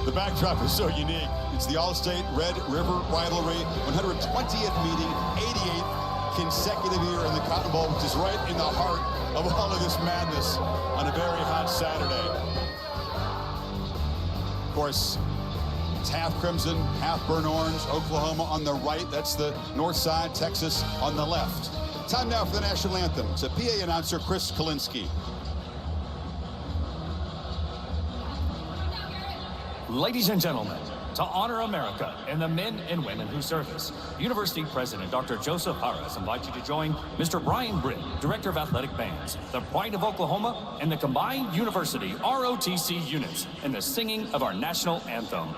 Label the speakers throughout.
Speaker 1: The backdrop is so unique. It's the All-State Red River Rivalry, 120th meeting, 88th consecutive year in the Cotton Bowl, which is right in the heart of all of this madness on a very hot Saturday. Of course, it's half crimson, half burnt orange. Oklahoma on the right, that's the north side. Texas on the left. Time now for the national anthem. It's a PA announcer, Chris Kalinsky.
Speaker 2: Ladies and gentlemen, to honor America and the men and women who serve us, University President Dr. Joseph Harris invites you to join Mr. Brian Britt, Director of Athletic Bands, the Pride of Oklahoma, and the combined University ROTC units in the singing of our national anthem.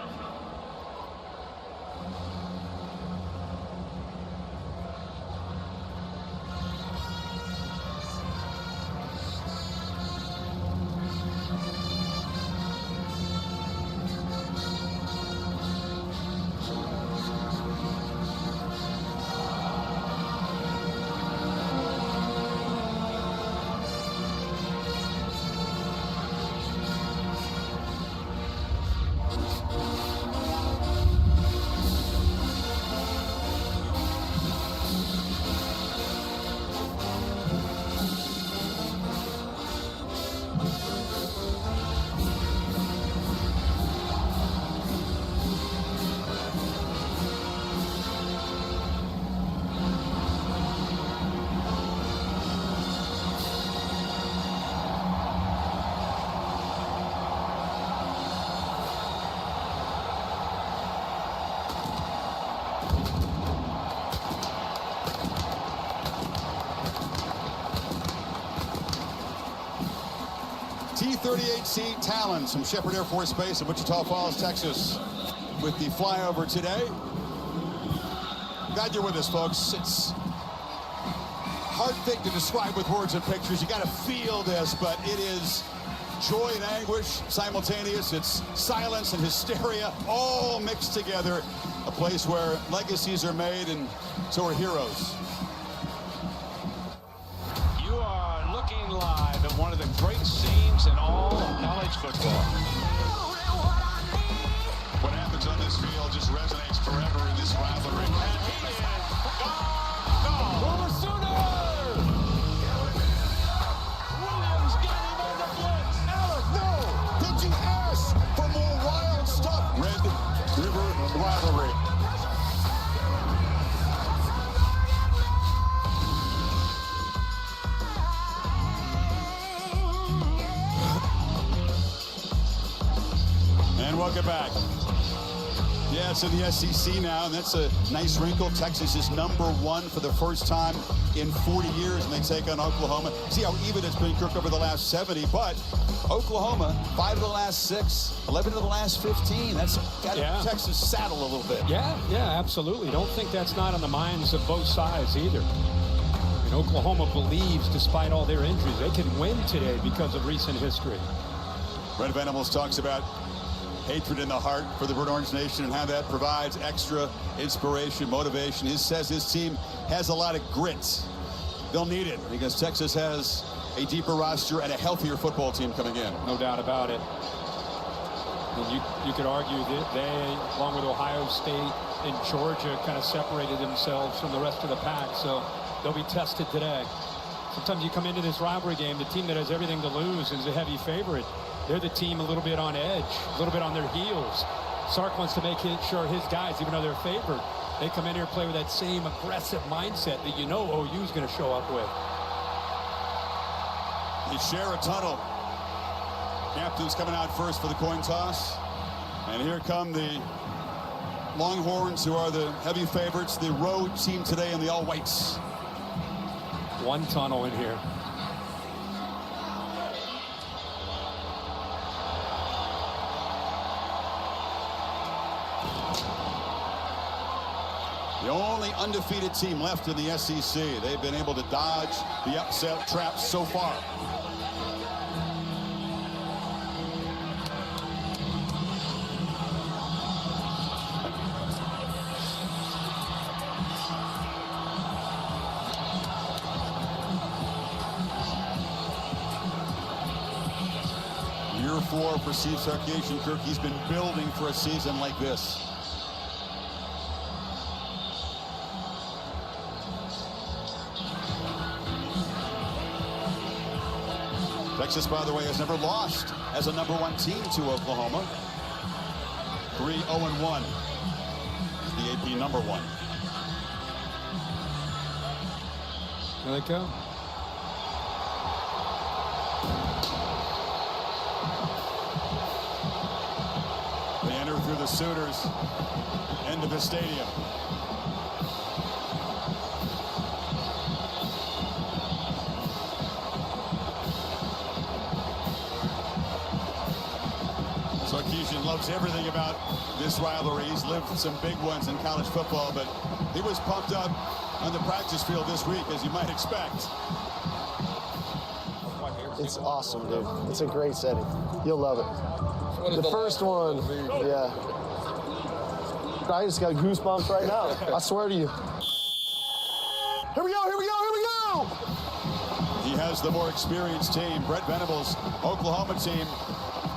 Speaker 1: T-38C Talons from Shepherd Air Force Base in Wichita Falls, Texas, with the flyover today. Glad you're with us, folks. It's a hard thing to describe with words and pictures. You got to feel this, but it is joy and anguish simultaneous. It's silence and hysteria all mixed together. A place where legacies are made and so are heroes.
Speaker 3: You are looking live at one of the great scenes in all of college football.
Speaker 1: What happens on this field just resonates forever in this rivalry.
Speaker 3: And he is gone.
Speaker 4: Former Sooner! Williams got him on the blitz.
Speaker 1: Alec, no! Did you ask for more wild stuff? Red River Rivalry. And welcome back. Yeah, it's in the SEC now, and that's a nice wrinkle. Texas is #1 for the first time in 40 years, and they take on Oklahoma. See how even it's been, Kirk, over the last 70, but Oklahoma, 5 of the last 6, 11 of the last 15. That's got Texas saddle a little bit.
Speaker 4: Yeah, absolutely. Don't think that's not on the minds of both sides either. And Oklahoma believes, despite all their injuries, they can win today because of recent history.
Speaker 1: Red Venables talks about hatred in the heart for the Burnt Orange Nation and how that provides extra inspiration, motivation. He says his team has a lot of grit. They'll need it because Texas has a deeper roster and a healthier football team coming in.
Speaker 4: No doubt about it. And you could argue that they, along with Ohio State and Georgia, kind of separated themselves from the rest of the pack, so they'll be tested today. Sometimes you come into this rivalry game, the team that has everything to lose is a heavy favorite. They're the team a little bit on edge, a little bit on their heels. Sark wants to make sure his guys, even though they're favored, they come in here and play with that same aggressive mindset that you know OU's going to show up with.
Speaker 1: They share a tunnel. Captain's coming out first for the coin toss. And here come the Longhorns, who are the heavy favorites, the road team today in the all-whites.
Speaker 4: One tunnel in here.
Speaker 1: The only undefeated team left in the SEC. They've been able to dodge the upset traps so far. Year before for Steve Sarkisian. Kirk, he's been building for a season like this. Texas, by the way, has never lost as a #1 team to Oklahoma. 3-0-1. The AP #1.
Speaker 4: There they go.
Speaker 1: They enter through the Sooners into the stadium. Sarkisian loves everything about this rivalry. He's lived some big ones in college football, but he was pumped up on the practice field this week, as you might expect.
Speaker 5: It's awesome, dude. It's a great setting. You'll love it. The first one, yeah. I just got goosebumps right now. I swear to you. Here we go, here we go, here we go!
Speaker 1: He has the more experienced team. Brett Venables' Oklahoma team,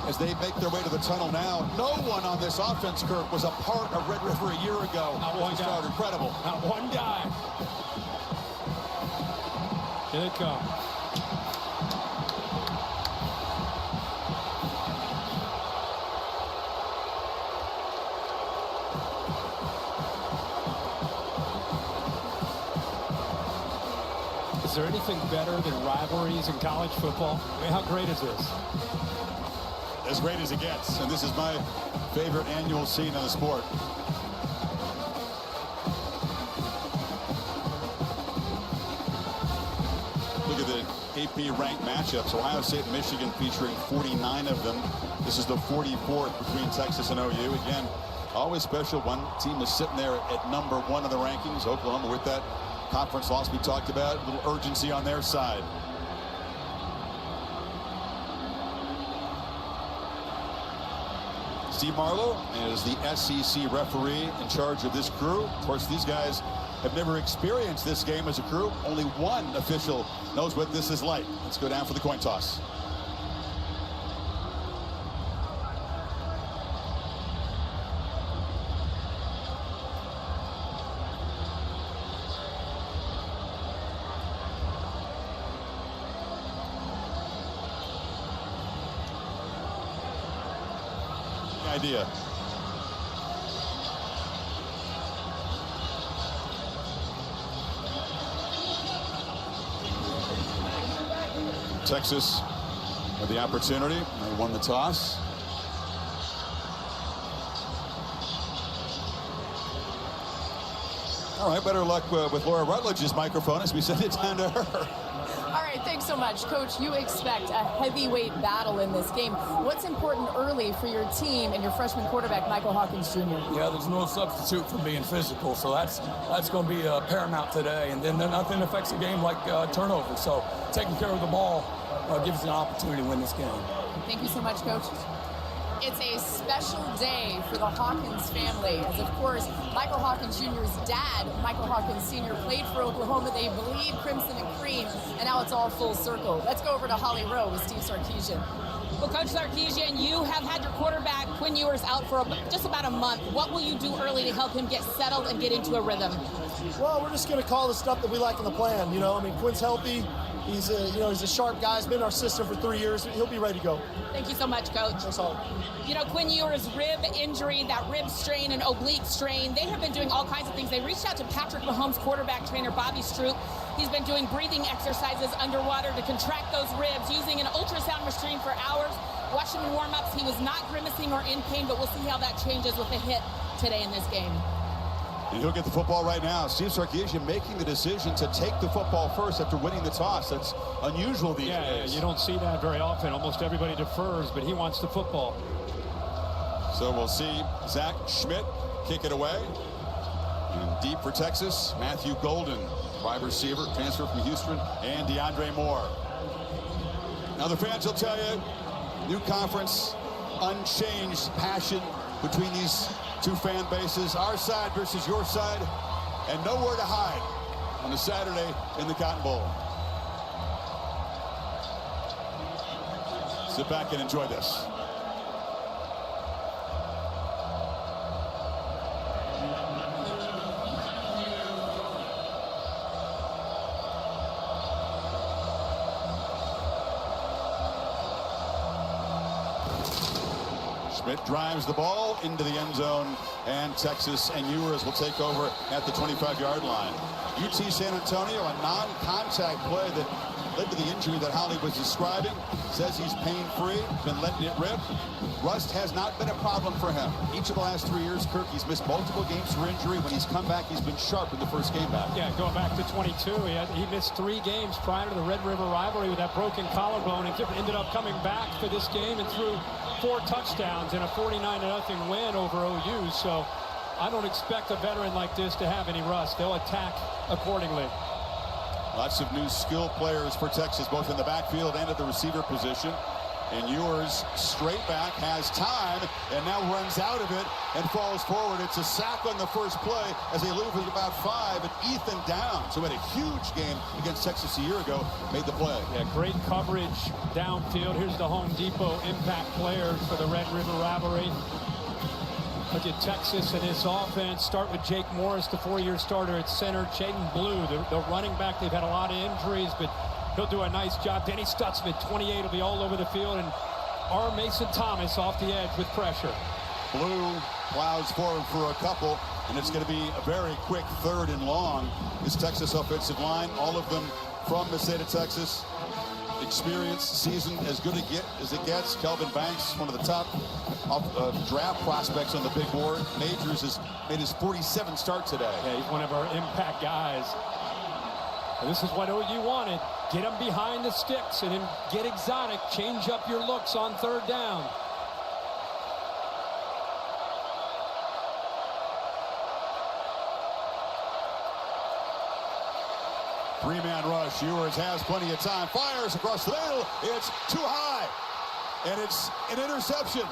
Speaker 1: as they make their way to the tunnel now. No one on this offense, Kirk, was a part of Red River a year ago.
Speaker 4: Not one guy.
Speaker 1: Incredible.
Speaker 4: Not one guy. Here they come. Is there anything better than rivalries in college football? I mean, how great is this?
Speaker 1: As great as it gets, and this is my favorite annual scene in the sport. Look at the AP ranked matchups. Ohio State and Michigan featuring 49 of them. This is the 44th between Texas and OU. Again, always special. One team is sitting there at #1 of the rankings. Oklahoma, with that conference loss we talked about, a little urgency on their side. Steve Marlowe is the SEC referee in charge of this crew. Of course, these guys have never experienced this game as a crew. Only one official knows what this is like. Let's go down for the coin toss. Idea. Texas had the opportunity. They won the toss. All right, better luck with Laura Rutledge's microphone as we send it down to her.
Speaker 6: All right, thanks so much. Coach, you expect a heavyweight battle in this game. What's important early for your team and your freshman quarterback, Michael Hawkins Jr.?
Speaker 7: Yeah, there's no substitute for being physical, so that's going to be paramount today. And then nothing affects a game like turnover. So taking care of the ball gives us an opportunity to win this game.
Speaker 6: Thank you so much, Coach. It's a special day for the Hawkins family, as of course, Michael Hawkins Jr.'s dad, Michael Hawkins Sr., played for Oklahoma. They bleed crimson and cream, and now it's all full circle. Let's go over to Holly Rowe with Steve Sarkisian.
Speaker 8: Well, Coach Sarkisian, you have had your quarterback, Quinn Ewers, out for just about a month. What will you do early to help him get settled and get into a rhythm?
Speaker 5: Well, we're just going to call the stuff that we like in the plan. You know, I mean, Quinn's healthy. He's a sharp guy. He's been in our system for 3 years. He'll be ready to go.
Speaker 8: Thank you so much, Coach.
Speaker 5: That's all.
Speaker 8: You know, Quinn Ewers' rib injury, that rib strain and oblique strain, they have been doing all kinds of things. They reached out to Patrick Mahomes' quarterback trainer, Bobby Stroop. He's been doing breathing exercises underwater to contract those ribs, using an ultrasound machine for hours. Watched him in warm-ups. He was not grimacing or in pain, but we'll see how that changes with a hit today in this game.
Speaker 1: And he'll get the football right now. Steve Sarkisian making the decision to take the football first after winning the toss. That's unusual these days.
Speaker 4: Yeah, you don't see that very often. Almost everybody defers, but he wants the football.
Speaker 1: So we'll see Zach Schmidt kick it away. And deep for Texas, Matthew Golden, wide receiver, transfer from Houston, and DeAndre Moore. Now the fans will tell you, new conference, unchanged passion between these two fan bases, our side versus your side, and nowhere to hide on a Saturday in the Cotton Bowl. Sit back and enjoy this. Smith drives the ball into the end zone, and Texas and Ewers will take over at the 25-yard line. UT San Antonio, a non-contact play that led to the injury that Holly was describing. Says he's pain-free, been letting it rip. Rust has not been a problem for him. Each of the last 3 years, Kirk, he's missed multiple games for injury. When he's come back, he's been sharp in the first game back.
Speaker 4: Yeah, going back to 22, he missed 3 games prior to the Red River rivalry with that broken collarbone, and ended up coming back for this game and threw 4 touchdowns in a 49-0 win over OU. So I don't expect a veteran like this to have any rust. They'll attack accordingly.
Speaker 1: Lots of new skill players for Texas, both in the backfield and at the receiver position. And Ewers, straight back, has time, and now runs out of it and falls forward. It's a sack on the first play as they lose about 5, and Ethan Downs, who had a huge game against Texas a year ago, made the play.
Speaker 4: Yeah, great coverage downfield. Here's the Home Depot impact players for the Red River rivalry. Look at Texas and this offense. Start with Jake Morris, the 4-year starter at center. Chaden Blue, the running back. They've had a lot of injuries, but he'll do a nice job. Denny Stutzman, 28, will be all over the field. And R. Mason Thomas off the edge with pressure.
Speaker 1: Blue plows forward for a couple, and it's going to be a very quick 3rd and long. This Texas offensive line, all of them from the state of Texas. Experienced, season as good as it gets. Kelvin Banks, one of the top draft prospects on the big board. Majors has made his 47th start today.
Speaker 4: Yeah, he's one of our impact guys. And this is what OU wanted. Get them behind the sticks and then get exotic. Change up your looks on 3rd down.
Speaker 1: Three-man rush. Ewers has plenty of time. Fires across the middle. It's too high. And it's an interception.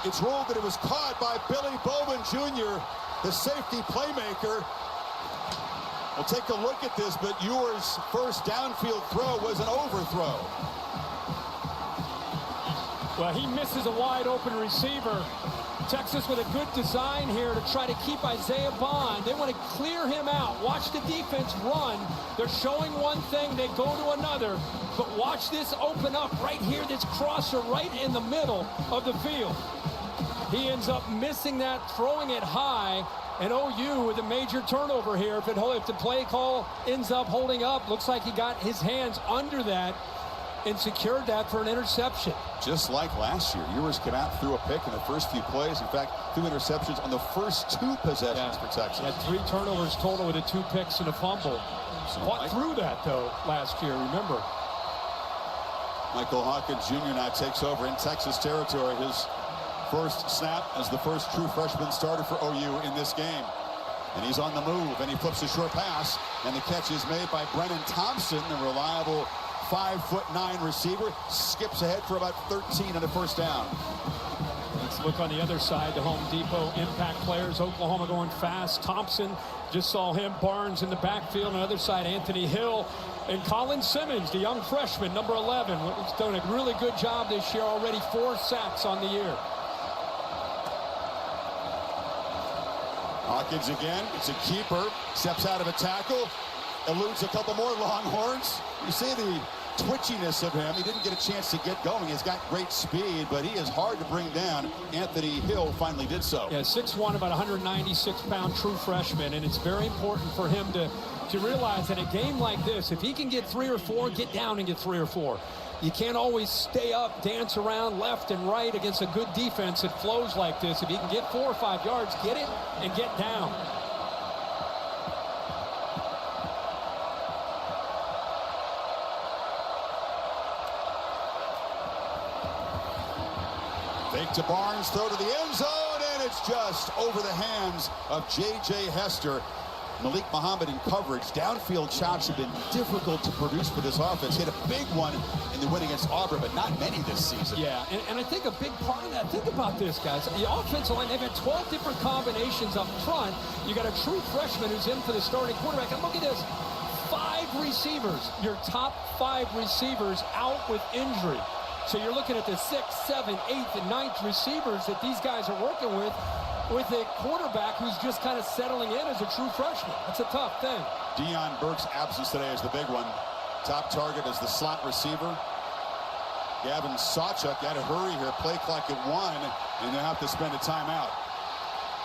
Speaker 1: It's ruled that it was caught by Billy Bowman Jr., the safety playmaker. We'll take a look at this, but Ewers' first downfield throw was an overthrow.
Speaker 4: Well, he misses a wide-open receiver. Texas with a good design here to try to keep Isaiah Bond. They want to clear him out. Watch the defense run. They're showing one thing, they go to another. But watch this open up right here, this crosser right in the middle of the field. He ends up missing that, throwing it high, and OU with a major turnover here. If the play call ends up holding up, looks like he got his hands under that and secured that for an interception.
Speaker 1: Just like last year, Ewers came out, threw a pick in the first few plays. In fact, 2 interceptions on the first 2 possessions for Texas.
Speaker 4: Had 3 turnovers total with the 2 picks and a fumble. Fought through that, though, last year, remember.
Speaker 1: Michael Hawkins Jr. now takes over in Texas territory. His first snap as the first true freshman starter for OU in this game. And he's on the move, and he flips a short pass, and the catch is made by Brennan Thompson, the reliable 5'9" receiver. Skips ahead for about 13 on the first down.
Speaker 4: Let's look on the other side, the Home Depot impact players. Oklahoma going fast. Thompson, just saw him. Barnes in the backfield. On the other side, Anthony Hill. And Colin Simmons, the young freshman, number 11. He's done a really good job this year already. 4 sacks on the year.
Speaker 1: Hawkins again. It's a keeper. Steps out of a tackle. Eludes a couple more Longhorns. You see the twitchiness of him. He didn't get a chance to get going. He's got great speed, but he is hard to bring down. Anthony Hill finally did so.
Speaker 4: Yeah, 6'1", about 196-pound true freshman, and it's very important for him to realize that a game like this, if he can get 3 or 4, get down and get 3 or 4. You can't always stay up, dance around left and right against a good defense that flows like this. If he can get 4 or 5 yards, get it and get down.
Speaker 1: Fake to Barnes, throw to the end zone, and it's just over the hands of J.J. Hester. Malik Muhammad in coverage. Downfield shots have been difficult to produce for this offense. Hit a big one in the win against Auburn, but not many this season.
Speaker 4: Yeah, and I think a big part of that, think about this, guys. The offensive line, they've had 12 different combinations up front. You got a true freshman who's in for the starting quarterback. And look at this, 5 receivers, your top 5 receivers out with injury. So you're looking at the 6th, 7th, 8th, and 9th receivers that these guys are working with a quarterback who's just kind of settling in as a true freshman. That's a tough thing.
Speaker 1: Deion Burke's absence today is the big one. Top target is the slot receiver. Gavin Sawchuk got to hurry here. Play clock at 1, and they'll have to spend a timeout.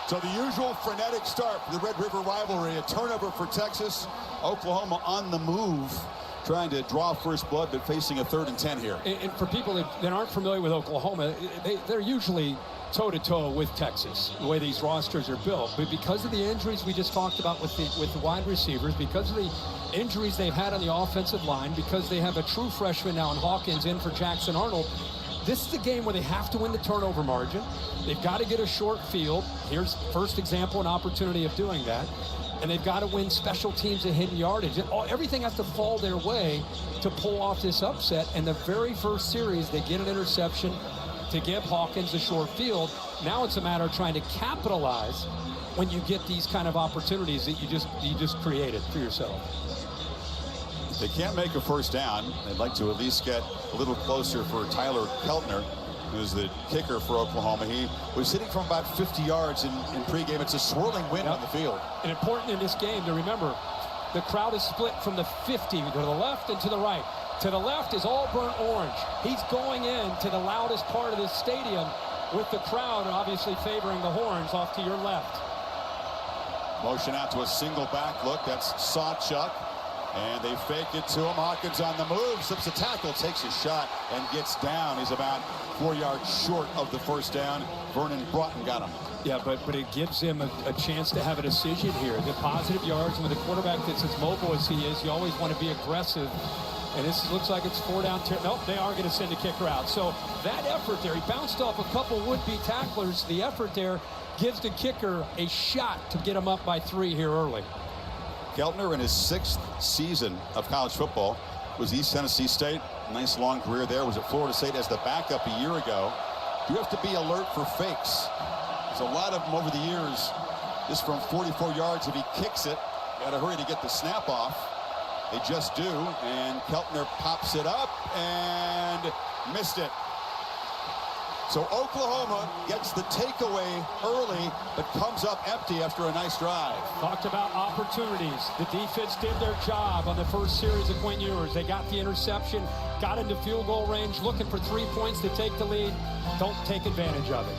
Speaker 1: So the usual frenetic start for the Red River rivalry. A turnover for Texas. Oklahoma on the move, trying to draw first blood, but facing a 3rd and 10 here.
Speaker 4: And for people that aren't familiar with Oklahoma, they're usually toe-to-toe with Texas, the way these rosters are built. But because of the injuries we just talked about with the wide receivers, because of the injuries they've had on the offensive line, because they have a true freshman now in Hawkins in for Jackson Arnold, this is the game where they have to win the turnover margin. They've got to get a short field. Here's first example, an opportunity of doing that. And they've got to win special teams and hidden yardage. Everything has to fall their way to pull off this upset. And the very first series, they get an interception to give Hawkins a short field. Now it's a matter of trying to capitalize when you get these kind of opportunities that you just created for yourself.
Speaker 1: They can't make a first down. They'd like to at least get a little closer for Tyler Keltner, who's the kicker for Oklahoma. He was hitting from about 50 yards in pregame. It's a swirling wind on the field.
Speaker 4: And important in this game to remember, the crowd is split from the 50 to the left and to the right. To the left is all burnt orange. He's going in to the loudest part of this stadium with the crowd obviously favoring the Horns off to your left.
Speaker 1: Motion out to a single back look. That's Sawchuk. And they fake it to him. Hawkins on the move, slips a tackle, takes a shot, and gets down. He's about 4 yards short of the first down. Vernon Broughton got him.
Speaker 4: Yeah, but it gives him a chance to have a decision here. The positive yards, and with a quarterback that's as mobile as he is, you always want to be aggressive. And this looks like it's 4 down. Nope, they are going to send a kicker out. So that effort there, he bounced off a couple would-be tacklers. The effort there gives the kicker a shot to get him up by 3 here early.
Speaker 1: Keltner in his 6th season of college football was East Tennessee State. Nice long career there. Was at Florida State as the backup a year ago. You have to be alert for fakes. There's a lot of them over the years. This from 44 yards. If he kicks it, got to hurry to get the snap off. They just do, and Keltner pops it up and missed it. So Oklahoma gets the takeaway early, but comes up empty after a nice drive.
Speaker 4: Talked about opportunities. The defense did their job on the first series of Quinn Ewers. They got the interception, got into field goal range, looking for 3 points to take the lead. Don't take advantage of it.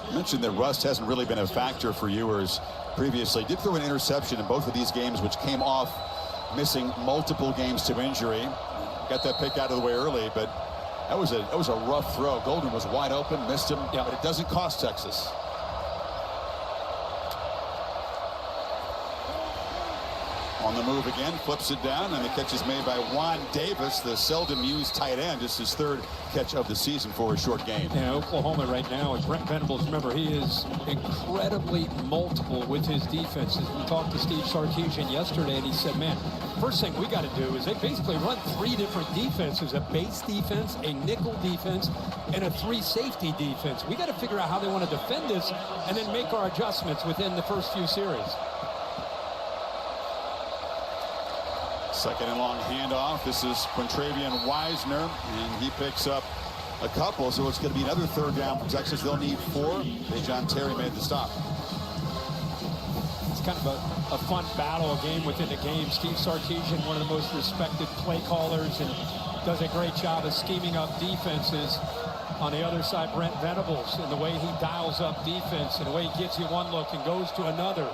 Speaker 1: I mentioned that rust hasn't really been a factor for Ewers previously. Did throw an interception in both of these games, which came off missing multiple games to injury. Got that pick out of the way early, but that was a rough throw. Golden was wide open, missed him, but it doesn't cost Texas. On the move again, flips it down, and the catch is made by Juan Davis, the seldom used tight end. Just his 3rd catch of the season for a short game.
Speaker 4: Yeah, Oklahoma right now, and Brent Venables, remember, he is incredibly multiple with his defenses. We talked to Steve Sarkisian yesterday, and he said, man, first thing we got to do is they basically run 3 different defenses, a base defense, a nickel defense, and a 3 safety defense. We got to figure out how they want to defend this and then make our adjustments within the first few series.
Speaker 1: Second and long handoff. This is Quintravian Wisner, and he picks up a couple, so it's going to be another 3rd down for Texas. They'll need 4. John Terry made the stop.
Speaker 4: It's kind of a fun battle, a game within the game. Steve Sarkisian, one of the most respected play callers, and does a great job of scheming up defenses. On the other side, Brent Venables, and the way he dials up defense, and the way he gets you one look and goes to another.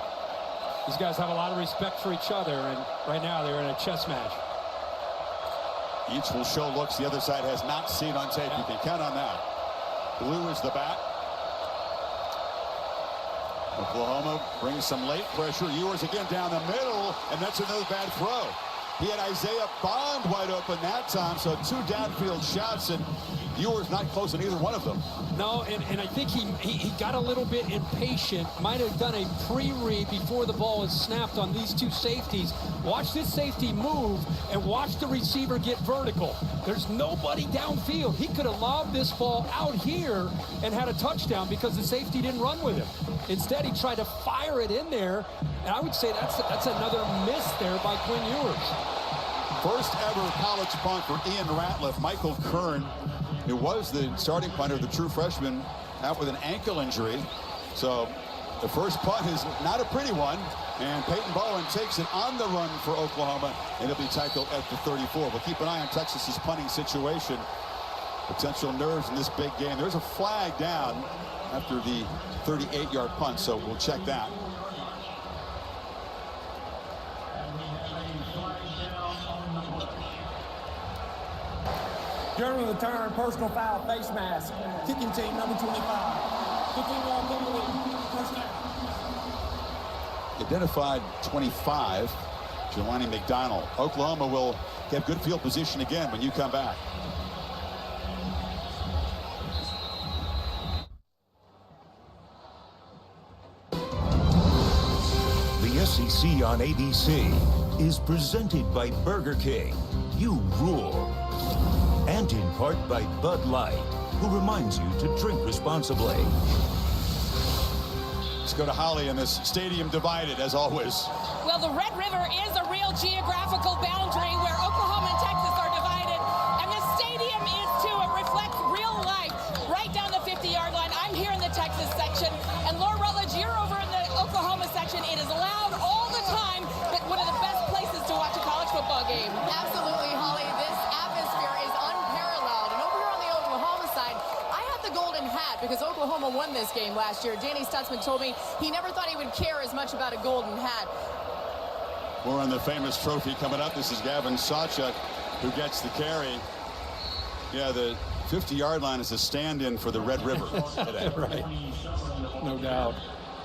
Speaker 4: These guys have a lot of respect for each other, and right now they're in a chess match.
Speaker 1: Each will show looks the other side has not seen on tape. You can count on that. Blue is the bat. Oklahoma brings some late pressure. Ewers again down the middle, and that's another bad throw. He had Isaiah Bond wide open that time, so 2 downfield shots, and Ewers not close on either one of them.
Speaker 4: No, and I think he got a little bit impatient. Might have done a pre-read before the ball is snapped on these 2 safeties. Watch this safety move and watch the receiver get vertical. There's nobody downfield. He could have lobbed this ball out here and had a touchdown because the safety didn't run with him. Instead, he tried to fire it in there, and I would say that's another miss there by Quinn Ewers.
Speaker 1: First ever college punt for Ian Ratliff. Michael Kern, who was the starting punter, the true freshman, out with an ankle injury. So the first punt is not a pretty one, and Peyton Bowen takes it on the run for Oklahoma, and he'll be tackled at the 34. But keep an eye on Texas's punting situation. Potential nerves in this big game. There's a flag down after the 38-yard punt, so we'll check that.
Speaker 9: During the return, personal foul, face mask. Kicking team, number 25. 15-yard penalty, first down.
Speaker 1: Identified 25, Jelani McDonald. Oklahoma will have good field position again when you come back.
Speaker 10: The SEC on ABC is presented by Burger King. You rule. And in part by Bud Light, who reminds you to drink responsibly.
Speaker 1: Let's go to Holly in this stadium divided, as always.
Speaker 8: Well, the Red River is a real geographical boundary where Oklahoma and Texas are divided, and the stadium is too. It reflects real life right down the 50-yard line. I'm here in the Texas section, and Laura Rutledge, you're over in the Oklahoma section. It is loud all the time, but one of the best places to watch a college football game.
Speaker 6: Absolutely, Holly. This atmosphere is unparalleled. And over here on the Oklahoma side, I have the golden hat because Oklahoma won this game last year. Danny Stutzman told me he never thought he would care as much about a golden hat.
Speaker 1: More on the famous trophy coming up. This is Gavin Sawchuk who gets the carry. Yeah, the 50-yard line is a stand-in for the Red River today.
Speaker 4: Right. No doubt.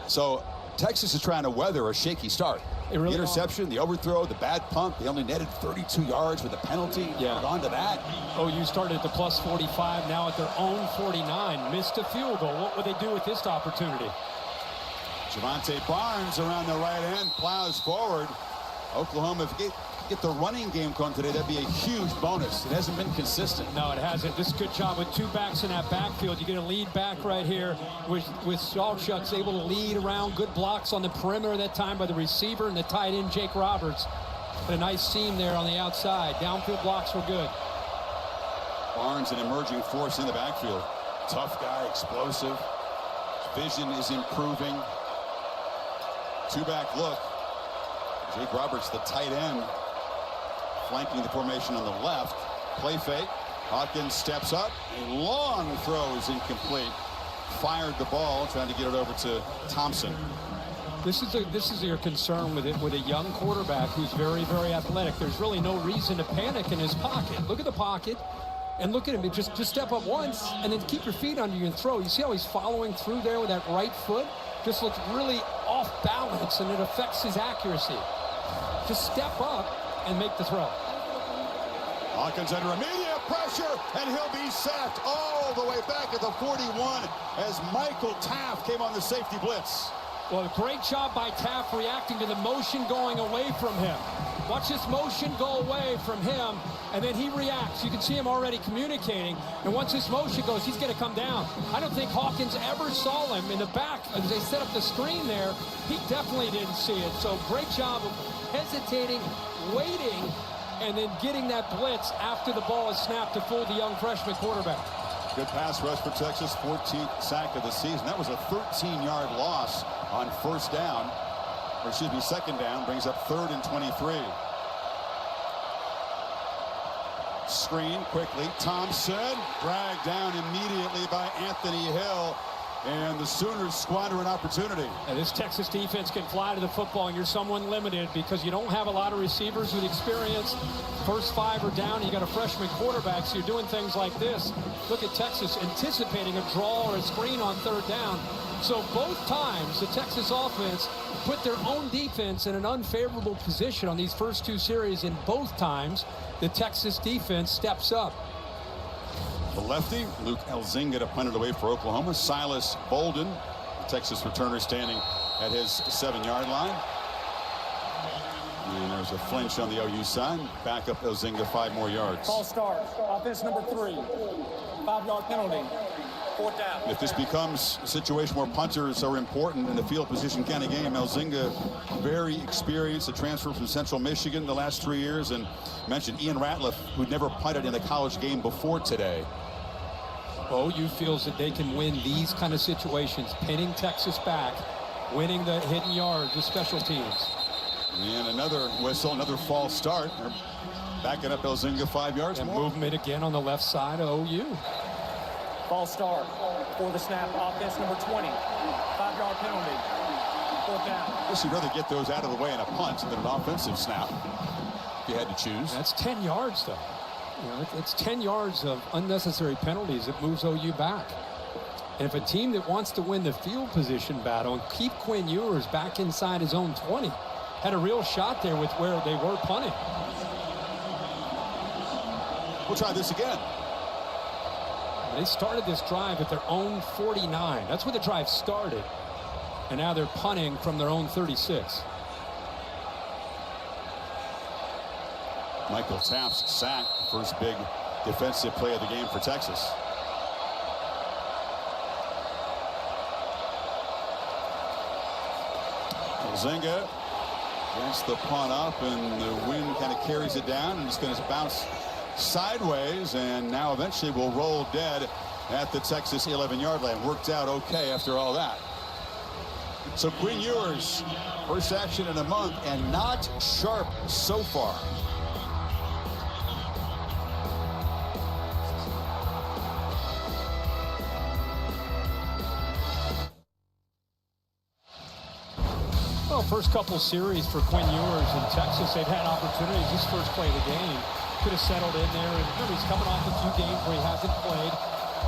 Speaker 1: So Texas is trying to weather a shaky start.
Speaker 4: It really
Speaker 1: the interception, the overthrow, the bad punt. They only netted 32 yards with a penalty.
Speaker 4: Yeah.
Speaker 1: On to that.
Speaker 4: OU started at the plus 45, now at their own 49. Missed a field goal. What would they do with this opportunity?
Speaker 1: Javante Barnes around the right end, plows forward. Oklahoma, if you get the running game going today, that'd be a huge bonus. It hasn't been consistent.
Speaker 4: No, it hasn't. This is a good job with two backs in that backfield. You get a lead back right here with Sawchuk's able to lead around. Good blocks on the perimeter that time by the receiver and the tight end, Jake Roberts. But a nice seam there on the outside. Downfield blocks were good.
Speaker 1: Barnes, an emerging force in the backfield. Tough guy, explosive. Vision is improving. Two-back look. Jake Roberts, the tight end, flanking the formation on the left. Play fake. Hawkins steps up. A long throw is incomplete. Fired the ball, trying to get it over to Thompson.
Speaker 4: This is your concern with a young quarterback who's very, very athletic. There's really no reason to panic in his pocket. Look at the pocket and look at him. Just step up once and then keep your feet under you and throw. You see how he's following through there with that right foot? Just looks really off balance and it affects his accuracy. Just step up and make the throw.
Speaker 1: Hawkins under immediate pressure, and he'll be sacked all the way back at the 41 as Michael Taft came on the safety blitz.
Speaker 4: Well, a great job by Taft reacting to the motion going away from him. Watch this motion go away from him, and then he reacts. You can see him already communicating, and once this motion goes, he's going to come down. I don't think Hawkins ever saw him in the back as they set up the screen there. He definitely didn't see it, so great job of hesitating, waiting, and then getting that blitz after the ball is snapped to fool the young freshman quarterback.
Speaker 1: Good pass rush for Texas, 14th sack of the season. That was a 13-yard loss on first down, or excuse me, second down, brings up 3rd and 23. Screen quickly, Thompson, dragged down immediately by Anthony Hill, and the Sooners squander an opportunity.
Speaker 4: And this Texas defense can fly to the football, and you're somewhat limited because you don't have a lot of receivers with experience. First 5 are down, and you got a freshman quarterback, so you're doing things like this. Look at Texas anticipating a draw or a screen on 3rd down. So both times, the Texas offense put their own defense in an unfavorable position on these first 2 series, and both times, the Texas defense steps up.
Speaker 1: The lefty, Luke Elzinga, to punt it away for Oklahoma. Silas Bolden, the Texas returner, standing at his 7-yard line. And there's a flinch on the OU side. Back up Elzinga 5 more yards.
Speaker 9: False start. Offense number 3. 5-yard penalty. 4th down.
Speaker 1: If this becomes a situation where punters are important in the field position kind of game, Elzinga, very experienced, a transfer from Central Michigan the last 3 years, and mentioned Ian Ratliff, who'd never punted in a college game before today.
Speaker 4: OU feels that they can win these kind of situations, pinning Texas back, winning the hidden yards, the special teams.
Speaker 1: And another whistle, another false start. They're backing up Elzinga 5 yards
Speaker 4: And
Speaker 1: more.
Speaker 4: movement again on the left side of OU.
Speaker 9: False start for the snap. Offense number 20. 5-yard penalty. 4th down.
Speaker 1: I guess you'd rather get those out of the way in a punt than an offensive snap, if you had to choose.
Speaker 4: That's 10 yards, though. You know, it's 10 yards of unnecessary penalties that moves OU back. And if a team that wants to win the field position battle and keep Quinn Ewers back inside his own 20, had a real shot there with where they were punting.
Speaker 1: We'll try this again.
Speaker 4: They started this drive at their own 49. That's where the drive started. And now they're punting from their own 36.
Speaker 1: Michael Taft's sack, first big defensive play of the game for Texas. Elzinga gets the punt up, and the wind kind of carries it down, and it's going to bounce sideways, and now eventually will roll dead at the Texas 11-yard line. Worked out okay after all that. So Quinn Ewers, first action in a month, and not sharp so far.
Speaker 4: Well, first couple series for Quinn Ewers in Texas, they've had opportunities. This first play of the game could have settled in there. And remember, he's coming off a few games where he hasn't played.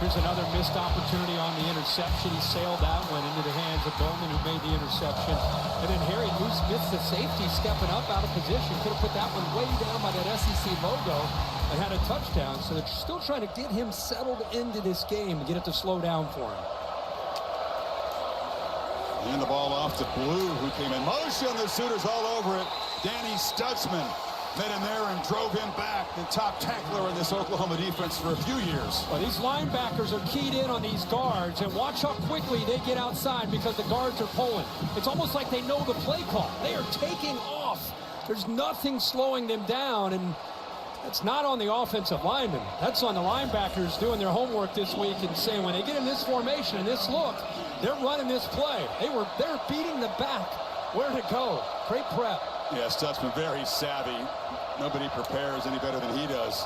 Speaker 4: Here's another missed opportunity on the interception. He sailed that one into the hands of Bowman, who made the interception. And then Harry Smith, the safety, stepping up out of position. Could have put that one way down by that SEC logo and had a touchdown. So they're still trying to get him settled into this game and get it to slow down for him.
Speaker 1: And the ball off to Blue, who came in motion. The Sooners all over it. Danny Stutzman met him there and drove him back. The top tackler in this Oklahoma defense for a few years.
Speaker 4: Well, these linebackers are keyed in on these guards, and watch how quickly they get outside because the guards are pulling. It's almost like they know the play call. They are taking off. There's nothing slowing them down, and that's not on the offensive linemen. That's on the linebackers doing their homework this week and saying when they get in this formation and this look, they're running this play. They're beating the back. Where to go? Great prep.
Speaker 1: Yeah, Stutzman very savvy. Nobody prepares any better than he does.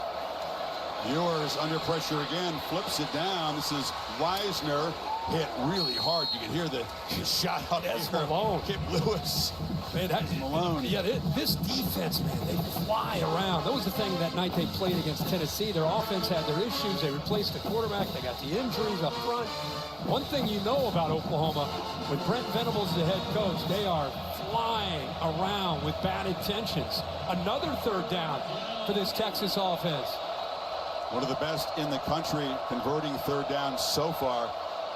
Speaker 1: Ewers under pressure again, flips it down. This is Wisner, hit really hard. You can hear the shot out there.
Speaker 4: Malone.
Speaker 1: Kip Lewis.
Speaker 4: Man,
Speaker 1: Malone.
Speaker 4: Yeah, this defense, man, they fly around. That was the thing that night they played against Tennessee. Their offense had their issues. They replaced the quarterback. They got the injuries up front. One thing you know about Oklahoma, with Brent Venables the head coach, they are flying around with bad intentions. Another third down for this Texas offense.
Speaker 1: One of the best in the country converting third down so far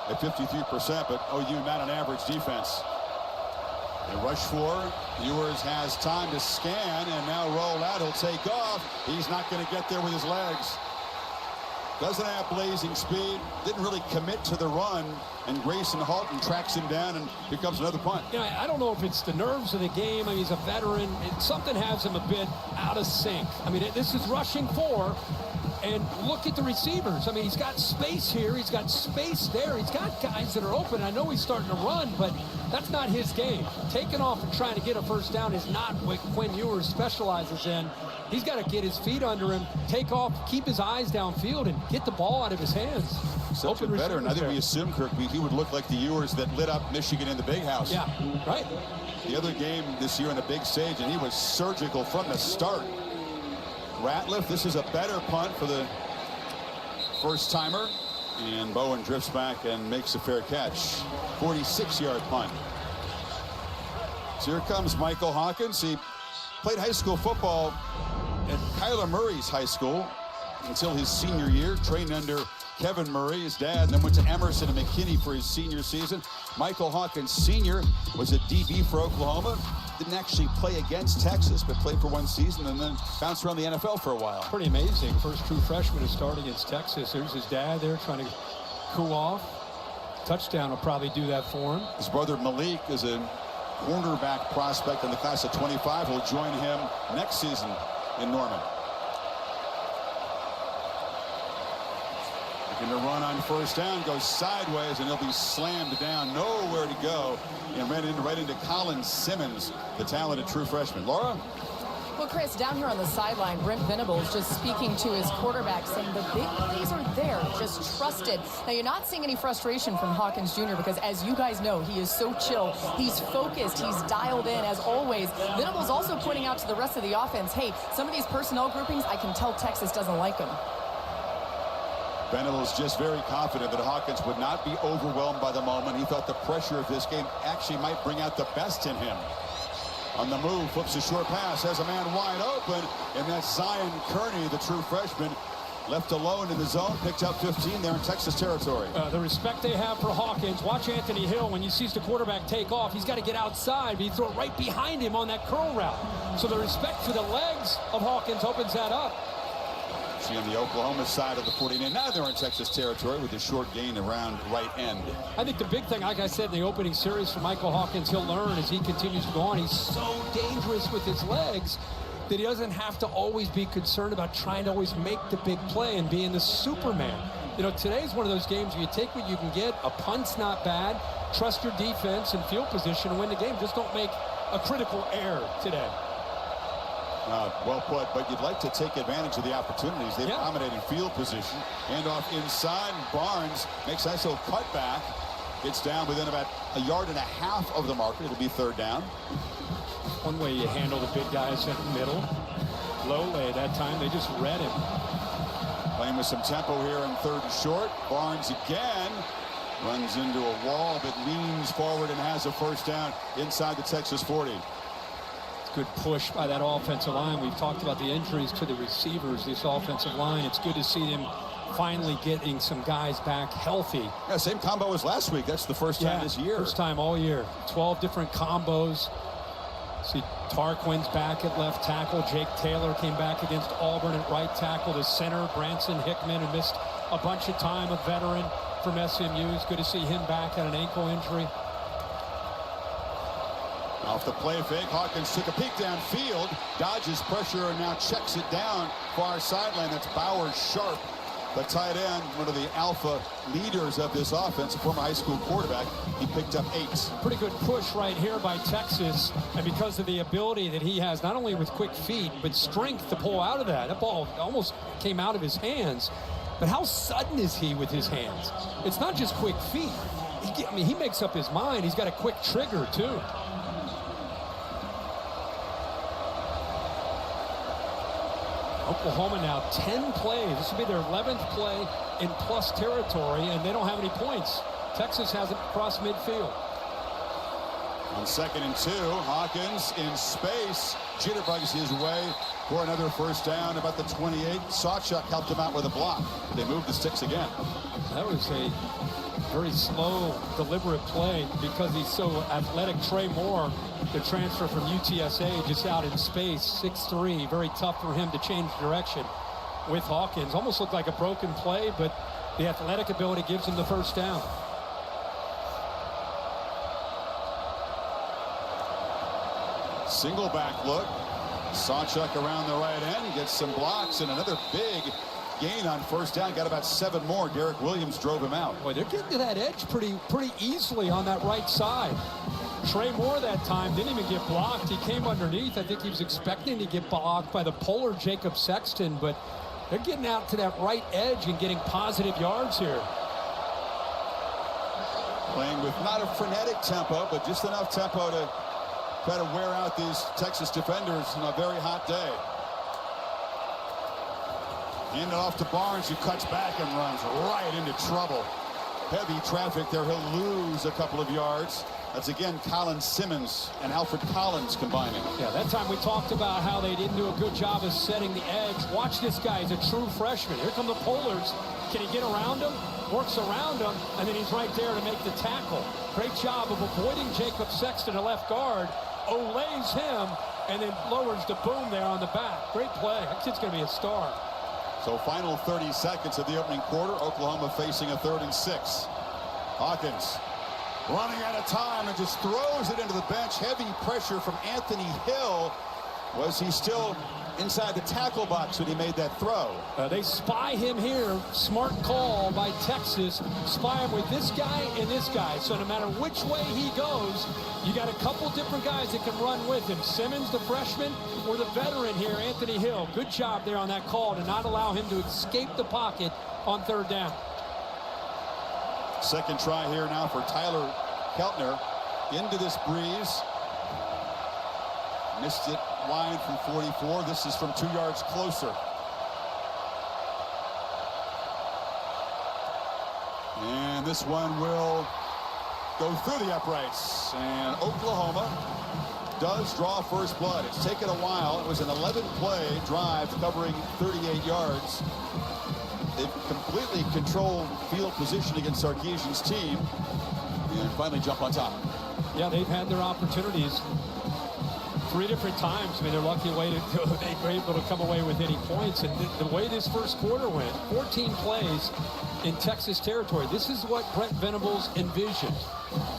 Speaker 1: at 53%, but OU not an average defense. They rush for. Ewers has time to scan and now roll out. He'll take off. He's not going to get there with his legs. Doesn't have blazing speed. Didn't really commit to the run. And Grayson Halton tracks him down and becomes another punt.
Speaker 4: You know, I don't know if it's the nerves of the game. I mean, he's a veteran. Something has him a bit out of sync. I mean, this is rushing 4. And look at the receivers. I mean, he's got space here. He's got space there. He's got guys that are open. I know he's starting to run, but that's not his game. Taking off and trying to get a first down is not what Quinn Ewers specializes in. He's got to get his feet under him, take off, keep his eyes downfield, and get the ball out of his hands.
Speaker 1: Such a veteran. I think we assumed, Kirk, he would look like the Ewers that lit up Michigan in the Big House.
Speaker 4: Yeah, right.
Speaker 1: The other game this year in the big stage, and he was surgical from the start. Ratliff, this is a better punt for the first-timer. And Bowen drifts back and makes a fair catch. 46-yard punt. So here comes Michael Hawkins. He played high school football at Kyler Murray's high school until his senior year. Trained under Kevin Murray, his dad, and then went to Emerson and McKinney for his senior season. Michael Hawkins Sr. was a DB for Oklahoma. Didn't actually play against Texas, but played for one season and then bounced around the NFL for a while.
Speaker 4: Pretty amazing. First true freshman to start against Texas. There's his dad there trying to cool off. Touchdown will probably do that for him.
Speaker 1: His brother Malik is a cornerback prospect in the class of 25. Will join him next season in Norman. And the run on first down goes sideways, and he'll be slammed down, nowhere to go, and right into Colin Simmons, the talented true freshman. Laura?
Speaker 6: Well, Chris, down here on the sideline, Brent Venables just speaking to his quarterback, saying the big plays are there, just trusted. Now, you're not seeing any frustration from Hawkins Jr. because, as you guys know, he is so chill. He's focused. He's dialed in, as always. Venables also pointing out to the rest of the offense, hey, some of these personnel groupings, I can tell Texas doesn't like them.
Speaker 1: Venables just very confident that Hawkins would not be overwhelmed by the moment. He thought the pressure of this game actually might bring out the best in him. On the move, flips a short pass, has a man wide open, and that's Zion Kearney, the true freshman, left alone in the zone, picked up 15 there in Texas territory.
Speaker 4: The respect they have for Hawkins. Watch Anthony Hill when he sees the quarterback take off. He's got to get outside, but he throw it right behind him on that curl route. So the respect for the legs of Hawkins opens that up.
Speaker 1: See on the Oklahoma side of the 49. Now they're in Texas territory with a short gain around right end.
Speaker 4: I think the big thing, like I said in the opening series for Michael Hawkins, he'll learn as he continues to go on. He's so dangerous with his legs that he doesn't have to always be concerned about trying to always make the big play and being the Superman. You know, today's one of those games where you take what you can get. A punt's not bad. Trust your defense and field position and win the game. Just don't make a critical error today.
Speaker 1: Well put, but you'd like to take advantage of the opportunities. They've dominated field position. Hand off inside, Barnes makes a nice little cutback. Gets down within about 1.5 yards of the marker. It'll be third down.
Speaker 4: One way you handle the big guys in the middle. Low lay that time, they just read him.
Speaker 1: Playing with some tempo here in third and short. Barnes again runs into a wall, but leans forward and has a first down inside the Texas 40.
Speaker 4: Good push by that offensive line. We've talked about the injuries to the receivers, this offensive line. It's good to see them finally getting some guys back healthy.
Speaker 1: Yeah, same combo as last week. That's the first time this year.
Speaker 4: First time all year. 12 different combos. See Tarquin's back at left tackle. Jake Taylor came back against Auburn at right tackle. The center, Branson Hickman, who missed a bunch of time, a veteran from SMU. It's good to see him back at an ankle injury.
Speaker 1: Off the play fake, Hawkins took a peek downfield, dodges pressure, and now checks it down far sideline. That's Bowers Sharp, the tight end, one of the alpha leaders of this offense, a former high school quarterback. He picked up 8.
Speaker 4: Pretty good push right here by Texas, and because of the ability that he has, not only with quick feet, but strength to pull out of that. That ball almost came out of his hands. But how sudden is he with his hands? It's not just quick feet. He makes up his mind. He's got a quick trigger, too. Oklahoma now 10 plays. This will be their 11th play in plus territory, and they don't have any points. Texas hasn't crossed midfield.
Speaker 1: On 2nd and 2, Hawkins in space, jitterbugs his way for another first down about the 28. Sawchuk helped him out with a block. They moved the sticks again.
Speaker 4: That was a very slow, deliberate play because he's so athletic. Trey Moore, the transfer from UTSA, just out in space, 6'3", very tough for him to change direction with Hawkins. Almost looked like a broken play, but the athletic ability gives him the first down.
Speaker 1: Single back look. Sawchuk around the right end, gets some blocks, and another big gain on first down. Got about 7 more. Derek Williams drove him out.
Speaker 4: Boy, they're getting to that edge pretty easily on that right side. Trey Moore that time didn't even get blocked. He came underneath. I think he was expecting to get blocked by the polar Jacob Sexton, but they're getting out to that right edge and getting positive yards here.
Speaker 1: Playing with not a frenetic tempo, but just enough tempo to try to wear out these Texas defenders on a very hot day. Hand it off to Barnes, who cuts back and runs right into trouble. Heavy traffic there. He'll lose a couple of yards. That's again Colin Simmons and Alfred Collins combining.
Speaker 4: Yeah, that time we talked about how they didn't do a good job of setting the edge. Watch this guy. He's a true freshman. Here come the Polars. Can he get around him? Works around him, and then he's right there to make the tackle. Great job of avoiding Jacob Sexton, a left guard. Olays him, and then lowers the boom there on the back. Great play. That kid's going to be a star.
Speaker 1: So final 30 seconds of the opening quarter. Oklahoma facing a 3rd and 6. Hawkins running out of time and just throws it into the bench. Heavy pressure from Anthony Hill. Was he still inside the tackle box when he made that throw?
Speaker 4: They spy him here. Smart call by Texas. Spy him with this guy and this guy. So no matter which way he goes, you got a couple different guys that can run with him. Simmons, the freshman, or the veteran here, Anthony Hill. Good job there on that call to not allow him to escape the pocket on 3rd down.
Speaker 1: Second try here now for Tyler Keltner into this breeze. Missed it wide from 44. This is from 2 yards closer. And this one will go through the uprights. And Oklahoma does draw first blood. It's taken a while. It was an 11-play drive covering 38 yards. They've completely controlled field position against Sarkisian's team and finally jump on top.
Speaker 4: Yeah, they've had their opportunities 3 different times. I mean, they're lucky they were able to come away with any points. And the way this first quarter went, 14 plays in Texas territory. This is what Brent Venables envisioned.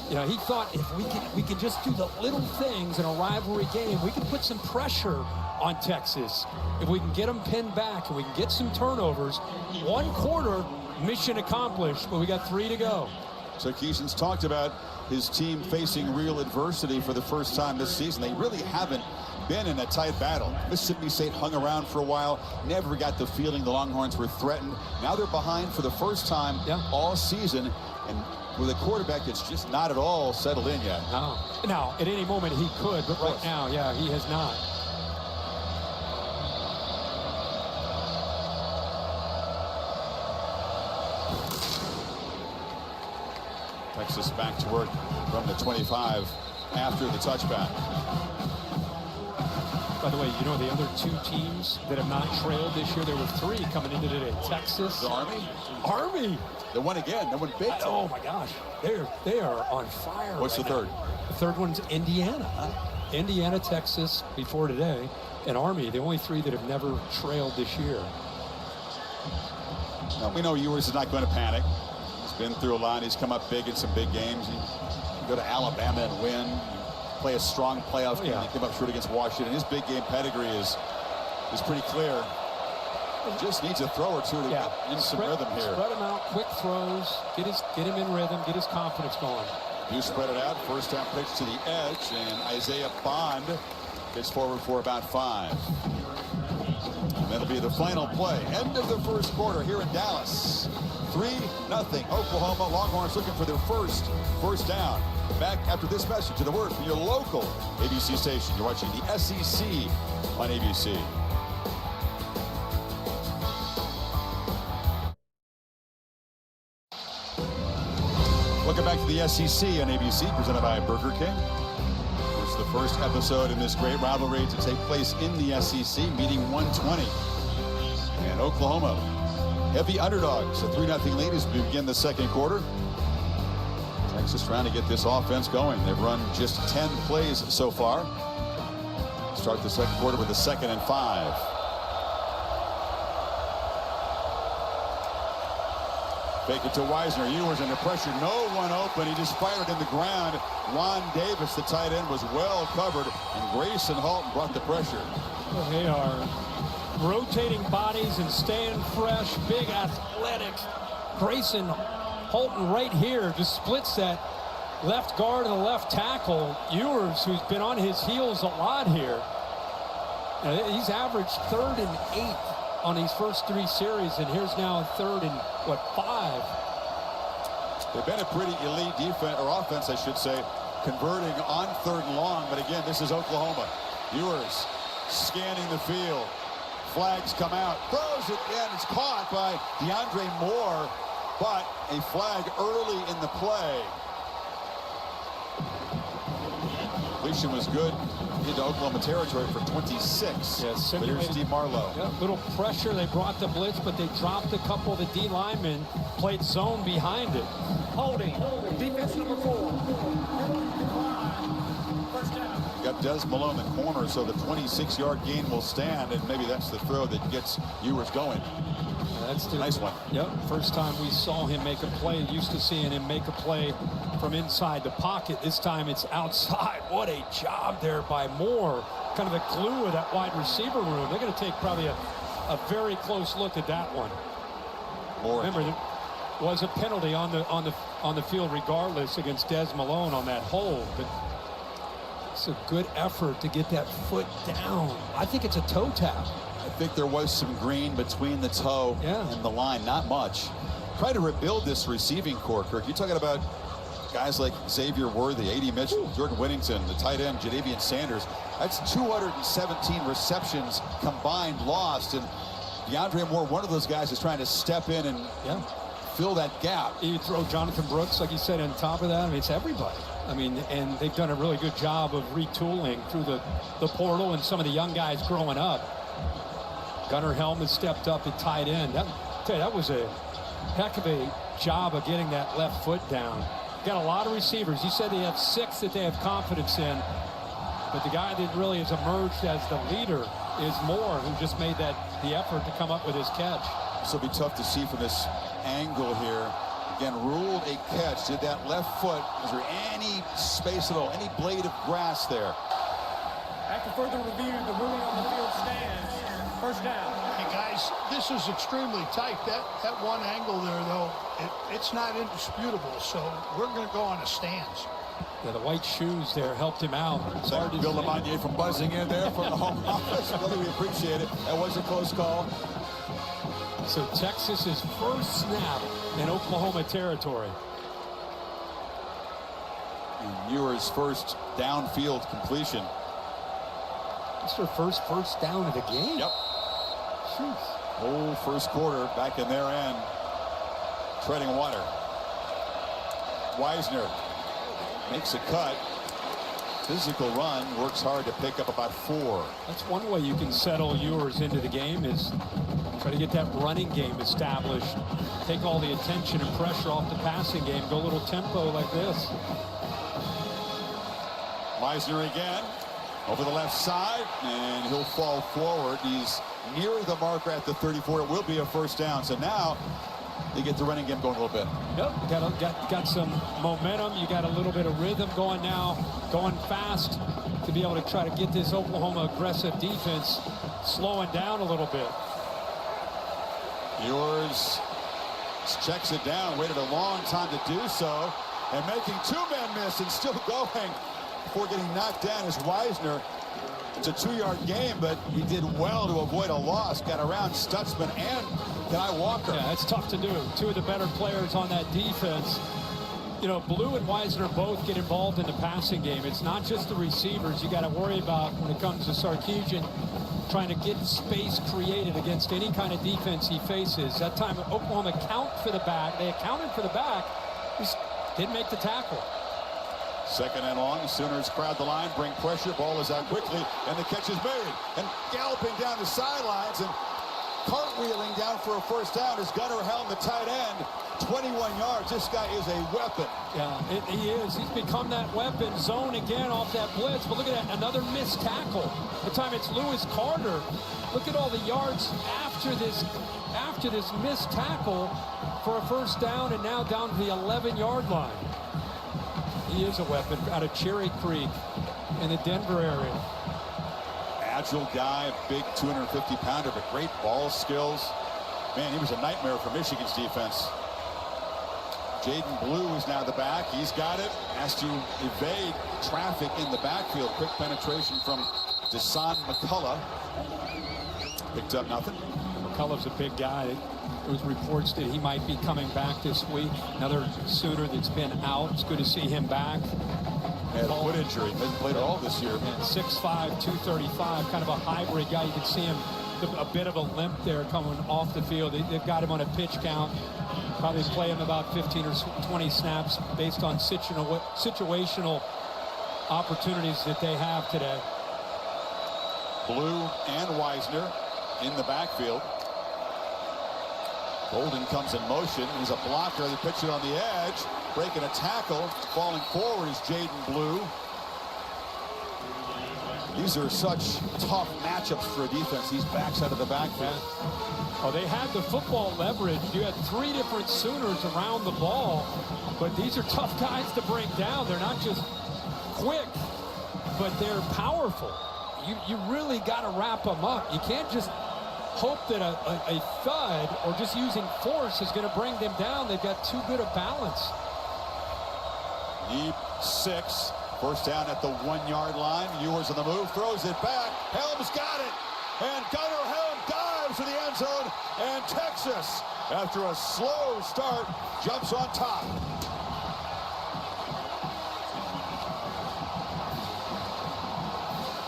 Speaker 4: You know, he thought if we could just do the little things in a rivalry game, we could put some pressure on Texas. If we can get them pinned back and we can get some turnovers, 1 quarter, mission accomplished, but we got 3 to go.
Speaker 1: Sarkisian's talked about his team facing real adversity for the first time this season. They really haven't been in a tight battle. Mississippi State hung around for a while, never got the feeling the Longhorns were threatened. Now they're behind for the first time all season, and with a quarterback that's just not at all settled in yet.
Speaker 4: No. Now, at any moment he could, but right now, yeah, he has not.
Speaker 1: Texas back to work from the 25 after the touchback.
Speaker 4: By the way, you know the other 2 teams that have not trailed this year, there were 3 coming into today. Texas.
Speaker 1: The Army.
Speaker 4: Army.
Speaker 1: They won again. They won big.
Speaker 4: Oh my gosh. They are on fire.
Speaker 1: What's
Speaker 4: right
Speaker 1: the third?
Speaker 4: Now. The third one's Indiana. Indiana, Texas before today, and Army, the only 3 that have never trailed this year.
Speaker 1: Now, we know Ewers is not going to panic. He's been through a lot. He's come up big in some big games. You go to Alabama and win. You play a strong playoff game. You come up short against Washington. His big game pedigree is pretty clear. He just needs a throw or 2 to get in some rhythm here.
Speaker 4: Spread him out, quick throws, get him in rhythm, get his confidence going.
Speaker 1: You spread it out. First down pitch to the edge, and Isaiah Bond gets forward for about 5. And that'll be the final play. End of the first quarter here in Dallas. 3-0 Oklahoma. Longhorns looking for their first down. Back after this message to the word from your local ABC station. You're watching the SEC on ABC. Welcome back to the SEC on ABC, presented by Burger King. It's the first episode in this great rivalry to take place in the SEC, meeting 120. And Oklahoma, heavy underdogs, a 3-0 lead as we begin the second quarter. Texas trying to get this offense going. They've run just 10 plays so far. Start the second quarter with a 2nd and 5. Fake it to Wisner. Ewers under pressure. No one open. He just fired in the ground. Juan Davis, the tight end, was well covered, and Grayson Halton brought the pressure.
Speaker 4: They are rotating bodies and staying fresh. Big athletics. Grayson Halton right here just splits that left guard and the left tackle. Ewers, who's been on his heels a lot here. He's averaged 3rd and 8 on these first 3 series, and here's now 3rd and 5.
Speaker 1: They've been a pretty elite defense, or offense, I should say, converting on 3rd and long. But again, this is Oklahoma. Ewers scanning the field. Flags come out. Throws it in. It's caught by DeAndre Moore, but a flag early in the play. Completion was good into Oklahoma territory for 26.
Speaker 4: Yes,
Speaker 1: but here's Steve Marlowe.
Speaker 4: Yeah, little pressure. They brought the blitz, but they dropped a couple of the D linemen, played zone behind it.
Speaker 9: Holding. Defense number 4. First down.
Speaker 1: You got Des Malone in the corner, so the 26-yard gain will stand, and maybe that's the throw that gets Ewers going.
Speaker 4: That's the
Speaker 1: nice one.
Speaker 4: Yep, first time we saw him make a play. Used to seeing him make a play from inside the pocket. This time it's outside. What a job there by Moore. kind of the glue of that wide receiver room. They're going to take probably a very close look at that one. Remember, there was a penalty on the field regardless against Des Malone on that hold, but it's a good effort to get that foot down. I think it's a toe tap.
Speaker 1: I think there was some green between the toe and the line, not much. Try to rebuild this receiving core, Kirk. You're talking about guys like Xavier Worthy, A.D. Mitchell, Jordan Whittington, the tight end, Jadavian Sanders. That's 217 receptions combined lost, and DeAndre Moore, one of those guys, is trying to step in and fill that gap.
Speaker 4: You throw Jonathan Brooks, like you said, on top of that. I mean, it's everybody. I mean, and they've done a really good job of retooling through the portal and some of the young guys growing up. Gunnar Helm has stepped up at tight end. That was a heck of a job of getting that left foot down. Got a lot of receivers. You said they have 6 that they have confidence in, but the guy that really has emerged as the leader is Moore, who just made the effort to come up with his catch.
Speaker 1: This will be tough to see from this angle here. Again, ruled a catch. Did that left foot, is there any space at all, any blade of grass there?
Speaker 9: After further review, the ruling on the field stands. First down.
Speaker 11: Hey, guys, this is extremely tight. That one angle there, though, it's not indisputable, so we're going to go on a stance.
Speaker 4: Yeah, the white shoes there helped him out.
Speaker 1: Sorry to Bill Lamagnier from buzzing in there from the home office. Really, we appreciate it. That was a close call.
Speaker 4: So Texas's first snap in Oklahoma territory.
Speaker 1: And Ewers' first downfield completion.
Speaker 4: It's their first down of the game.
Speaker 1: Yep. Jeez. Whole first quarter back in their end. Treading water. Wisner makes a cut. Physical run, works hard to pick up about 4.
Speaker 4: That's one way you can settle Ewers into the game, is try to get that running game established. Take all the attention and pressure off the passing game. Go a little tempo like this.
Speaker 1: Wisner again. Over the left side, and he'll fall forward. He's near the marker at the 34. It will be a first down. So now they get the running game going a little bit.
Speaker 4: Yep, got some momentum. You got a little bit of rhythm going now, going fast to be able to try to get this Oklahoma aggressive defense slowing down a little bit.
Speaker 1: Ewers checks it down, waited a long time to do so, and making 2 men miss and still going before getting knocked down is Wisner. It's a 2-yard game, but he did well to avoid a loss. Got around Stutzman and Guy Walker.
Speaker 4: Yeah, it's tough to do. 2 of the better players on that defense. You know, Blue and Wisner both get involved in the passing game. It's not just the receivers you got to worry about when it comes to Sarkisian trying to get space created against any kind of defense he faces. That time Oklahoma accounted for the back. They accounted for the back. Just didn't make the tackle.
Speaker 1: Second and long. Sooners crowd the line, bring pressure. Ball is out quickly, and the catch is made. And galloping down the sidelines and cartwheeling down for a first down is Gunnar Helm, the tight end. 21 yards. This guy is a weapon.
Speaker 4: Yeah, he is. He's become that weapon. Zone again off that blitz. But look at that, another missed tackle. The time it's Lewis Carter. Look at all the yards after this missed tackle for a first down, and now down to the 11-yard line. He is a weapon out of Cherry Creek in the Denver area.
Speaker 1: Agile guy, big 250-pounder, but great ball skills. Man, he was a nightmare for Michigan's defense. Jaden Blue is now the back. He's got it. Has to evade traffic in the backfield. Quick penetration from Desan McCullough. Picked up nothing.
Speaker 4: McCullough's a big guy. There was reports that he might be coming back this week. Another Sooner that's been out. It's good to see him back.
Speaker 1: Had a foot injury. Hasn't played at all this year.
Speaker 4: Yeah, 6'5", 235, kind of a hybrid guy. You can see him, a bit of a limp there coming off the field. They've got him on a pitch count. Probably play him about 15 or 20 snaps based on situational opportunities that they have today.
Speaker 1: Blue and Wisner in the backfield. Golden comes in motion. He's a blocker. They pitch it on the edge. Breaking a tackle. Falling forward is Jaden Blue. These are such tough matchups for a defense. These backs out of the backfield.
Speaker 4: Oh, they had the football leverage. You had 3 different Sooners around the ball, but these are tough guys to bring down. They're not just quick, but they're powerful. You really got to wrap them up. You can't just hope that a thud or just using force is going to bring them down. They've got too good a balance.
Speaker 1: Deep 6. First down at the 1-yard line. Ewers on the move, throws it back. Helms got it. And Gunnar Helm dives to the end zone. And Texas, after a slow start, jumps on top.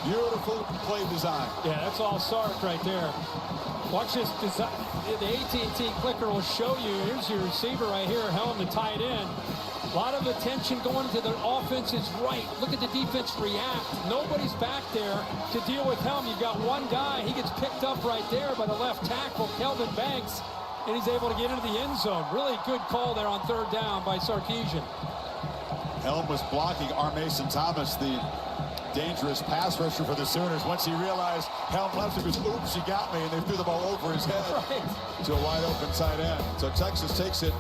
Speaker 1: Beautiful play design.
Speaker 4: Yeah, that's all Sark right there. Watch this design. The AT&T clicker will show you. Here's your receiver right here, Helm, the tight end. A lot of attention going to the offense's right. Look at the defense react. Nobody's back there to deal with Helm. You've got one guy. He gets picked up right there by the left tackle, Kelvin Banks, and he's able to get into the end zone. Really good call there on third down by Sarkisian.
Speaker 1: Helm was blocking Mason Thomas, the dangerous pass rusher for the Sooners. Once he realized Helm left him, he goes, oops, he got me, and they threw the ball over his head to a wide open tight end. So Texas takes it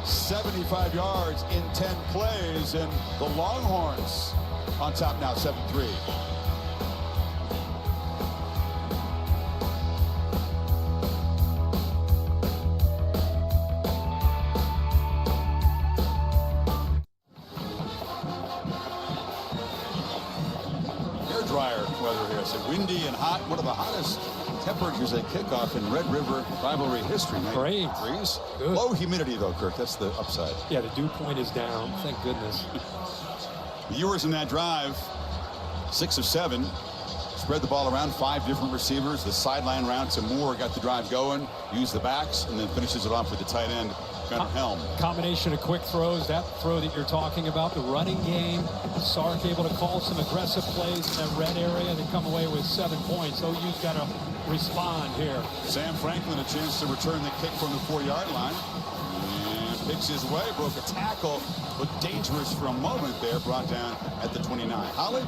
Speaker 1: 75 yards in 10 plays, and the Longhorns on top now, 7-3. Dryer weather here. So windy and hot. One of the hottest temperatures at kickoff in Red River rivalry history.
Speaker 4: Great.
Speaker 1: Degrees.
Speaker 4: Good.
Speaker 1: Low humidity though, Kirk. That's the upside.
Speaker 4: Yeah, the dew point is down. Thank goodness.
Speaker 1: Ewers in that drive, 6 of 7. Spread the ball around, 5 different receivers. The sideline route to Moore got the drive going. Used the backs and then finishes it off with the tight end. Helm.
Speaker 4: Combination of quick throws, that throw that you're talking about, the running game. Sark able to call some aggressive plays in that red area. They come away with 7 points. OU's got to respond here.
Speaker 1: Sam Franklin a chance to return the kick from the 4-yard line. And picks his way, broke a tackle, looked dangerous for a moment there, brought down at the 29. Holly?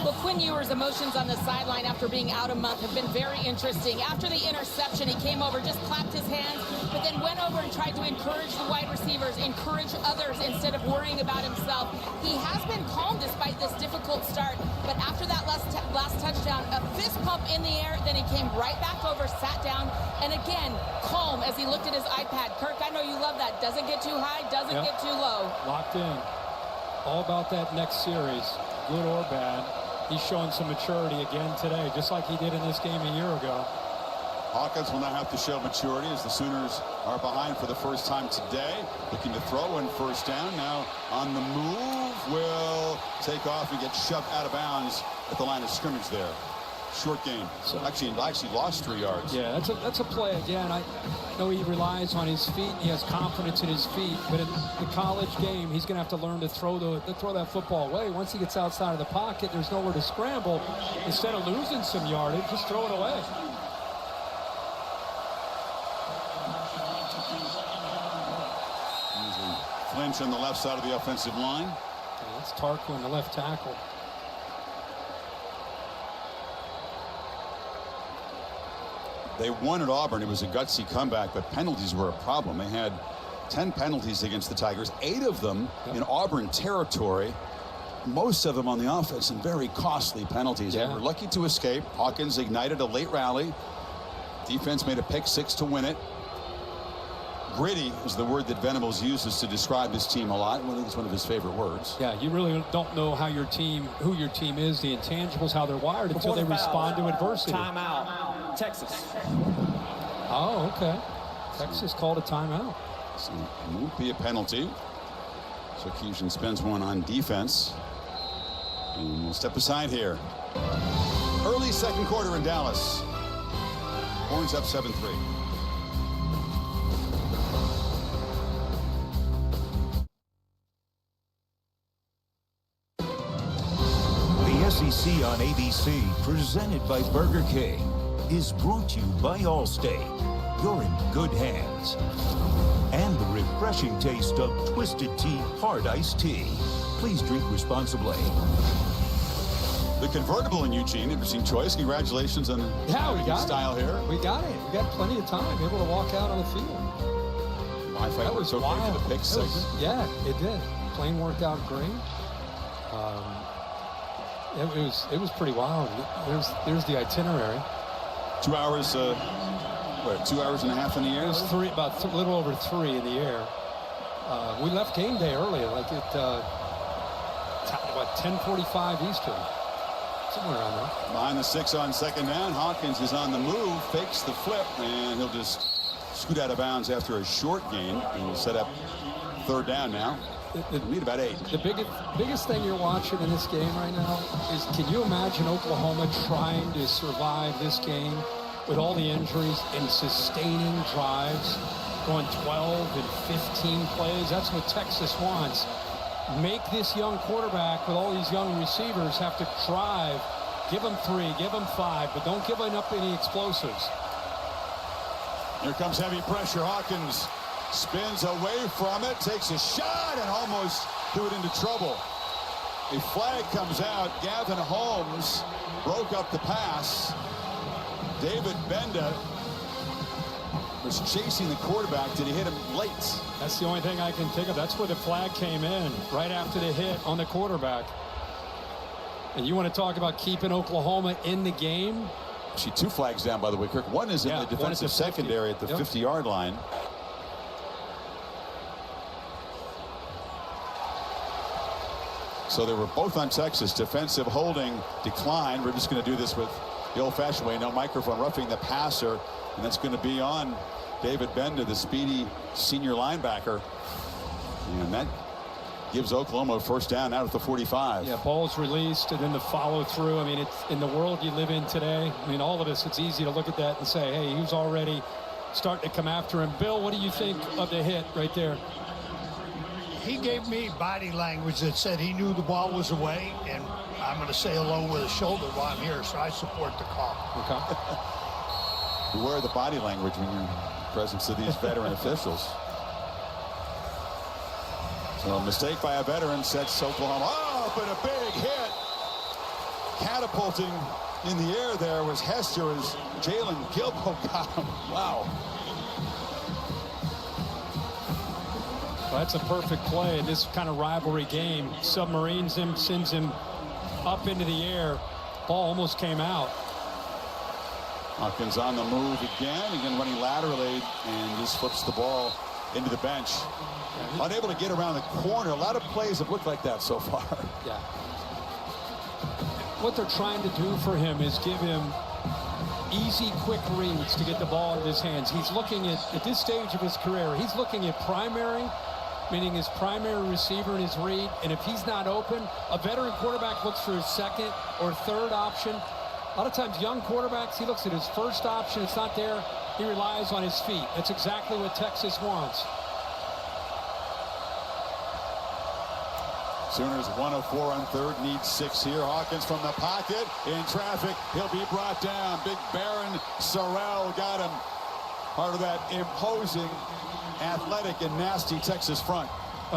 Speaker 8: Well, Quinn Ewers' emotions on the sideline after being out a month have been very interesting. After the interception, he came over, just clapped his hands, but then went over and tried to encourage the wide receivers, encourage others instead of worrying about himself. He has been calm despite this difficult start, but after that last touchdown, a fist pump in the air, then he came right back over, sat down, and again, calm as he looked at his iPad. Kirk, I know you love that. Doesn't get too high, doesn't get too low.
Speaker 4: Locked in. All about that next series, good or bad. He's showing some maturity again today, just like he did in this game a year ago.
Speaker 1: Hawkins will now have to show maturity as the Sooners are behind for the first time today. Looking to throw in first down. Now on the move, will take off and get shoved out of bounds at the line of scrimmage there. Short game. So actually lost 3 yards.
Speaker 4: Yeah, that's a play again. I know he relies on his feet. He has confidence in his feet, but in the college game, he's going to have to learn to throw that football away. Once he gets outside of the pocket, there's nowhere to scramble. Instead of losing some yardage, just throw it away.
Speaker 1: Flinch on the left side of the offensive line.
Speaker 4: Yeah, that's Tarquin, the left tackle.
Speaker 1: They won at Auburn. It was a gutsy comeback, but penalties were a problem. They had 10 penalties against the Tigers, 8 of them in Auburn territory, most of them on the offense, and very costly penalties. They were lucky to escape. Hawkins ignited a late rally. Defense made a pick 6 to win it. Gritty is the word that Venables uses to describe his team a lot. I think it's one of his favorite words.
Speaker 4: Yeah, you really don't know how who your team is, the intangibles, how they're wired until they respond to adversity.
Speaker 9: Timeout, Texas.
Speaker 4: Oh, okay. Texas called a timeout.
Speaker 1: So it won't be a penalty. So Sarkisian spends one on defense. And we'll step aside here. Early second quarter in Dallas. Horns up 7-3.
Speaker 10: SEC on ABC, presented by Burger King, is brought to you by Allstate. You're in good hands. And the refreshing taste of Twisted Tea Hard Iced Tea. Please drink responsibly.
Speaker 1: The convertible in Eugene, interesting choice. Congratulations on
Speaker 4: we got
Speaker 1: style
Speaker 4: it.
Speaker 1: here.
Speaker 4: We got it. We got plenty of time, able to walk out on the field.
Speaker 1: My fight was okay for the pick segment.
Speaker 4: Yeah, it did. Plane worked out great. It was pretty wild. There's the itinerary.
Speaker 1: 2 hours, 2 hours and a half in the air?
Speaker 4: It was about a little over 3 in the air. We left game day early, like at about 10:45 Eastern, somewhere around there.
Speaker 1: Behind the 6 on second down. Hawkins is on the move, fakes the flip, and he'll just scoot out of bounds after a short gain. And we'll set up third down now. Need about 8.
Speaker 4: The biggest thing you're watching in this game right now is, can you imagine Oklahoma trying to survive this game with all the injuries and sustaining drives, going 12 and 15 plays? That's what Texas wants. Make this young quarterback with all these young receivers have to drive. Give them 3, give them 5, but don't give up any explosives.
Speaker 1: Here comes heavy pressure. Hawkins spins away from it, takes a shot, and almost threw it into trouble. A flag comes out. Gavin Holmes broke up the pass. David Benda was chasing the quarterback. Did he hit him late?
Speaker 4: That's the only thing I can think of. That's where the flag came in, right after the hit on the quarterback. And you want to talk about keeping Oklahoma in the game?
Speaker 1: Actually, 2 flags down, by the way, Kirk. One is in the defensive secondary at the 50-yard line. So they were both on Texas. Defensive holding decline. We're just going to do this with the old-fashioned way. No microphone, roughing the passer. And that's going to be on David Benda, the speedy senior linebacker. And that gives Oklahoma a first down out at the 45.
Speaker 4: Yeah, ball's released, and then the follow-through. I mean, it's in the world you live in today. I mean, all of us, it's easy to look at that and say, hey, he was already starting to come after him. Bill, what do you think of the hit right there?
Speaker 11: He gave me body language that said he knew the ball was away, and I'm going to say hello with a shoulder while I'm here, so I support the call.
Speaker 4: Okay.
Speaker 1: Beware of the body language when you're in the presence of these veteran officials. So a mistake by a veteran sets Oklahoma up, and a big hit. Catapulting in the air there was Hester as Jalen Gilbo got him. Wow.
Speaker 4: Well, that's a perfect play in this kind of rivalry game. Submarines him, sends him up into the air. Ball almost came out.
Speaker 1: Hawkins on the move again running laterally, and just flips the ball into the bench. Unable to get around the corner. A lot of plays have looked like that so far.
Speaker 4: Yeah. What they're trying to do for him is give him easy, quick reads to get the ball in his hands. He's looking at this stage of his career, he's looking at primary, meaning his primary receiver in his read, and if he's not open, a veteran quarterback looks for his second or third option. A lot of times young quarterbacks, he looks at his first option. It's not there. He relies on his feet. That's exactly what Texas wants.
Speaker 1: Sooners 1 of 4 on third, need 6 here. Hawkins from the pocket, in traffic. He'll be brought down. Big Baron Sorrell got him. Part of that imposing, athletic, and nasty Texas front.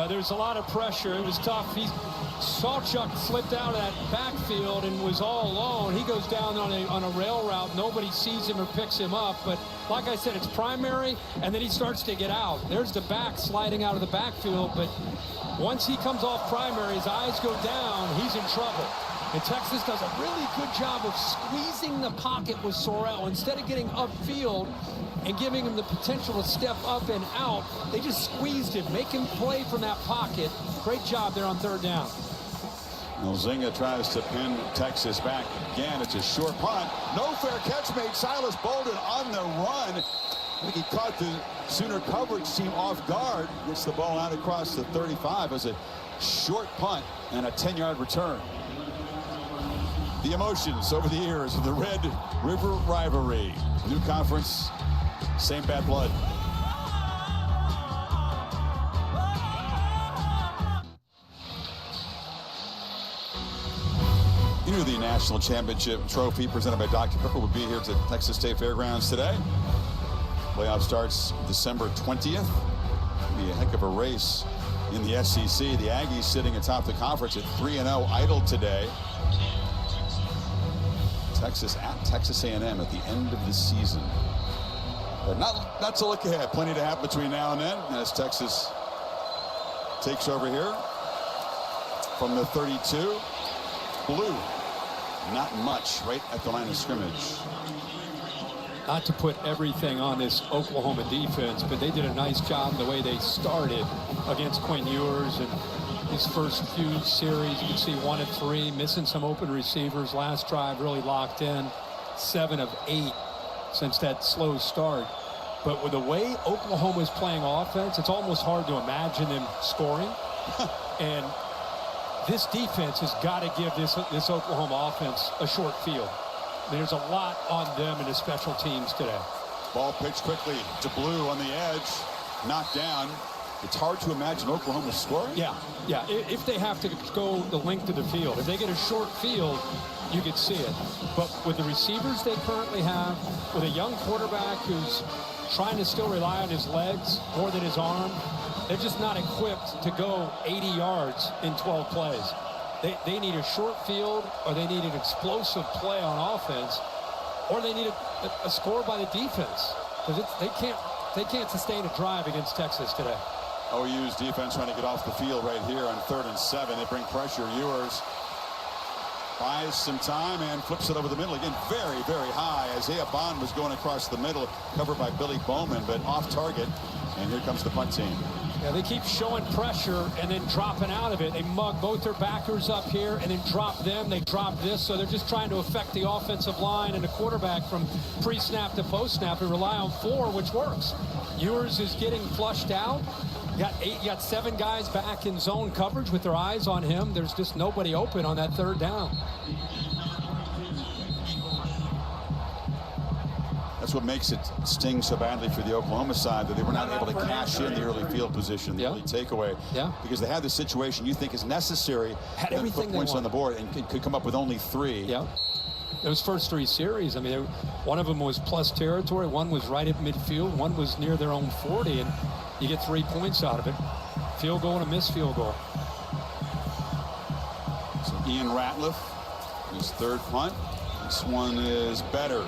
Speaker 4: There's a lot of pressure. It was tough. Sawchuk slipped out of that backfield and was all alone. He goes down on a rail route. Nobody sees him or picks him up. But like I said, it's primary, and then he starts to get out. There's the back sliding out of the backfield. But once he comes off primary, his eyes go down, he's in trouble. And Texas does a really good job of squeezing the pocket with Sorrell. Instead of getting upfield and giving him the potential to step up and out, they just squeezed him, make him play from that pocket. Great job there on third down.
Speaker 1: Elzinga tries to pin Texas back again. It's a short punt. No fair catch made. Silas Bolden on the run. I think he caught the Sooner coverage team off guard. Gets the ball out across the 35 as a short punt and a 10-yard return. The emotions over the years of the Red River rivalry. New conference, same bad blood. The national championship trophy presented by Dr. Pepper will be here at the Texas State Fairgrounds today. Playoff starts December 20th. It'll be a heck of a race in the SEC. The Aggies sitting atop the conference at 3-0, idled today. Texas at Texas A&M at the end of the season. But not to look ahead. Plenty to happen between now and then as Texas takes over here from the 32. Blue Not much right at the line of scrimmage.
Speaker 4: Not to put everything on this Oklahoma defense, but they did a nice job the way they started against Quinn Ewers. And his first few series, you can see 1 of 3, missing some open receivers. Last drive really locked in, 7 of 8 since that slow start. But with the way Oklahoma is playing offense, it's almost hard to imagine them scoring. And this defense has got to give this Oklahoma offense a short field. There's a lot on them in the special teams today.
Speaker 1: Ball pitched quickly to Blue on the edge, knocked down. It's hard to imagine Oklahoma scoring.
Speaker 4: Yeah. If they have to go the length of the field, if they get a short field, you could see it. But with the receivers they currently have, with a young quarterback who's trying to still rely on his legs more than his arm, they're just not equipped to go 80 yards in 12 plays. They need a short field, or they need an explosive play on offense, or they need a score by the defense, because they can't sustain a drive against Texas today.
Speaker 1: OU's defense trying to get off the field right here on 3rd and 7. They bring pressure. Ewers buys some time and flips it over the middle again, very, very high. Isaiah Bond was going across the middle, covered by Billy Bowman, but off target. And here comes the punt team.
Speaker 4: Yeah, they keep showing pressure and then dropping out of it. They mug both their backers up here and then drop them. They drop this, so they're just trying to affect the offensive line and the quarterback from pre-snap to post-snap and rely on 4, which works. Ewers is getting flushed out. You got 7 guys back in zone coverage with their eyes on him. There's just nobody open on that 3rd down.
Speaker 1: That's what makes it sting so badly for the Oklahoma side, that they were not able to cash in the early field position, the early takeaway.
Speaker 4: Yeah.
Speaker 1: Because they had the situation you think is necessary.
Speaker 4: Had
Speaker 1: to
Speaker 4: everything
Speaker 1: put points
Speaker 4: they
Speaker 1: on the board and could come up with only 3.
Speaker 4: Yeah. Those first 3 series, I mean, one of them was plus territory, one was right at midfield, one was near their own 40, and you get 3 points out of it. Field goal and a missed field goal.
Speaker 1: So Ian Ratliff, his 3rd punt. This one is better.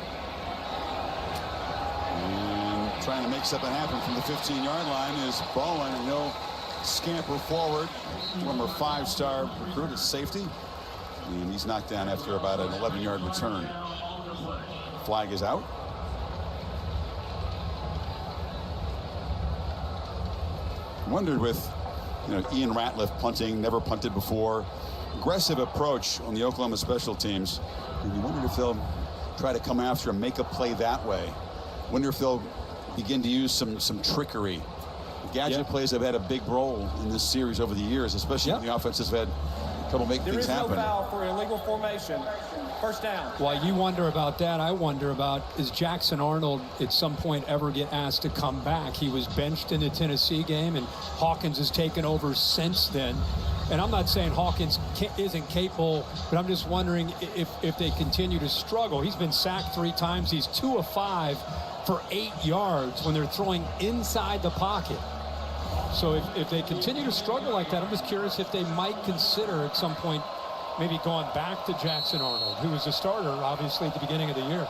Speaker 1: And trying to make something happen from the 15-yard line is Bowen, and he'll scamper forward. Former 5-star recruit at safety. And he's knocked down after about an 11-yard return. Flag is out. Wondered with, Ian Ratliff punting, never punted before. Aggressive approach on the Oklahoma special teams. And you wondered if they'll try to come after and make a play that way. Wonder if they'll begin to use some trickery. Gadget plays have had a big role in this series over the years, especially when the offense has had trouble making things happen.
Speaker 9: There is no foul for illegal formation. 1st down.
Speaker 4: While you wonder about that, I wonder about, is Jackson Arnold at some point ever get asked to come back? He was benched in the Tennessee game, and Hawkins has taken over since then. And I'm not saying Hawkins isn't capable, but I'm just wondering if they continue to struggle. He's been sacked 3 times. He's 2 of 5 for 8 yards when they're throwing inside the pocket. So if they continue to struggle like that, I'm just curious if they might consider at some point maybe going back to Jackson Arnold, who was a starter, obviously, at the beginning of the year.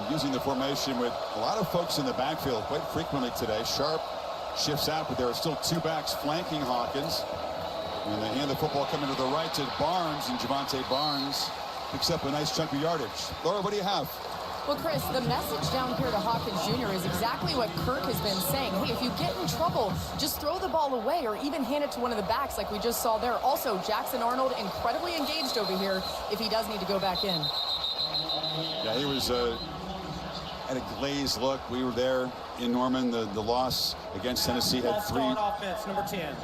Speaker 1: Using the formation with a lot of folks in the backfield quite frequently today. Sharp shifts out, but there are still 2 backs flanking Hawkins. And they hand the football coming to the right to Barnes, and Javante Barnes picks up a nice chunk of yardage. Laura, what do you have?
Speaker 6: Well, Chris, the message down here to Hawkins Jr. is exactly what Kirk has been saying. Hey, if you get in trouble, just throw the ball away or even hand it to one of the backs like we just saw there. Also, Jackson Arnold incredibly engaged over here if he does need to go back in.
Speaker 1: Yeah, he was at a glazed look. We were there in Norman. The loss against Tennessee had 3.
Speaker 9: Offense, number 10.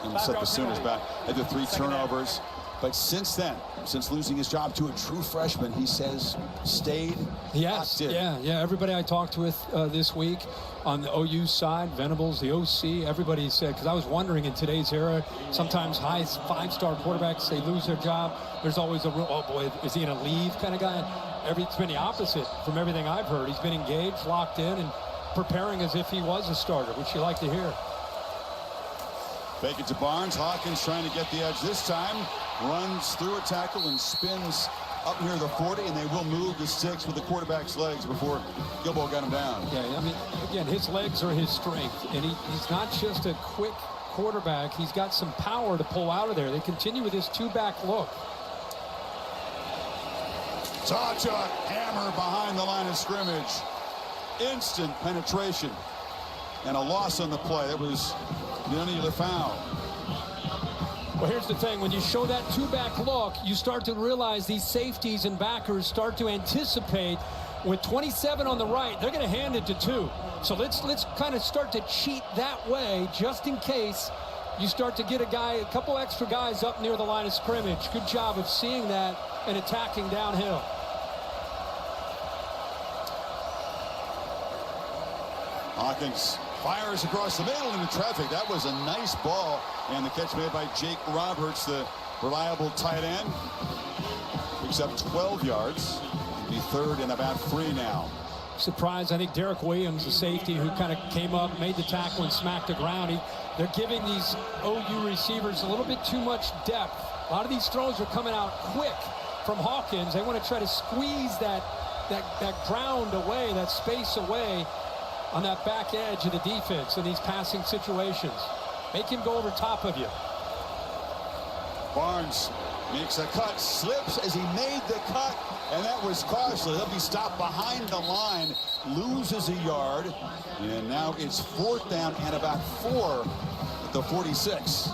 Speaker 1: And set the Sooners back. Had the 3 turnovers. But since then, since losing his job to a true freshman, he says stayed.
Speaker 4: Yes, yeah. Everybody I talked with this week on the OU side, Venables, the OC, everybody said, because I was wondering in today's era, sometimes high 5-star quarterbacks, they lose their job. There's always a real, oh boy, is he going to leave kind of guy? It's been the opposite from everything I've heard. He's been engaged, locked in, and preparing as if he was a starter, which you like to hear.
Speaker 1: Fake it to Barnes. Hawkins trying to get the edge this time. Runs through a tackle and spins up near the 40, and they will move the sticks with the quarterback's legs before Gilbo got him down.
Speaker 4: Yeah, I mean, again, his legs are his strength, and he's not just a quick quarterback. He's got some power to pull out of there. They continue with this 2-back look.
Speaker 1: Touch a hammer behind the line of scrimmage. Instant penetration. And a loss on the play. That was the only other foul.
Speaker 4: Well, here's the thing. When you show that two-back look, you start to realize these safeties and backers start to anticipate with 27 on the right, they're going to hand it to 2. So let's kind of start to cheat that way just in case you start to get a couple extra guys up near the line of scrimmage. Good job of seeing that and attacking downhill.
Speaker 1: Hawkins fires across the middle into traffic. That was a nice ball. And the catch made by Jake Roberts, the reliable tight end. Picks up 12 yards. Be third and about 3 now.
Speaker 4: Surprised, I think Derek Williams, the safety who kind of came up, made the tackle and smacked the ground. They're giving these OU receivers a little bit too much depth. A lot of these throws are coming out quick from Hawkins. They want to try to squeeze that ground away, that space away on that back edge of the defense in these passing situations. Make him go over top of you.
Speaker 1: Barnes makes a cut, slips as he made the cut, and that was costly. He'll be stopped behind the line, loses a yard, and now it's 4th down and about 4 at the 46.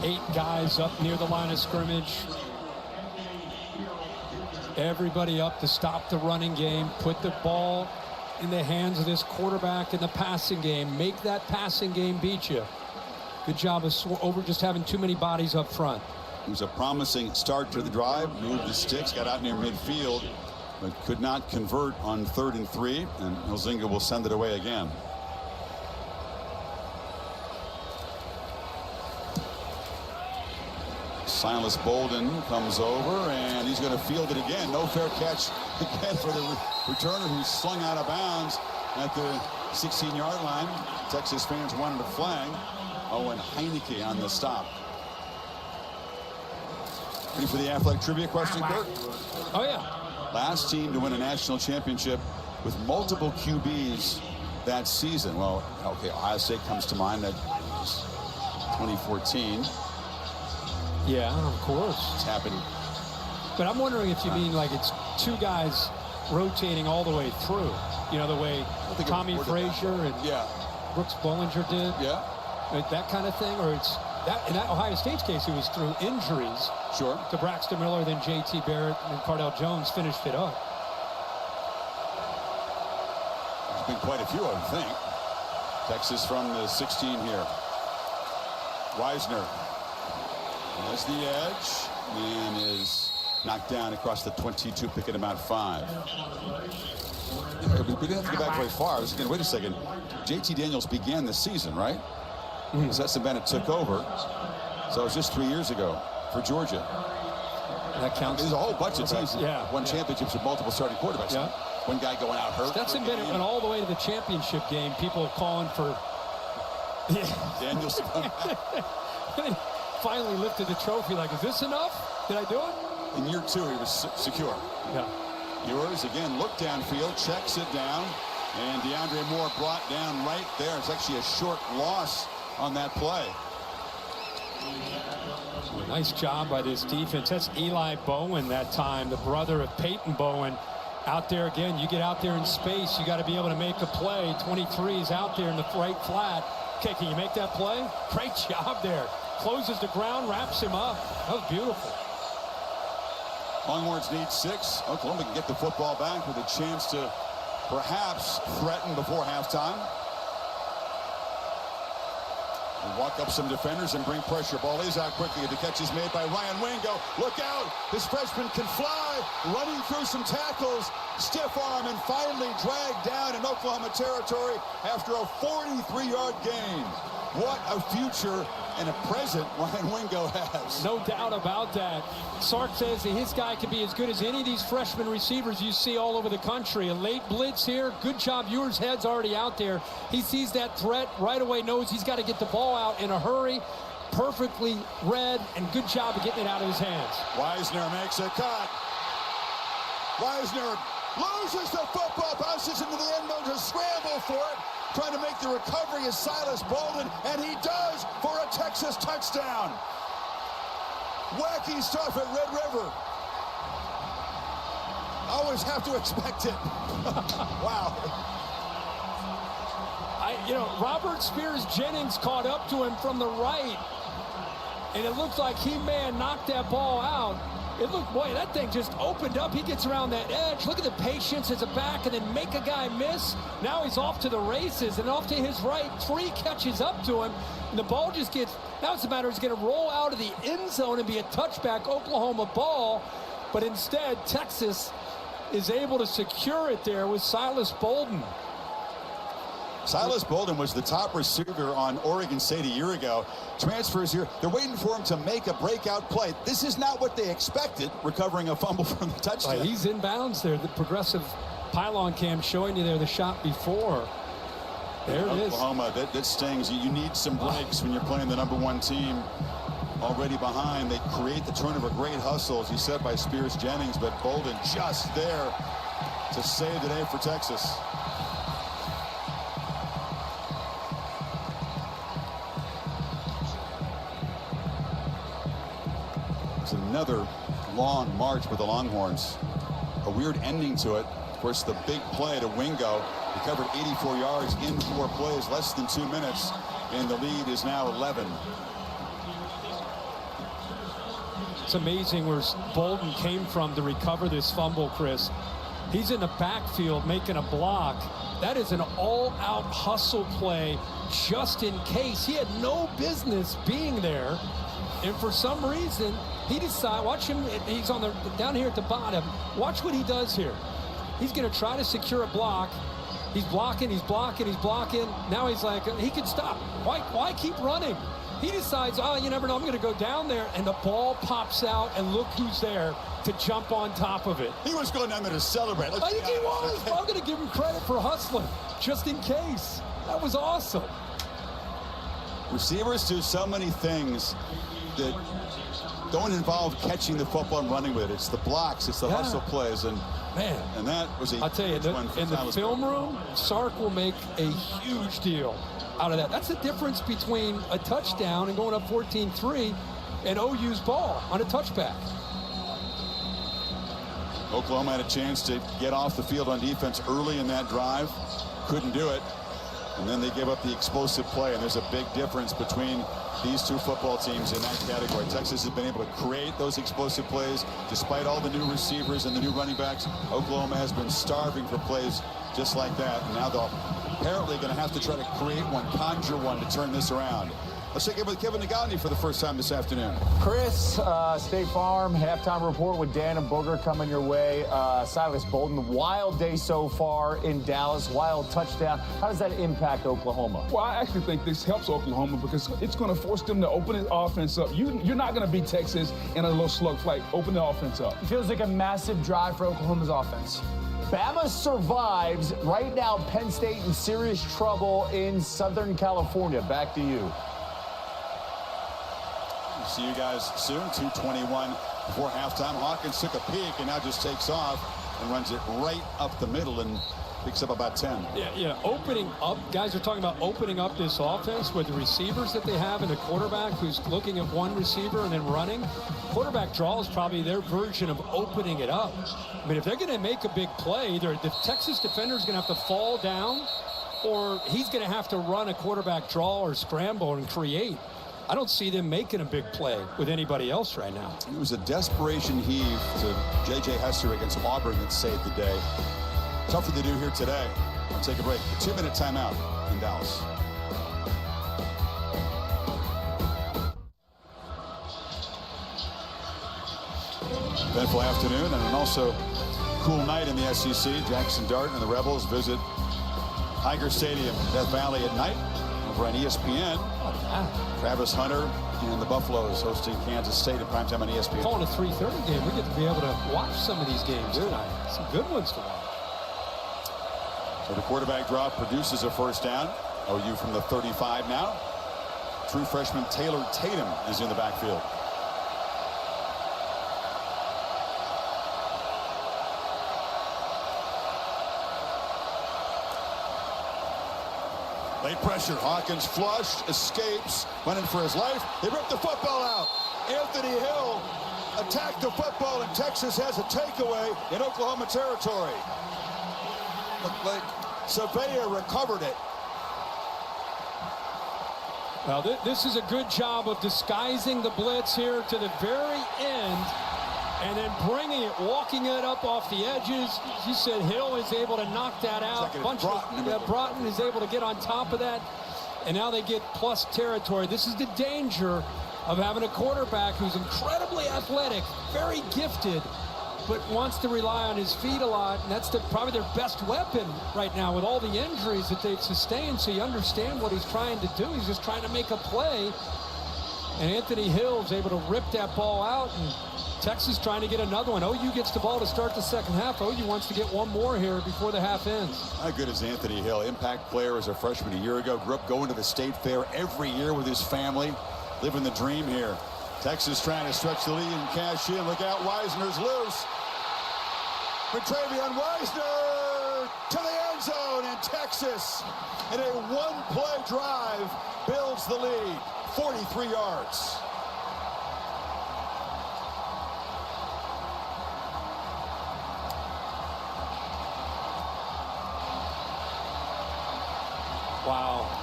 Speaker 4: 8 guys up near the line of scrimmage. Everybody up to stop the running game, put the ball in the hands of this quarterback in the passing game. Make that passing game beat you. Good job of over just having too many bodies up front.
Speaker 1: It was a promising start to the drive, moved the sticks, got out near midfield, but could not convert on 3rd and 3, and Elzinga will send it away again. Silas Bolden comes over, and he's going to field it again. No fair catch again for the returner, who's slung out of bounds at the 16-yard line. Texas fans wanted a flag. Owen Heineke on the stop. Ready for the athletic trivia question, Kurt?
Speaker 4: Oh, yeah.
Speaker 1: Last team to win a national championship with multiple QBs that season. Well, okay, Ohio State comes to mind. That was 2014.
Speaker 4: Yeah, of course.
Speaker 1: It's happened.
Speaker 4: But I'm wondering if you mean like it's 2 guys rotating all the way through. You know, the way Tommy Frazier and Brooks Bollinger did.
Speaker 1: Yeah.
Speaker 4: Like that kind of thing, or it's that in that Ohio State's case, it was through injuries.
Speaker 1: Sure.
Speaker 4: To Braxton Miller, then J.T. Barrett, and Cardell Jones finished it up.
Speaker 1: There's been quite a few, I would think. Texas from the 16 here. Weisner has the edge and is knocked down across the 22, picking about 5. We didn't have to go back very far. I was thinking, wait a second. J.T. Daniels began the season, right? Stetson Bennett took over. So it was just 3 years ago for Georgia.
Speaker 4: That counts.
Speaker 1: There's a whole bunch of teams that won
Speaker 4: yeah.
Speaker 1: championships with multiple starting quarterbacks.
Speaker 4: Yeah.
Speaker 1: One guy going out hurt.
Speaker 4: Stetson Bennett went all the way to the championship game. People are calling for
Speaker 1: Daniels to come back.
Speaker 4: Finally lifted the trophy. Like, is this enough? Did I do it?
Speaker 1: In year 2, he was secure.
Speaker 4: Yeah.
Speaker 1: Ewers again looked downfield, checks it down, and DeAndre Moore brought down right there. It's actually a short loss on that play.
Speaker 4: Nice job by this defense. That's Eli Bowen that time, the brother of Peyton Bowen. Out there again, you get out there in space, you got to be able to make a play. 23 is out there in the right flat. Okay, can you make that play? Great job there. Closes the ground, wraps him up. That was beautiful.
Speaker 1: Longhorns need 6. Oklahoma can get the football back with a chance to perhaps threaten before halftime. And walk up some defenders and bring pressure. Ball is out quickly. The catch is made by Ryan Wingo. Look out! This freshman can fly. Running through some tackles. Stiff arm and finally dragged down in Oklahoma territory after a 43-yard gain. What a future and a present Ryan Wingo has.
Speaker 4: No doubt about that. Sark says that his guy could be as good as any of these freshman receivers you see all over the country. A late blitz here. Good job. Ewers' head's already out there. He sees that threat right away, knows he's got to get the ball out in a hurry. Perfectly read, and good job of getting it out of his hands.
Speaker 1: Weisner makes a cut. Weisner loses the football, bounces into the end zone to scramble for it. Trying to make the recovery is Silas Bolden, and he does for a Texas touchdown. Wacky stuff at Red River. Always have to expect it. Wow.
Speaker 4: Robert Spears Jennings caught up to him from the right, and it looked like he may have knocked that ball out. It looked, boy, that thing just opened up. He gets around that edge. Look at the patience as a back, and then make a guy miss. Now he's off to the races, and off to his right. 3 catches up to him, and the ball just gets, now it's a matter, it's going to roll out of the end zone and be a touchback Oklahoma ball. But instead, Texas is able to secure it there with Silas Bolden.
Speaker 1: Silas Bolden was the top receiver on Oregon State a year ago. Transfers here. They're waiting for him to make a breakout play. This is not what they expected, recovering a fumble from the touchdown.
Speaker 4: He's in bounds there. The progressive pylon cam showing you there the shot before. There it is.
Speaker 1: Oklahoma, that stings. You need some breaks when you're playing the #1 team. Already behind, they create the turnover. Great hustle, as he said, by Spears Jennings, but Bolden just there to save the day for Texas. It's another long march for the Longhorns. A weird ending to it. Of course, the big play to Wingo. He covered 84 yards in 4 plays, less than 2 minutes, and the lead is now 11.
Speaker 4: It's amazing where Bolden came from to recover this fumble, Chris. He's in the backfield making a block. That is an all-out hustle play just in case. He had no business being there. And for some reason, he decided, watch him, he's on the down here at the bottom. Watch what he does here. He's going to try to secure a block. He's blocking, he's blocking, he's blocking. Now he's like, he can stop. Why keep running? He decides, oh, you never know, I'm going to go down there, and the ball pops out, and look who's there to jump on top of it.
Speaker 1: He was going down there to celebrate.
Speaker 4: I think he was. I'm going to give him credit for hustling, just in case. That was awesome.
Speaker 1: Receivers do so many things that don't involve catching the football and running with it. It's the blocks, it's the hustle plays, and that was a
Speaker 4: I'll tell you,
Speaker 1: one for
Speaker 4: in the
Speaker 1: Silas
Speaker 4: film
Speaker 1: Bolden.
Speaker 4: room, Sark will make a huge deal out of that. That's the difference between a touchdown and going up 14-3 and OU's ball on a touchback.
Speaker 1: Oklahoma had a chance to get off the field on defense early in that drive. Couldn't do it. And then they gave up the explosive play, and there's a big difference between these two football teams in that category. Texas has been able to create those explosive plays despite all the new receivers and the new running backs. Oklahoma has been starving for plays just like that, and now they're apparently going to have to try to create one, conjure one to turn this around. Let's check in with Kevin Nagani for the first time this afternoon.
Speaker 12: Chris, State Farm halftime report with Dan and Booger coming your way. Silas Bolden, wild day so far in Dallas, wild touchdown. How does that impact Oklahoma?
Speaker 13: Well, I actually think this helps Oklahoma because it's going to force them to open the offense up. You're not going to beat Texas in a little slug fight. Open the offense up.
Speaker 12: It feels like a massive drive for Oklahoma's offense. Bama survives. Right now, Penn State in serious trouble in Southern California. Back to you.
Speaker 1: See you guys soon. 2:21 before halftime. Hawkins took a peek and now just takes off and runs it right up the middle and picks up about 10.
Speaker 4: Yeah, opening up. Guys are talking about opening up this offense with the receivers that they have and the quarterback who's looking at one receiver and then running. Quarterback draw is probably their version of opening it up. I mean, if they're going to make a big play, either the Texas defender is going to have to fall down or he's going to have to run a quarterback draw or scramble and create. I don't see them making a big play with anybody else right now.
Speaker 1: It was a desperation heave to J.J. Hester against Auburn that saved the day. Tougher to do here today. We'll take a break. A 2-minute timeout in Dallas. Eventful afternoon and an also cool night in the SEC. Jackson Dart and the Rebels visit Tiger Stadium, Death Valley at night. Over on ESPN, Travis Hunter and the Buffaloes hosting Kansas State at primetime on ESPN.
Speaker 4: Calling a 3:30 game. We get to be able to watch some of these games tonight. Some good ones to watch.
Speaker 1: So the quarterback draw produces a first down. OU from the 35 now. True freshman Taylor Tatum is in the backfield. Late pressure. Hawkins flushed, escapes, running for his life. They ripped the football out. Anthony Hill attack the football, and Texas has a takeaway in Oklahoma territory. Looked like Savea recovered it.
Speaker 4: Well, this is a good job of disguising the blitz here to the very end, and then bringing it, walking it up off the edges. You said Hill is able to knock that out. Broughton is able to get on top of that, and now they get plus territory. This is the danger of having a quarterback who's incredibly athletic, very gifted, but wants to rely on his feet a lot, and that's probably their best weapon right now with all the injuries that they've sustained. So you understand what he's trying to do. He's just trying to make a play, and Anthony Hill is able to rip that ball out, and Texas trying to get another one. OU gets the ball to start the second half. OU wants to get one more here before the half ends.
Speaker 1: How good is Anthony Hill? Impact player as a freshman a year ago. Grew up going to the state fair every year with his family. Living the dream here. Texas trying to stretch the lead and cash in. Look out, Wisner's loose. Travion Wisner to the end zone, and Texas in a one-play drive builds the lead, 43 yards.
Speaker 4: Wow.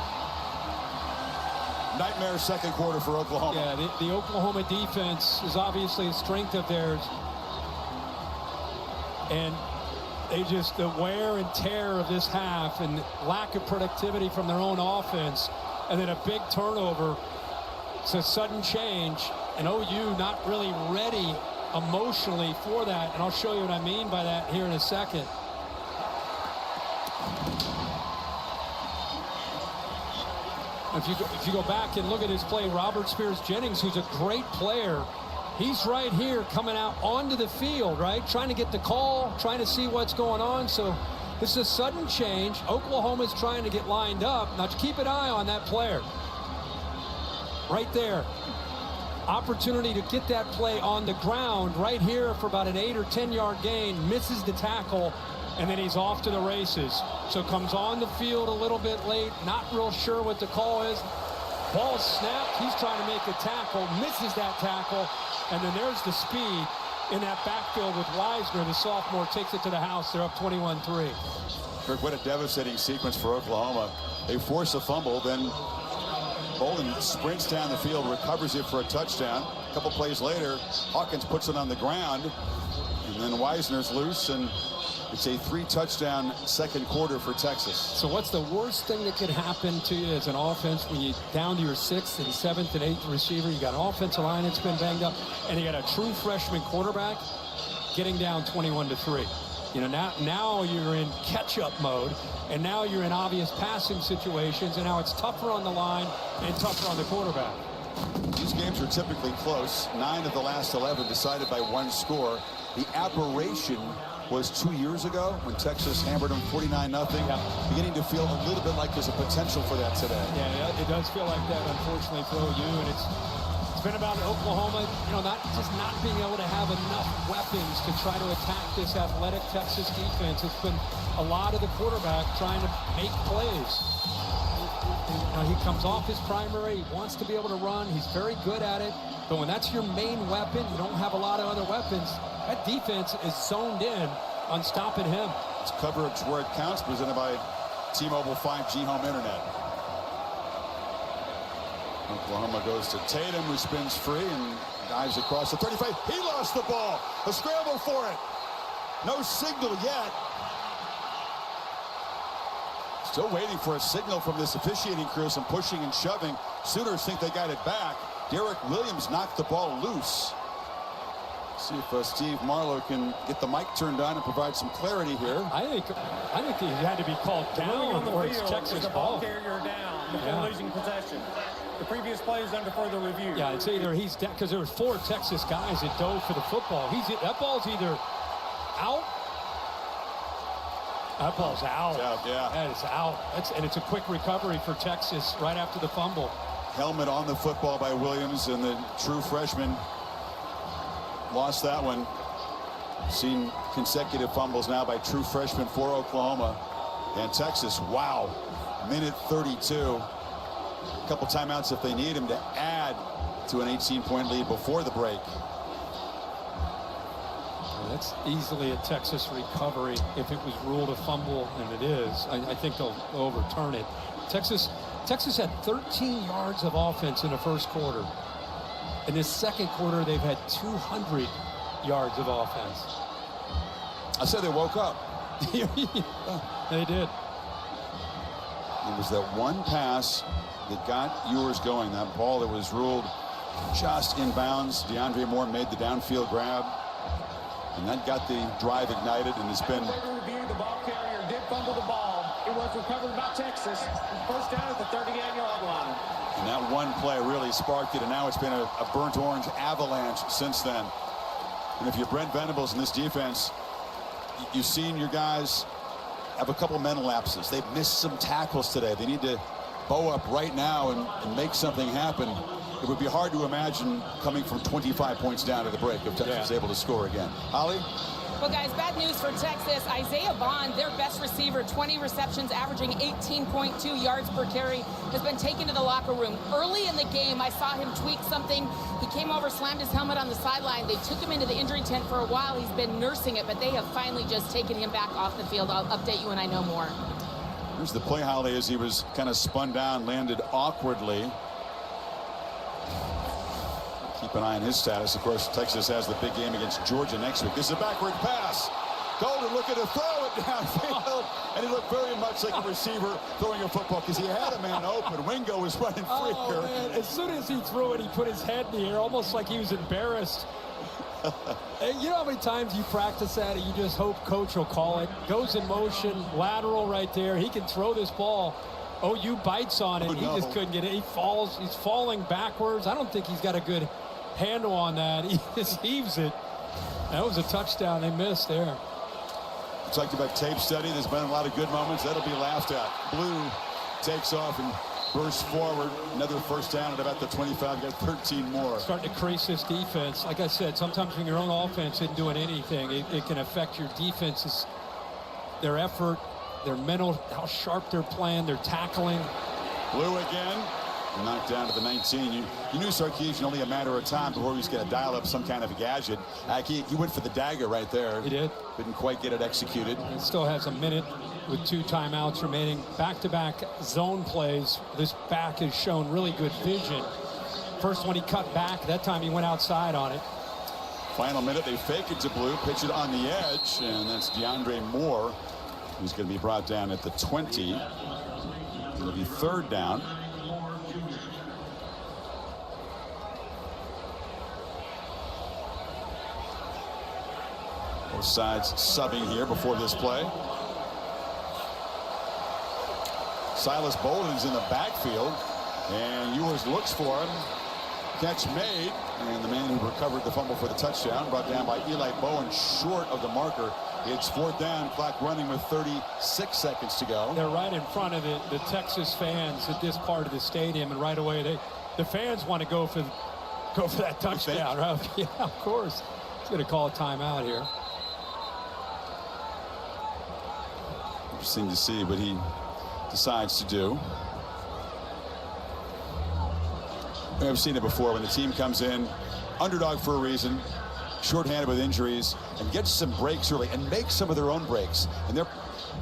Speaker 1: Nightmare second quarter for Oklahoma.
Speaker 4: Yeah, the Oklahoma defense is obviously a strength of theirs. And they just, the wear and tear of this half and lack of productivity from their own offense, and then a big turnover. It's a sudden change, and OU not really ready emotionally for that. And I'll show you what I mean by that here in a second. If you go back and look at his play, Robert Spears-Jennings, who's a great player, he's right here coming out onto the field, right? Trying to get the call, trying to see what's going on. So this is a sudden change. Oklahoma's trying to get lined up. Now keep an eye on that player. Right there. Opportunity to get that play on the ground right here for about an 8 or 10 yard gain. Misses the tackle, and then he's off to the races. So comes on the field a little bit late. Not real sure what the call is. Ball snapped. He's trying to make a tackle. Misses that tackle. And then there's the speed in that backfield with Wisner. The sophomore takes it to the house. They're up 21-3.
Speaker 1: Kirk, what a devastating sequence for Oklahoma. They force a fumble, then Bolden sprints down the field, recovers it for a touchdown. A couple plays later, Hawkins puts it on the ground, and then Wisner's loose, and it's a 3-touchdown second quarter for Texas.
Speaker 4: So what's the worst thing that could happen to you as an offense when you're down to your 6th and 7th and 8th receiver? You got an offensive line that's been banged up, and you got a true freshman quarterback getting down 21-3. You know, now you're in catch-up mode, and now you're in obvious passing situations, and now it's tougher on the line and tougher on the quarterback.
Speaker 1: These games are typically close. 9 of the last 11 decided by 1 score. The aberration was 2 years ago when Texas hammered them 49-0. Yeah. Beginning to feel a little bit like there's a potential for that today.
Speaker 4: Yeah, it does feel like that, unfortunately, for OU, and it's been about Oklahoma, you know, not being able to have enough weapons to try to attack this athletic Texas defense. It's been a lot of the quarterback trying to make plays. You know, he comes off his primary, he wants to be able to run, he's very good at it, but when that's your main weapon, you don't have a lot of other weapons. That defense is zoned in on stopping him.
Speaker 1: It's coverage where it counts, presented by T-Mobile 5G Home Internet. Oklahoma goes to Tatum, who spins free and dives across the 35. He lost the ball. A scramble for it. No signal yet. Still waiting for a signal from this officiating crew. Some pushing and shoving. Sooners think they got it back. Derek Williams knocked the ball loose. See if Steve Marlowe can get the mic turned on and provide some clarity here.
Speaker 4: I think he had to be called down
Speaker 9: on the
Speaker 4: or
Speaker 9: field,
Speaker 4: it's Texas
Speaker 9: the ball carrier down before losing possession. The previous play is under further review.
Speaker 4: Yeah, it's either he's down, because there was 4 Texas guys that dove for the football. That ball's either out. That ball's out.
Speaker 1: It's out, yeah.
Speaker 4: That is out. And it's a quick recovery for Texas right after the fumble.
Speaker 1: Helmet on the football by Williams, and the true freshman lost that one. Seen consecutive fumbles now by true freshmen for Oklahoma. And Texas, wow, minute 32. A couple timeouts if they need him to add to an 18-point lead before the break.
Speaker 4: That's easily a Texas recovery if it was ruled a fumble, and it is. I think they'll overturn it. Texas had 13 yards of offense in the first quarter. In this second quarter, they've had 200 yards of offense.
Speaker 1: I said they woke up.
Speaker 4: They did.
Speaker 1: It was that one pass that got Ewers going. That ball that was ruled just inbounds. DeAndre Moore made the downfield grab, and that got the drive ignited, and it's been...
Speaker 9: Review, the ball carrier did fumble the ball. It was recovered by Texas. First down at the 38-yard line.
Speaker 1: And that one play really sparked it, and now it's been a burnt orange avalanche since then. And if you're Brent Venables in this defense, you've seen your guys have a couple mental lapses. They've missed some tackles today. They need to bow up right now and make something happen. It would be hard to imagine coming from 25 points down to the break if Texas is able to score again. Holly?
Speaker 8: Well, guys, bad news for Texas. Isaiah Bond, their best receiver, 20 receptions, averaging 18.2 yards per carry, has been taken to the locker room. Early in the game, I saw him tweak something. He came over, slammed his helmet on the sideline. They took him into the injury tent for a while. He's been nursing it, but they have finally just taken him back off the field. I'll update you when I know more.
Speaker 1: Here's the play, Holly, as he was kind of spun down, landed awkwardly. Keep an eye on his status. Of course, Texas has the big game against Georgia next week. This is a backward pass. Golden looking to throw it downfield, and he looked very much like a receiver throwing a football because he had a man open. Wingo was running free here.
Speaker 4: Man. As soon as he threw it, he put his head in the air, almost like he was embarrassed. You know how many times you practice that and you just hope coach will call it? Goes in motion, lateral right there. He can throw this ball. OU bites on it. He just couldn't get it. He falls. He's falling backwards. I don't think he's got a good handle on that. He just heaves it. That was a touchdown. They missed there.
Speaker 1: We talked about tape study. There's been a lot of good moments. That'll be laughed at. Blue takes off and bursts forward. Another first down at about the 25. Got 13 more.
Speaker 4: Starting to crease this defense. Like I said, sometimes when your own offense isn't doing anything, it can affect your defenses, their effort, their mental, how sharp they're playing, their tackling.
Speaker 1: Blue again. Knocked down to the 19. You knew Sarkisian only a matter of time before he was going to dial up some kind of a gadget. He went for the dagger right there.
Speaker 4: He did.
Speaker 1: Didn't quite get it executed.
Speaker 4: He still has a minute with 2 timeouts remaining. Back-to-back zone plays. This back has shown really good vision. First one he cut back. That time he went outside on it.
Speaker 1: Final minute, they fake it to Blue, pitch it on the edge, and that's DeAndre Moore, who's going to be brought down at the 20. It'll be third down. Both sides subbing here before this play. Silas Bolden's in the backfield, and Ewers looks for him. Catch made, and the man who recovered the fumble for the touchdown, brought down by Eli Bowen, short of the marker. It's fourth down, clock running with 36 seconds to go.
Speaker 4: They're right in front of the Texas fans at this part of the stadium, and right away the fans want to go for that touchdown, right? Yeah, of course. He's going to call a timeout here.
Speaker 1: Interesting to see what he decides to do. I've seen it before when the team comes in, underdog for a reason, shorthanded with injuries, and gets some breaks early and makes some of their own breaks. And they're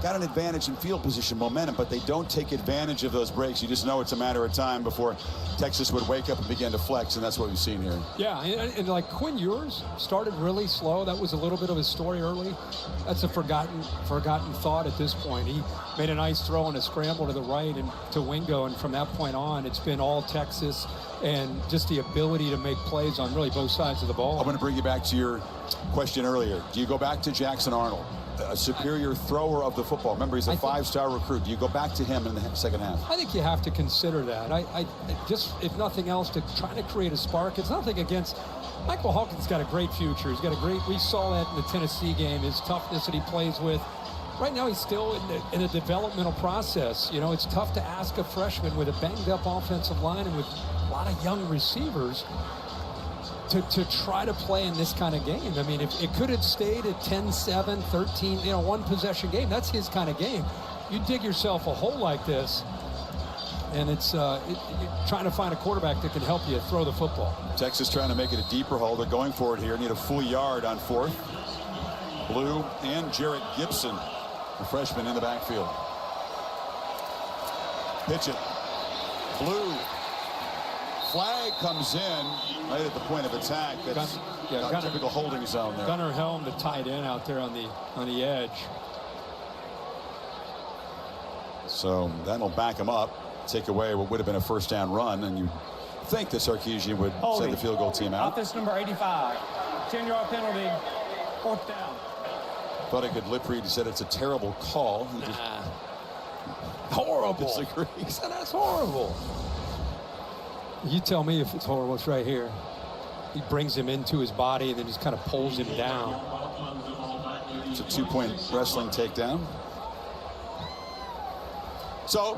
Speaker 1: got an advantage in field position momentum, but they don't take advantage of those breaks. You just know it's a matter of time before Texas would wake up and begin to flex, and that's what we've seen here.
Speaker 4: Yeah, and like Quinn Ewers started really slow. That was a little bit of his story early. That's a forgotten thought at this point. He made a nice throw on a scramble to the right and to Wingo, and from that point on, it's been all Texas and just the ability to make plays on really both sides of the ball.
Speaker 1: I'm going to bring you back to your question earlier. Do you go back to Jackson Arnold, a superior thrower of the football? Remember, he's a 5-star recruit. Do you go back to him in the second half?
Speaker 4: I think you have to consider that. I just, if nothing else, to try to create a spark. It's nothing against Michael Hawkins. Got a great future. He's got a great. We saw that in the Tennessee game. His toughness that he plays with. Right now, he's still in a developmental process. You know, it's tough to ask a freshman with a banged-up offensive line and with a lot of young receivers to try to play in this kind of game. I mean, if it could have stayed at 10-7, 13, one-possession game, that's his kind of game. You dig yourself a hole like this, and it's you're trying to find a quarterback that can help you throw the football.
Speaker 1: Texas trying to make it a deeper hole. They're going for it here. Need a full yard on fourth. Blue and Jarrett Gibson, the freshman in the backfield. Pitch it. Blue. Flag comes in right at the point of attack. That's not typical holding zone there.
Speaker 4: Gunnar Helm, the tight end out there on the edge.
Speaker 1: So that'll back him up, take away what would have been a first down run, and you think the Sarkisian would send the field goal team out.
Speaker 9: Offense number 85. 10-yard penalty, 4th down.
Speaker 1: Thought I could lip read. He said it's a terrible call. He just
Speaker 4: horrible.
Speaker 1: Disagree.
Speaker 4: He said that's horrible. You tell me if it's horrible. It's right here. He brings him into his body and then just kind of pulls him down.
Speaker 1: It's a 2-point wrestling takedown. So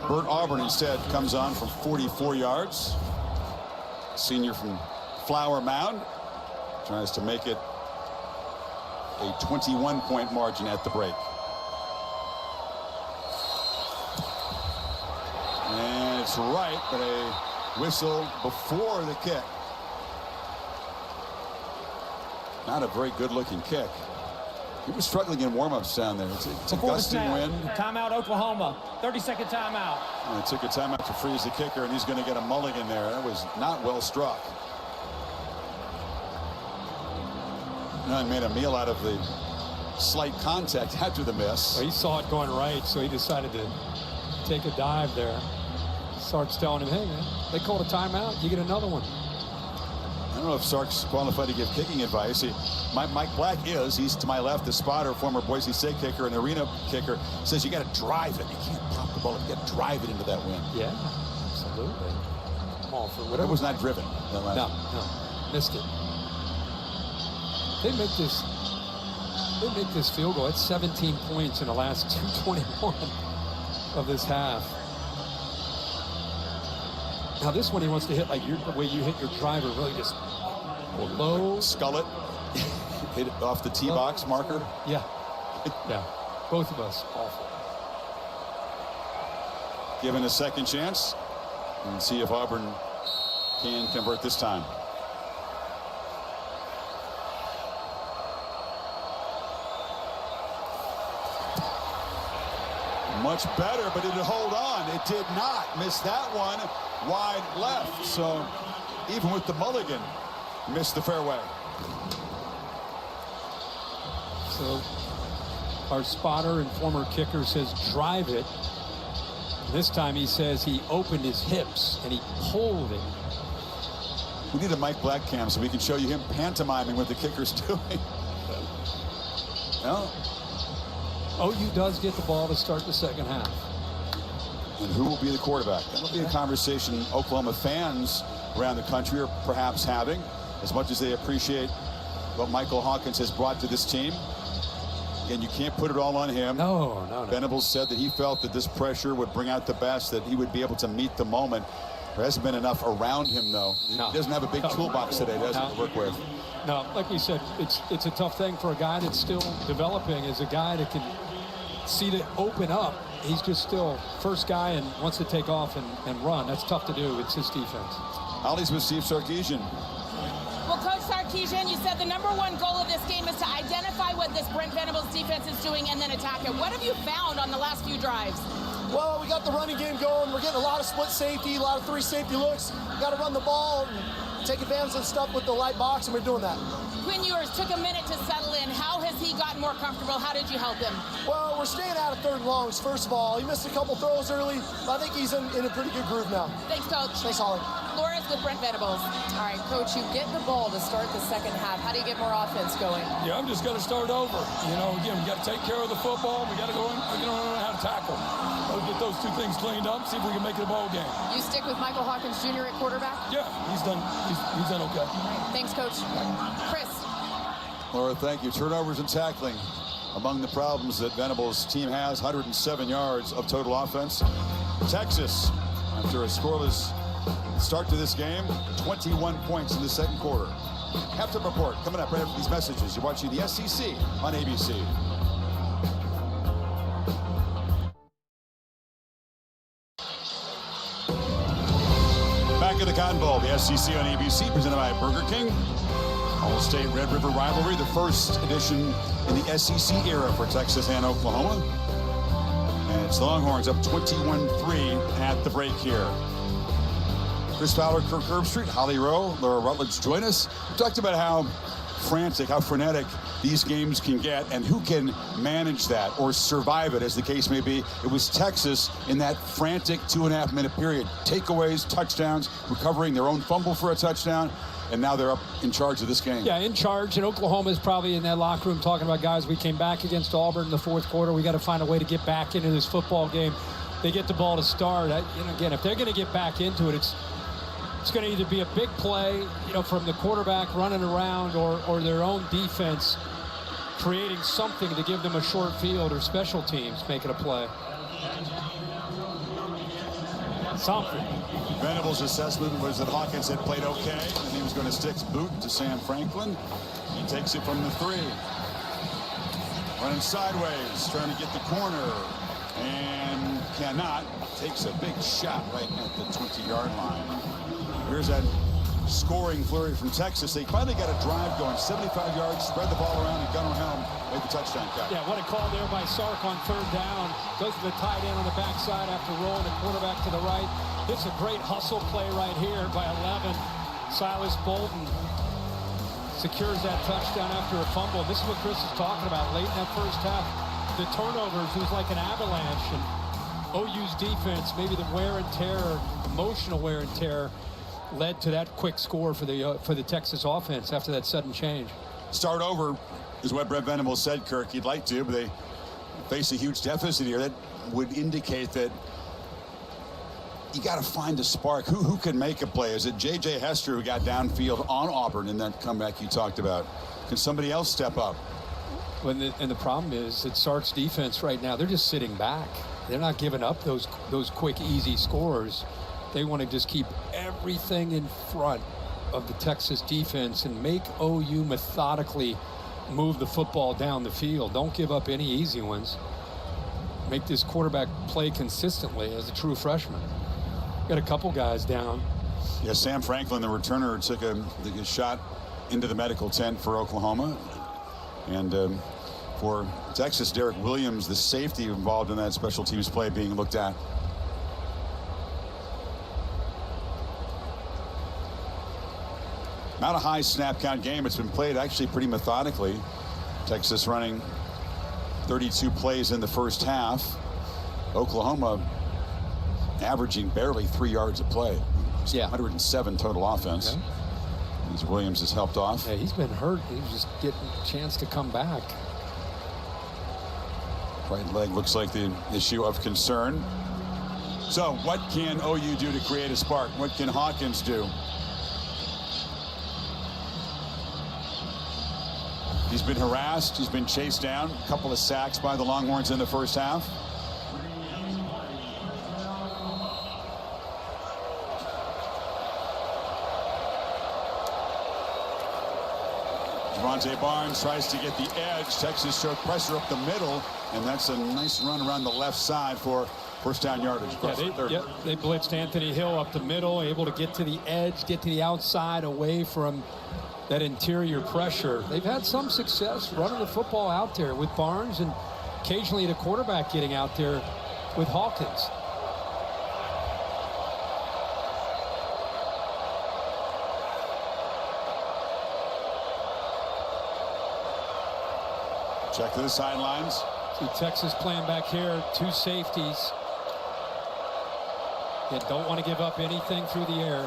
Speaker 1: Bert Auburn instead comes on from 44 yards. Senior from Flower Mound tries to make it a 21-point margin at the break. And it's right, but a whistle before the kick. Not a very good-looking kick. He was struggling in warm-ups down there. It's a gusty wind.
Speaker 9: Timeout, Oklahoma. 30-second timeout.
Speaker 1: And it took a timeout to freeze the kicker, and he's going to get a mulligan there. That was not well struck. And made a meal out of the slight contact after the miss.
Speaker 4: Well, he saw it going right, so he decided to take a dive there. Sark's telling him, hey, man, they called a timeout. You get another one.
Speaker 1: I don't know if Sark's qualified to give kicking advice. Mike Black is. He's to my left, the spotter, former Boise State kicker and arena kicker. Says you got to drive it. You can't pop the ball. You got to drive it into that wind.
Speaker 4: Yeah, absolutely. I'm all for whatever.
Speaker 1: It was not driven.
Speaker 4: No, missed it. They make this field goal. It's 17 points in the last 2:21 of this half. Now this one he wants to hit like the way you hit your driver, really just low.
Speaker 1: Skull it. Hit it off the tee box marker.
Speaker 4: Yeah. Yeah. Both of us. Awful.
Speaker 1: Given a second chance. And see if Auburn can convert this time. Much better, but did it hold on? It did not. Missed that one wide left. So even with the mulligan, missed the fairway.
Speaker 4: So our spotter and former kicker says drive it. This time he says he opened his hips and he pulled it.
Speaker 1: We need a Mike Black cam so we can show you him pantomiming what the kicker's doing. Well,
Speaker 4: OU does get the ball to start the second half.
Speaker 1: And who will be the quarterback? That'll be a conversation Oklahoma fans around the country are perhaps having, as much as they appreciate what Michael Hawkins has brought to this team. Again, you can't put it all on him.
Speaker 4: No.
Speaker 1: Venables said that he felt that this pressure would bring out the best, that he would be able to meet the moment. There hasn't been enough around him, though.
Speaker 4: No.
Speaker 1: He doesn't have a big toolbox today, does he, to work with?
Speaker 4: No, like we said, it's a tough thing for a guy that's still developing, as a guy that can see to open up. He's just still first guy and wants to take off and run. That's tough to do. It's his defense.
Speaker 1: Ollie's with Steve Sarkisian.
Speaker 8: Well, Coach Sarkisian, you said the #1 goal of this game is to identify what this Brent Venables defense is doing and then attack it. What have you found on the last few drives?
Speaker 5: Well, we got the running game going. We're getting a lot of split safety, a lot of 3 safety looks. We got to run the ball and take advantage of the stuff with the light box, and we're doing that.
Speaker 8: Quinn Ewers took a minute to settle in. How has he gotten more comfortable? How did you help him?
Speaker 5: Well, we're staying out of 3rd and longs, first of all. He missed a couple throws early, but I think he's in a pretty good groove now.
Speaker 8: Thanks, Coach.
Speaker 5: Thanks, Holly.
Speaker 8: Laura's with Brent Venables.
Speaker 6: All right, Coach, you get the ball to start the second half. How do you get more offense going?
Speaker 7: Yeah, I'm just going to start over. You know, again, we got to take care of the football. We got to go in. We got to learn how to tackle. We'll get those 2 things cleaned up. See if we can make it a ball game.
Speaker 6: You stick with Michael Hawkins Jr. at quarterback?
Speaker 7: Yeah, he's done. He's done okay.
Speaker 6: Thanks, Coach. Chris.
Speaker 1: Laura, thank you. Turnovers and tackling among the problems that Venables' team has. 107 yards of total offense. Texas, after a scoreless start to this game, 21 points in the second quarter. Halftime report coming up right after these messages. You're watching the SEC on ABC. Back at the Cotton Bowl, the SEC on ABC, presented by Burger King. All-State Red River rivalry, the first edition in the SEC era for Texas and Oklahoma. And it's the Longhorns up 21-3 at the break here. Chris Fowler, Kirk Herbstreit, Holly Rowe, Laura Rutledge join us. We talked about how frantic, how frenetic these games can get and who can manage that or survive it, as the case may be. It was Texas in that frantic 2.5-minute period. Takeaways, touchdowns, recovering their own fumble for a touchdown, and now they're up in charge of this game.
Speaker 4: Yeah, in charge, and Oklahoma is probably in that locker room talking about, guys, we came back against Auburn in the fourth quarter. We got to find a way to get back into this football game. They get the ball to start. Again, if they're going to get back into it, it's going to either be a big play, from the quarterback running around or their own defense creating something to give them a short field, or special teams making a play. Something.
Speaker 1: Venable's assessment was that Hawkins had played okay, and he was going to stick his boot to Sam Franklin. He takes it from the 3. Running sideways, trying to get the corner, and cannot. Takes a big shot right at the 20-yard line. Here's that scoring flurry from Texas. They finally got a drive going, 75 yards, spread the ball around, and Gunnar Helm made the touchdown catch.
Speaker 4: Yeah, what a call there by Sark on third down. Goes to the tight end on the backside after rolling the quarterback to the right. It's a great hustle play right here by 11. Silas Bolden secures that touchdown after a fumble. This is what Chris is talking about late in that first half. The turnovers, it was like an avalanche. And OU's defense, maybe the wear and tear, emotional wear and tear, led to that quick score for the Texas offense after that sudden change.
Speaker 1: Start over is what Brent Venable said, Kirk. He'd like to, but they face a huge deficit here. That would indicate that you got to find a spark. Who can make a play? Is it J.J. Hester, who got downfield on Auburn in that comeback you talked about? Can somebody else step up?
Speaker 4: And the problem is that Sark's defense right now, they're just sitting back. They're not giving up those quick, easy scores. They want to just keep everything in front of the Texas defense and make OU methodically move the football down the field. Don't give up any easy ones. Make this quarterback play consistently as a true freshman. Got a couple guys down.
Speaker 1: Yeah, Sam Franklin, the returner, took a shot into the medical tent for Oklahoma. And for Texas, Derek Williams, the safety involved in that special teams play, being looked at. Not a high snap count game. It's been played actually pretty methodically. Texas running 32 plays in the first half. Oklahoma averaging barely 3 yards a play. Yeah. 107 total offense. Okay. As Williams has helped off.
Speaker 4: Yeah, he's been hurt. He's just getting a chance to come back.
Speaker 1: Right leg looks like the issue of concern. So what can OU do to create a spark? What can Hawkins do? He's been harassed. He's been chased down. A couple of sacks by the Longhorns in the first half. Javonte Barnes tries to get the edge. Texas showed pressure up the middle, and that's a nice run around the left side for first down yardage.
Speaker 4: They blitzed Anthony Hill up the middle, able to get to the edge, get to the outside away from that interior pressure. They've had some success running the football out there with Barnes, and occasionally the quarterback getting out there with Hawkins.
Speaker 1: Check to the sidelines.
Speaker 4: See Texas playing back here, 2 safeties. They don't want to give up anything through the air.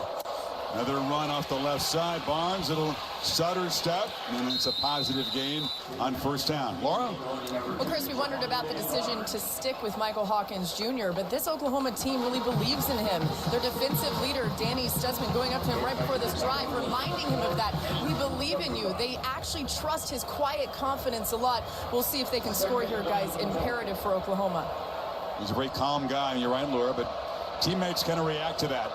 Speaker 1: Another run off the left side. Barnes, it'll stutter step, and it's a positive gain on first down. Laura?
Speaker 6: Well, Chris, we wondered about the decision to stick with Michael Hawkins Jr., but this Oklahoma team really believes in him. Their defensive leader, Danny Stutzman, going up to him right before this drive, reminding him of that. We believe in you. They actually trust his quiet confidence a lot. We'll see if they can score here, guys. Imperative for Oklahoma.
Speaker 1: He's a very calm guy, and you're right, Laura, but teammates kind of react to that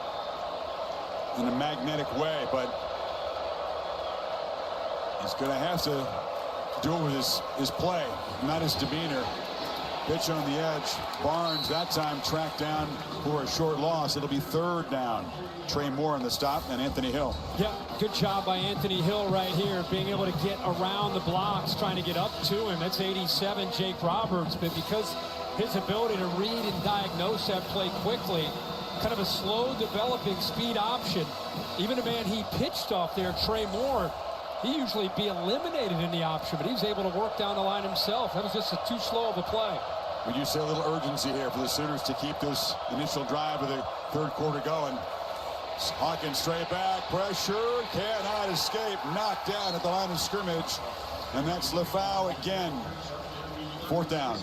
Speaker 1: in a magnetic way, but he's going to have to do it with his play, not his demeanor. Pitch on the edge. Barnes that time tracked down for a short loss. It'll be 3rd down. Trey Moore on the stop and Anthony Hill.
Speaker 4: Yeah, good job by Anthony Hill right here, being able to get around the blocks, trying to get up to him. That's 87, Jake Roberts, but because his ability to read and diagnose that play quickly, kind of a slow developing speed option. Even a man he pitched off there, Trey Moore, he usually be eliminated in the option, but he was able to work down the line himself. That was just too slow of a play.
Speaker 1: Would you say a little urgency here for the Sooners to keep this initial drive of the 3rd quarter going? Hawkins straight back, pressure, cannot escape, knocked down at the line of scrimmage, and that's Lefau again. 4th down.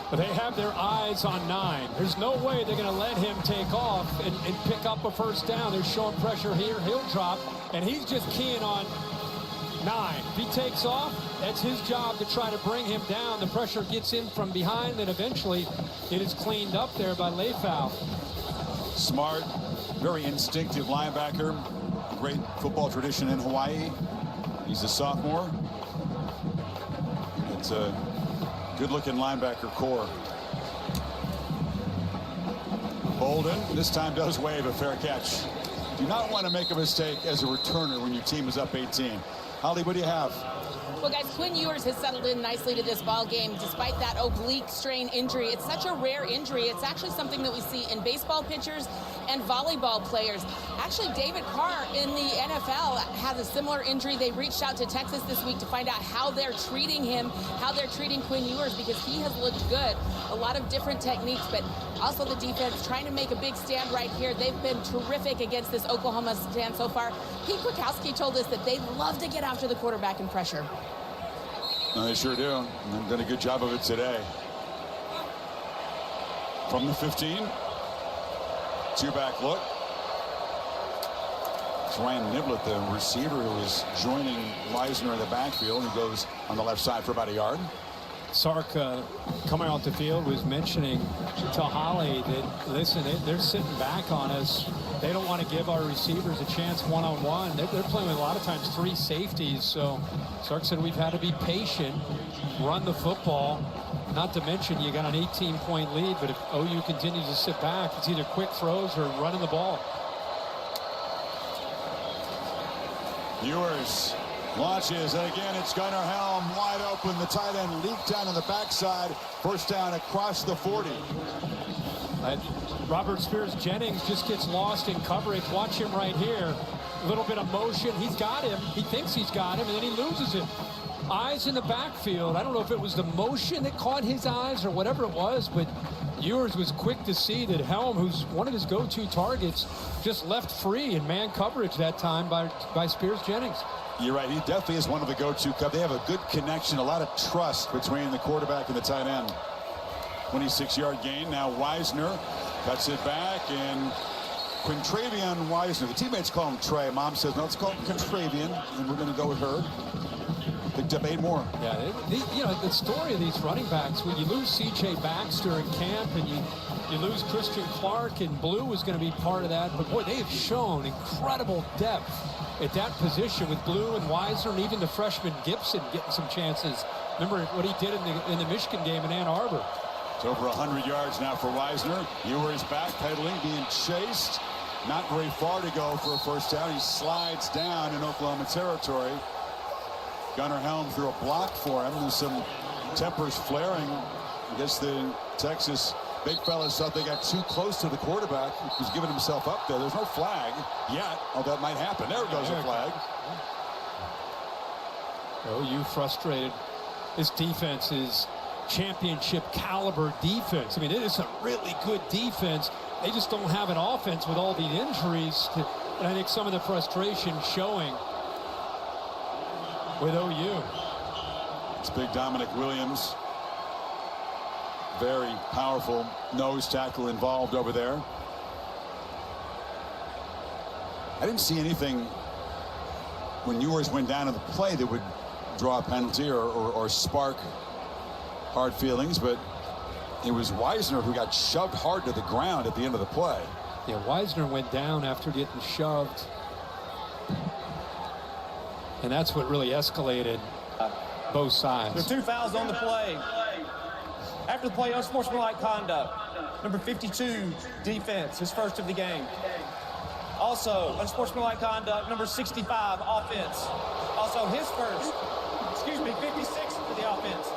Speaker 4: But they have their eyes on 9. There's no way they're going to let him take off and pick up a 1st down. They're showing pressure here. He'll drop, and he's just keying on 9. If he takes off, that's his job to try to bring him down. The pressure gets in from behind, and eventually it is cleaned up there by Lefau.
Speaker 1: Smart, very instinctive linebacker. Great football tradition in Hawaii. He's a sophomore. It's a good-looking linebacker core. Bolden this time does wave a fair catch. Do not want to make a mistake as a returner when your team is up 18. Holly, what do you have?
Speaker 8: Well, guys, Quinn Ewers has settled in nicely to this ball game despite that oblique strain injury. It's such a rare injury. It's actually something that we see in baseball pitchers and volleyball players. Actually, David Carr in the NFL has a similar injury. They reached out to Texas this week to find out how they're treating him, how they're treating Quinn Ewers, because he has looked good. A lot of different techniques, but also the defense trying to make a big stand right here. They've been terrific against this Oklahoma stand so far. Pete Kwiatkowski told us that they love to get after the quarterback and pressure.
Speaker 1: No, they sure do. And they've done a good job of it today. From the 15. 2-back look. It's Ryan Niblett, the receiver, who is joining Weisner in the backfield. He goes on the left side for about a yard.
Speaker 4: Sark, coming off the field, was mentioning to Holly that, listen, they're sitting back on us. They don't want to give our receivers a chance one-on-one. They're playing with a lot of times 3 safeties. So Sark said we've had to be patient, run the football. Not to mention you got an 18-point lead, but if OU continues to sit back, it's either quick throws or running the ball.
Speaker 1: Ewers launches, and again it's Gunnar Helm wide open. The tight end leaked down on the backside. 1st down across the 40.
Speaker 4: Robert Spears-Jennings just gets lost in coverage. Watch him right here. A little bit of motion. He's got him. He thinks he's got him, and then he loses it. Eyes in the backfield. I don't know if it was the motion that caught his eyes or whatever it was, but Ewers was quick to see that Helm, who's one of his go-to targets, just left free in man coverage that time by Spears-Jennings.
Speaker 1: You're right. He definitely is one of the go-to. They have a good connection, a lot of trust between the quarterback and the tight end. 26-yard gain. Now Weisner cuts it back, and Quintravion Weisner. The teammates call him Trey. Mom says, no, let's call him Quintravion, and we're going to go with her. Picked up 8 more.
Speaker 4: Yeah, you know, the story of these running backs, when you lose C.J. Baxter in camp and you lose Christian Clark, and Blue was going to be part of that, but boy, they have shown incredible depth at that position with Blue and Weisner, and even the freshman Gibson getting some chances. Remember what he did in the Michigan game in Ann Arbor.
Speaker 1: It's over 100 yards now for Weisner. Ewers backpedaling, being chased. Not very far to go for a 1st down. He slides down in Oklahoma territory. Gunnar Helm threw a block for him. There's some tempers flaring. I guess the Texas big fellas thought they got too close to the quarterback. He was giving himself up there. There's no flag yet. Oh, that might happen. There goes a flag.
Speaker 4: OU frustrated. This defense is championship caliber defense. I mean, it is a really good defense. They just don't have an offense with all the injuries. And I think some of the frustration showing with OU.
Speaker 1: It's big Dominic Williams. Very powerful nose tackle involved over there. I didn't see anything when Ewers went down in the play that would draw a penalty or spark hard feelings, but it was Weisner who got shoved hard to the ground at the end of the play.
Speaker 4: Yeah, Weisner went down after getting shoved. And that's what really escalated both sides.
Speaker 9: There's 2 fouls on the play. After the play, unsportsmanlike conduct. Number 52, defense, his first of the game. Also, unsportsmanlike conduct, number 65, offense. Also, his first, 56 for the offense.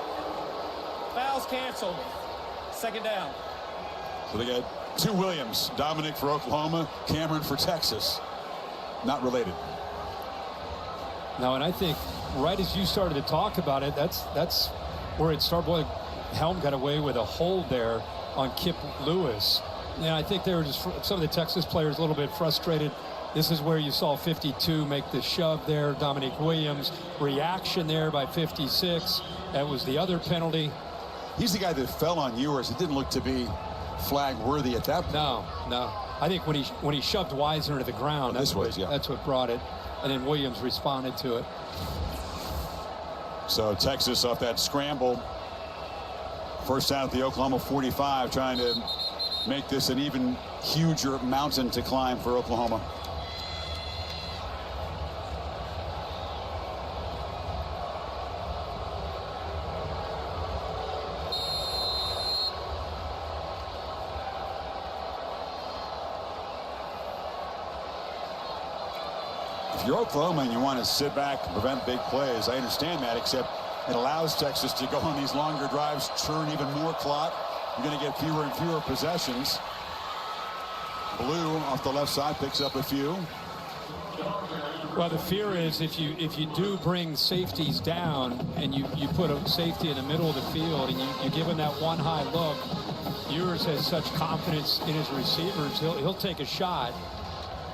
Speaker 9: Fouls canceled. Second down.
Speaker 1: So they got two Williams, Dominic for Oklahoma, Cameron for Texas. Not related.
Speaker 4: No, and I think right as you started to talk about it, that's where it started. Boy, Helm got away with a hold there on Kip Lewis. And I think they were just, some of the Texas players, a little bit frustrated. This is where you saw 52 make the shove there. Dominic Williams, reaction there by 56. That was the other penalty.
Speaker 1: He's the guy that fell on Ewers. It didn't look to be flag worthy at that point.
Speaker 4: No. I think when he shoved Wisner to the ground, that's what brought it. And then Williams responded to it.
Speaker 1: So Texas off that scramble. First down at the Oklahoma 45, trying to make this an even huger mountain to climb for Oklahoma. If you're Oklahoma and you want to sit back and prevent big plays, I understand that, except it allows Texas to go on these longer drives, churn even more clock. You're going to get fewer and fewer possessions. Blue off the left side picks up a few.
Speaker 4: Well, the fear is if you do bring safeties down and you put a safety in the middle of the field and you give him that one high look, Ewers has such confidence in his receivers, he'll take a shot.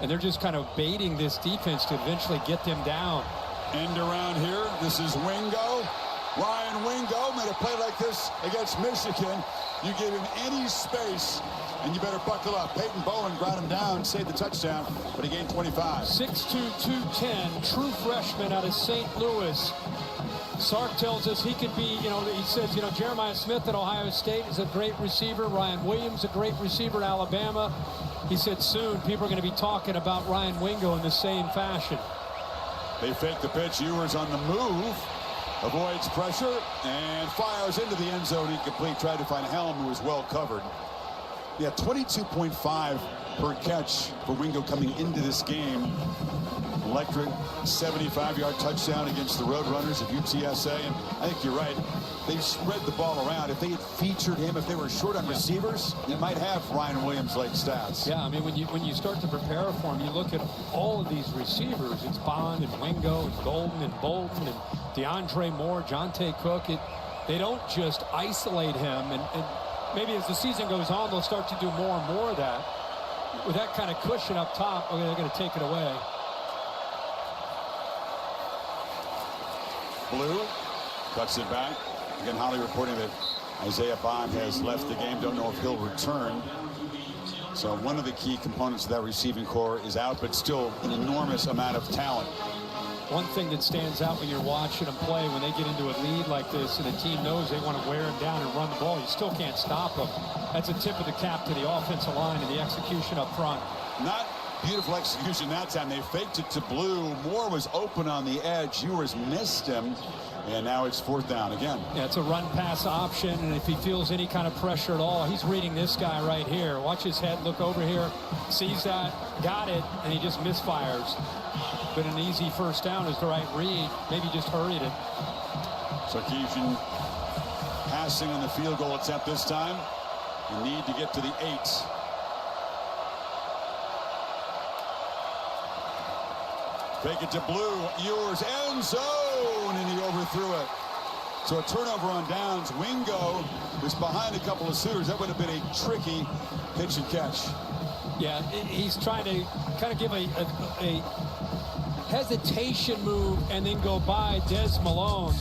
Speaker 4: And they're just kind of baiting this defense to eventually get them down.
Speaker 1: End around here. This is Wingo. Ryan Wingo made a play like this against Michigan. You give him any space, and you better buckle up. Peyton Bowen brought him down, saved the touchdown, but he gained 25.
Speaker 4: 6'2", 210, true freshman out of St. Louis. Sark tells us he could be, he says, Jeremiah Smith at Ohio State is a great receiver. Ryan Williams, a great receiver at Alabama. He said soon people are going to be talking about Ryan Wingo in the same fashion.
Speaker 1: They fake the pitch. Ewers on the move. Avoids pressure and fires into the end zone. Incomplete. Tried to find Helm, who was well covered. Yeah, 22.5 per catch for Wingo coming into this game. Electric 75-yard touchdown against the Roadrunners of UTSA. And I think you're right. They've spread the ball around. If they had featured him, if they were short on receivers, you might have Ryan Williams-like stats.
Speaker 4: Yeah, I mean, when you start to prepare for him, you look at all of these receivers. It's Bond and Wingo and Golden and Bolton and DeAndre Moore, Jonte Cook. They don't just isolate him. And maybe as the season goes on, they'll start to do more and more of that. With that kind of cushion up top, they're going to take it away.
Speaker 1: Blue cuts it back. Again, Holly reporting that Isaiah Bond has left the game. Don't know if he'll return. So one of the key components of that receiving core is out, but still an enormous amount of talent.
Speaker 4: One thing that stands out when you're watching them play, when they get into a lead like this and the team knows they want to wear them down and run the ball, you still can't stop them. That's a tip of the cap to the offensive line and the execution up front.
Speaker 1: Not beautiful execution that time. They faked it to Blue. Moore was open on the edge. Ewers missed him. And now it's fourth down again.
Speaker 4: Yeah, it's a run-pass option, and if he feels any kind of pressure at all, he's reading this guy right here. Watch his head, look over here, sees that, got it, and he just misfires. But an easy first down is the right read. Maybe just hurried it.
Speaker 1: Sarkisian passing on the field goal attempt this time. You need to get to the 8. Fake it to Blue. Ewers end zone, and he overthrew it. So a turnover on downs. Wingo was behind a couple of suitors. That would have been a tricky pitch and catch.
Speaker 4: Yeah, he's trying to kind of give a hesitation move and then go by Des Malone.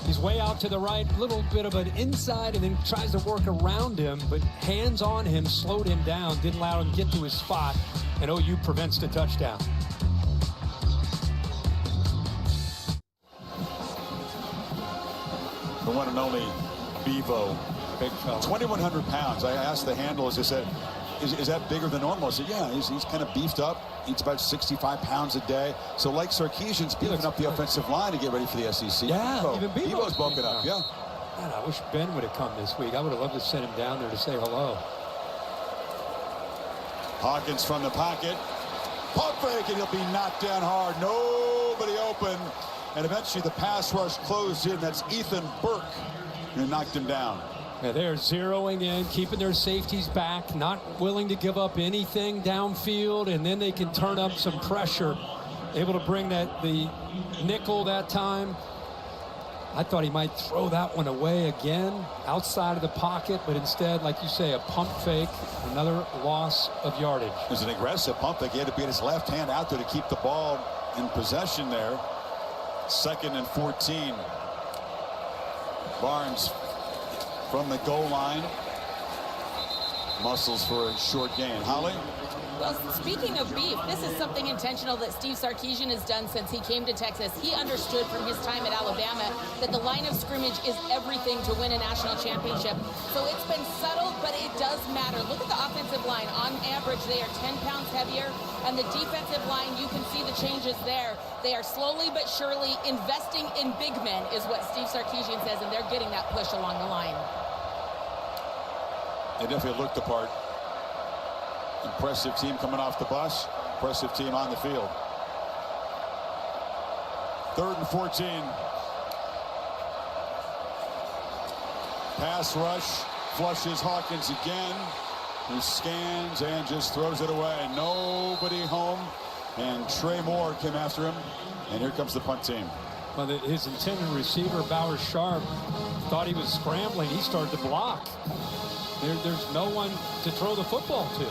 Speaker 4: He's way out to the right, a little bit of an inside, and then tries to work around him, but hands on him slowed him down, didn't allow him to get to his spot, and OU prevents the touchdown.
Speaker 1: The one and only Bevo.
Speaker 4: Big fella.
Speaker 1: 2,100 pounds. I asked the handlers, I said, is that bigger than normal? I said, yeah, he's kind of beefed up. Eats about 65 pounds a day. So like Sarkisian's beefing up the offensive line to get ready for the SEC.
Speaker 4: Yeah, even
Speaker 1: Bevo's bulking up, yeah.
Speaker 4: Man, I wish Ben would have come this week. I would have loved to send him down there to say hello.
Speaker 1: Hawkins from the pocket. Pump fake, and he'll be knocked down hard. Nobody open. And eventually the pass rush closed in. That's Ethan Burke who knocked him down.
Speaker 4: Yeah, they're zeroing in, keeping their safeties back, not willing to give up anything downfield, and then they can turn up some pressure. Able to bring the nickel that time. I thought he might throw that one away again outside of the pocket, but instead, like you say, a pump fake, another loss of yardage.
Speaker 1: It was an aggressive pump fake. He had to be his left hand out there to keep the ball in possession there. 2nd and 14. Barnes from the goal line. Muscles for a short gain. Holly?
Speaker 8: Well, speaking of beef, this is something intentional that Steve Sarkisian has done since he came to Texas. He understood from his time at Alabama that the line of scrimmage is everything to win a national championship. So it's been subtle, but it does matter. Look at the offensive line. On average, they are 10 pounds heavier. And the defensive line, you can see the changes there. They are slowly but surely investing in big men, is what Steve Sarkisian says, and they're getting that push along the line.
Speaker 1: They definitely looked the part. Impressive team coming off the bus. Impressive team on the field. 3rd and 14. Pass rush. Flushes Hawkins again. Who scans and just throws it away. Nobody home. And Trey Moore came after him. And here comes the punt team.
Speaker 4: Well, his intended receiver, Bowers Sharp, thought he was scrambling. He started to block. There's no one to throw the football to.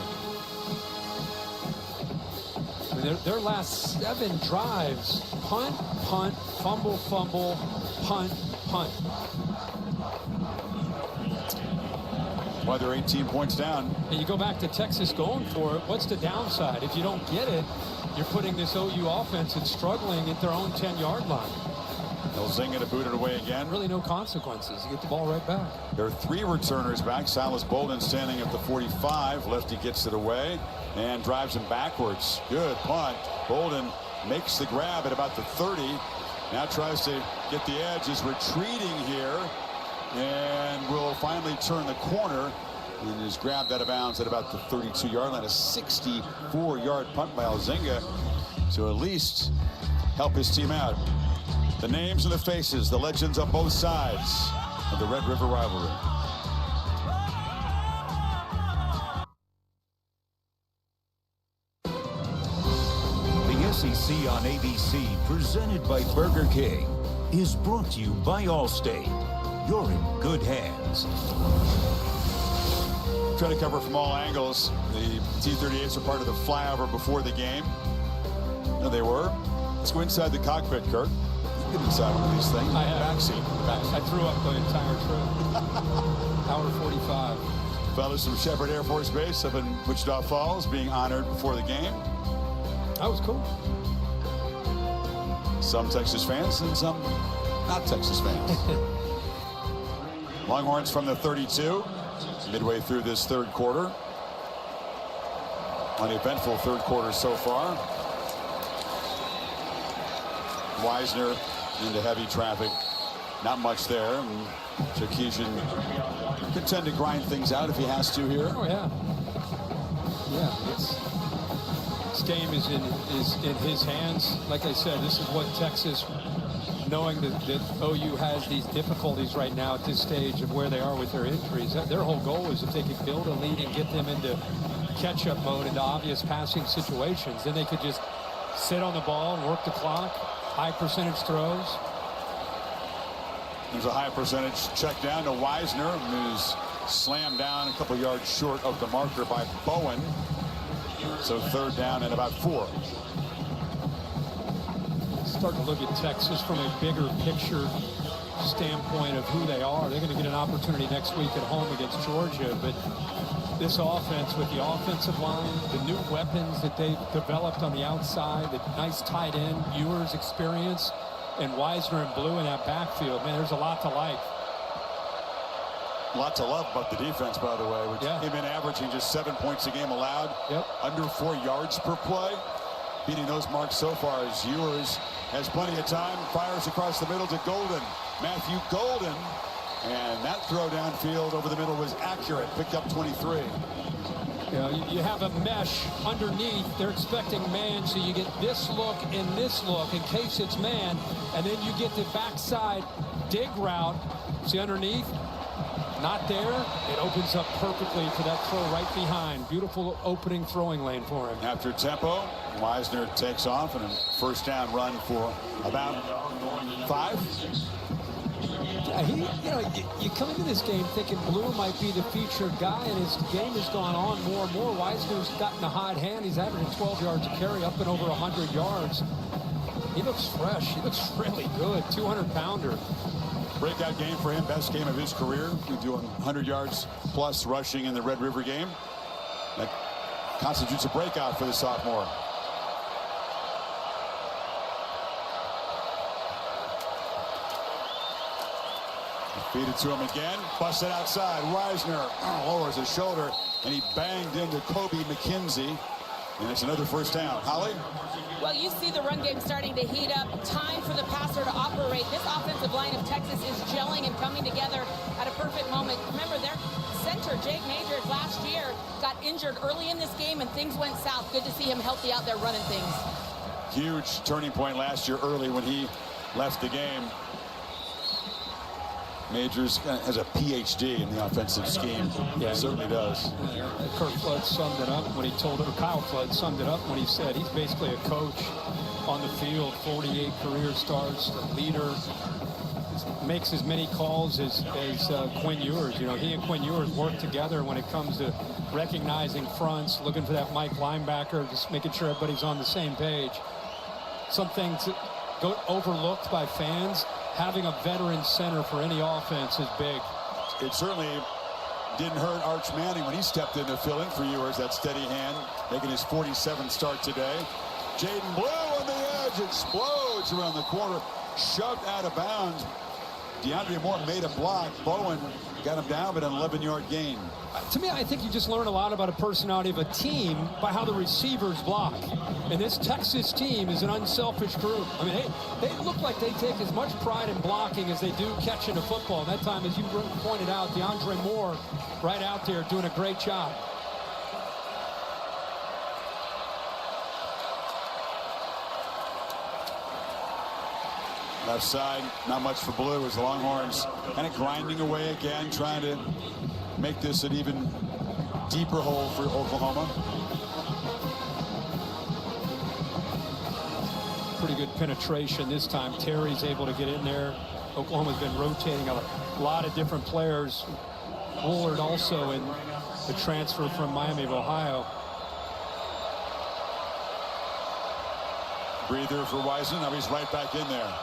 Speaker 4: I mean, their last 7 drives, punt, punt, fumble, fumble, punt, punt.
Speaker 1: Why they're 18 points down.
Speaker 4: And you go back to Texas going for it. What's the downside? If you don't get it, you're putting this OU offense that's struggling at their own 10-yard line.
Speaker 1: They'll zing it and boot it away again.
Speaker 4: Really no consequences. You get the ball right back.
Speaker 1: There are 3 returners back. Silas Bolden standing at the 45. Lefty gets it away and drives him backwards. Good punt. Bolden makes the grab at about the 30. Now tries to get the edge. Is retreating here and will finally turn the corner and is grabbed out of bounds at about the 32-yard line. A 64-yard punt by Alzinga to at least help his team out. The names and the faces, the legends on both sides of the Red River rivalry.
Speaker 10: The SEC on ABC, presented by Burger King, is brought to you by Allstate. You're in good hands.
Speaker 1: Trying to cover from all angles. The T-38s are part of the flyover before the game. No, they were. Let's go inside the cockpit, Kurt. Get inside one of these things.
Speaker 4: I have.
Speaker 1: Backseat.
Speaker 4: I threw up the entire trip. Hour 45.
Speaker 1: Fellas from Shepherd Air Force Base up in Wichita Falls being honored before the game.
Speaker 4: That was cool.
Speaker 1: Some Texas fans and some not Texas fans. Longhorns from the 32. Midway through this 3rd quarter. Uneventful 3rd quarter so far. Wisner into heavy traffic. Not much there. And Sarkisian can tend to grind things out if he has to here.
Speaker 4: Oh, yeah. Yeah, this game is in his hands. Like I said, this is what Texas, knowing that OU has these difficulties right now at this stage of where they are with their injuries. Their whole goal is if they could build a lead and get them into catch-up mode, into obvious passing situations, then they could just sit on the ball and work the clock. High percentage throws.
Speaker 1: There's a high percentage check down to Wisner, who's slammed down a couple yards short of the marker by Bowen. So 3rd down and about 4.
Speaker 4: Starting to look at Texas from a bigger picture standpoint of who they are. They're going to get an opportunity next week at home against Georgia, but this offense with the offensive line, the new weapons that they've developed on the outside, the nice tight end, Ewers experience, and Wisner and Blue in that backfield, man, there's a lot to like.
Speaker 1: A lot to love about the defense, by the way, which came in averaging just 7 points a game allowed, under 4 yards per play. Beating those marks so far as Ewers has plenty of time, fires across the middle to Golden. Matthew Golden And that throw downfield over the middle was accurate. Picked up 23.
Speaker 4: You know, you have a mesh underneath. They're expecting man, so you get this look and this look in case it's man. And then you get the backside dig route. See underneath? Not there. It opens up perfectly for that throw right behind. Beautiful opening throwing lane for him.
Speaker 1: After tempo, Wisner takes off and a first down run for about 5.
Speaker 4: You come into this game thinking Blue might be the featured guy, and his game has gone on more and more. Wisner's gotten a hot hand. He's averaging 12 yards a carry, up and over 100 yards. He looks fresh. He looks really good. 200-pounder.
Speaker 1: Breakout game for him, best game of his career. He's doing 100 yards plus rushing in the Red River game. That constitutes a breakout for the sophomore. Feed it to him again. Busted outside. Wisner lowers his shoulder, and he banged into Kobe McKenzie. And it's another first down. Holly?
Speaker 8: Well, you see the run game starting to heat up. Time for the passer to operate. This offensive line of Texas is gelling and coming together at a perfect moment. Remember, their center, Jake Majors, last year got injured early in this game, and things went south. Good to see him healthy out there running things.
Speaker 1: Huge turning point last year early when he left the game. Majors has a PhD in the offensive scheme. Yeah, he certainly does.
Speaker 4: Kirk Flood summed it up when he told it, or Kyle Flood summed it up when he said he's basically a coach on the field, 48 career starts, a leader, makes as many calls as Quinn Ewers. You know, he and Quinn Ewers work together when it comes to recognizing fronts, looking for that Mike linebacker, just making sure everybody's on the same page. Some things go overlooked by fans. Having a veteran center for any offense is big.
Speaker 1: It certainly didn't hurt Arch Manning when he stepped in to fill in for Ewers. That steady hand, making his 47th start today. Jaden Blue on the edge, explodes around the corner, shoved out of bounds. DeAndre Moore made a block. Bowen got him down, but an 11-yard gain.
Speaker 4: To me, I think you just learn a lot about a personality of a team by how the receivers block. And this Texas team is an unselfish group. I mean, they look like they take as much pride in blocking as they do catching a football. And that time, as you pointed out, DeAndre Moore right out there doing a great job.
Speaker 1: Left side, not much for Blue as the Longhorns kind of grinding away again, trying to make this an even deeper hole for Oklahoma.
Speaker 4: Pretty good penetration this time. Terry's able to get in there. Oklahoma's been rotating a lot of different players. Woolard also in the transfer from Miami of Ohio.
Speaker 1: Breather for Wiseman. Now he's right back in there.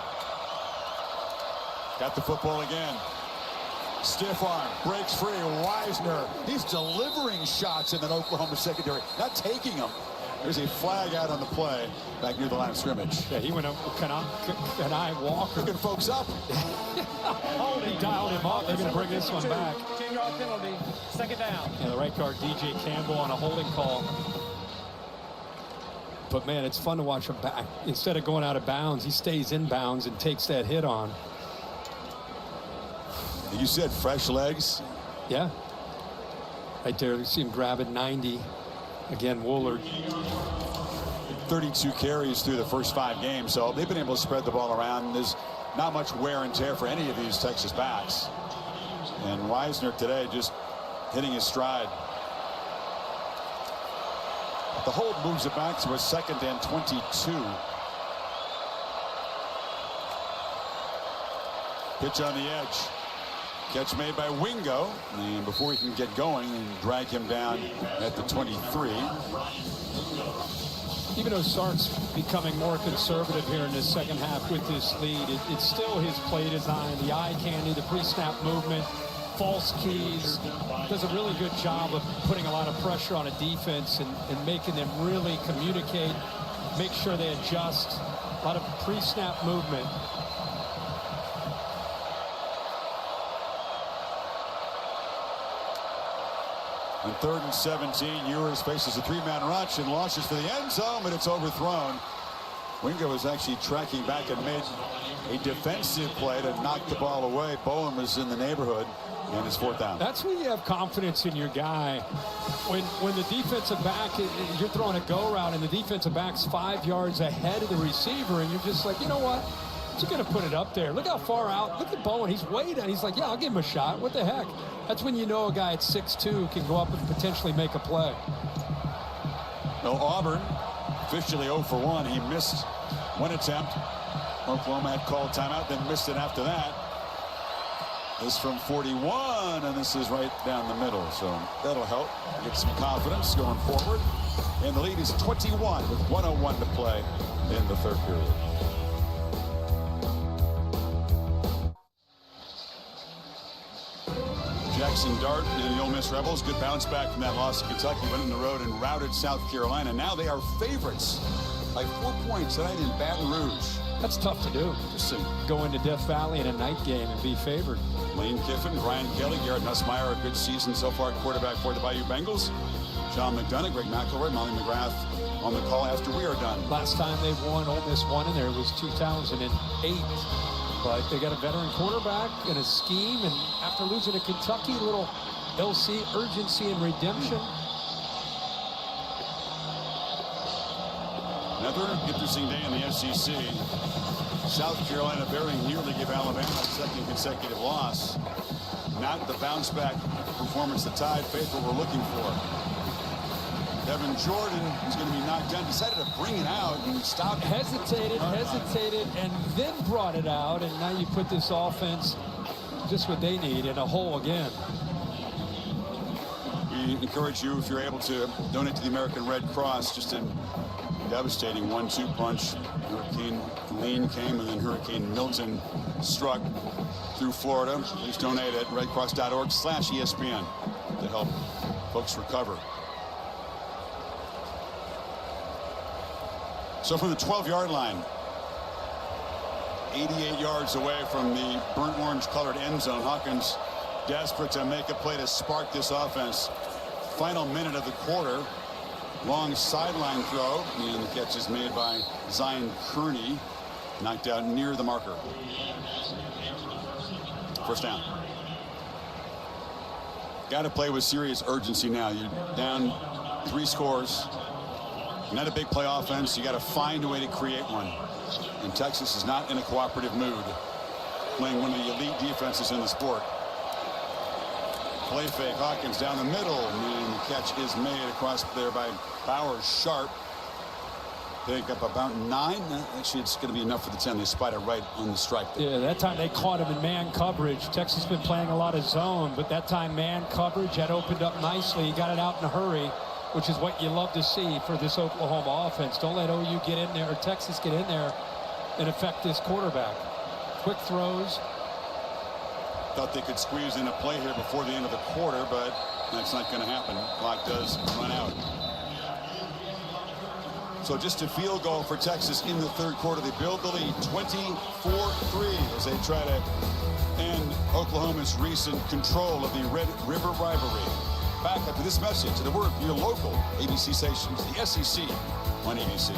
Speaker 1: Got the football again. Stiff arm, breaks free. Wisner, he's delivering shots in that Oklahoma secondary, not taking them. There's a flag out on the play back near the line of scrimmage.
Speaker 4: Yeah, he went up. Can I walk?
Speaker 1: Looking folks up.
Speaker 4: He dialed him up. They're going to bring this one back.
Speaker 9: 10-yard penalty, second down.
Speaker 4: And the right guard, DJ Campbell, on a holding call. But, man, it's fun to watch him back. Instead of going out of bounds, he stays in bounds and takes that hit on.
Speaker 1: You said fresh legs.
Speaker 4: Yeah. Right there, you see him grab it, 90. Again, Woolard.
Speaker 1: 32 carries through the first 5 games, so they've been able to spread the ball around. There's not much wear and tear for any of these Texas backs. And Wisner today just hitting his stride. The hold moves it back to a 2nd and 22. Pitch on the edge. Catch made by Wingo, and before he can get going, and drag him down at the 23.
Speaker 4: Even though Sark's becoming more conservative here in this second half with this lead, it's still his play design, the eye candy, the pre-snap movement, false keys. Does a really good job of putting a lot of pressure on a defense and making them really communicate, make sure they adjust. A lot of pre-snap movement.
Speaker 1: On 3rd and 17, Ewers faces a 3-man rush and launches for the end zone, but it's overthrown. Wingo was actually tracking back and made a defensive play to knock the ball away. Bowen was in the neighborhood, and it's 4th down.
Speaker 4: That's when you have confidence in your guy. When the defensive back, you're throwing a go route, and the defensive back's 5 yards ahead of the receiver, and you're just like, you know what? You're going to put it up there. Look how far out. Look at Bowen. He's way down. He's like, yeah, I'll give him a shot. What the heck? That's when you know a guy at 6'2" can go up and potentially make a play.
Speaker 1: Well, Auburn officially 0 for 1. He missed one attempt. Oklahoma had called timeout, then missed it after that. This from 41, and this is right down the middle. So that'll help get some confidence going forward. And the lead is 21 with 1:01 to play in the 3rd period. Jackson Dart and the Ole Miss Rebels, good bounce back from that loss to Kentucky, went on the road and routed South Carolina. Now they are favorites by 4 points tonight in Baton Rouge.
Speaker 4: That's tough to do.
Speaker 1: Just to
Speaker 4: go into Death Valley in a night game and be favored.
Speaker 1: Lane Kiffin, Brian Kelly, Garrett Nussmeier, a good season so far at quarterback for the Bayou Bengals. John McDonough, Greg McElroy, Molly McGrath on the call after we are done.
Speaker 4: Last time they won, Ole Miss won in there was 2008. But they got a veteran quarterback and a scheme, and after losing to Kentucky, a little LC urgency and redemption.
Speaker 1: Another interesting day in the SEC. South Carolina very nearly give Alabama a 2nd consecutive loss. Not the bounce back performance the Tide faithful were looking for. Devin Jordan is going to be knocked down. Decided to bring it out and stop.
Speaker 4: Hesitated, and then brought it out, and now you put this offense just what they need in a hole again.
Speaker 1: We encourage you, if you're able to, donate to the American Red Cross. Just a devastating 1-2 punch. Hurricane Helene came, and then Hurricane Milton struck through Florida. Please donate at redcross.org/ESPN to help folks recover. So from the 12-yard line, 88 yards away from the burnt orange-colored end zone, Hawkins desperate to make a play to spark this offense. Final minute of the quarter. Long sideline throw, and the catch is made by Zion Kearney. Knocked out near the marker. 1st down. Got to play with serious urgency now. You're down 3 scores. Not a big play offense. You got to find a way to create one. And Texas is not in a cooperative mood, playing one of the elite defenses in the sport. Play fake, Hawkins down the middle, and the catch is made across there by Bowers Sharp. Pick up about 9. Actually, it's going to be enough for the 10. They spied it right on the stripe there.
Speaker 4: Yeah, that time they caught him in man coverage. Texas has been playing a lot of zone, but that time man coverage had opened up nicely. He got it out in a hurry, which is what you love to see for this Oklahoma offense. Don't let OU get in there, or Texas get in there and affect this quarterback. Quick throws.
Speaker 1: Thought they could squeeze in a play here before the end of the quarter, but that's not going to happen. Clock does run out. So just a field goal for Texas in the 3rd quarter. They build the lead 24-3 as they try to end Oklahoma's recent control of the Red River rivalry. Back after this message to the word your local ABC stations, the SEC on ABC.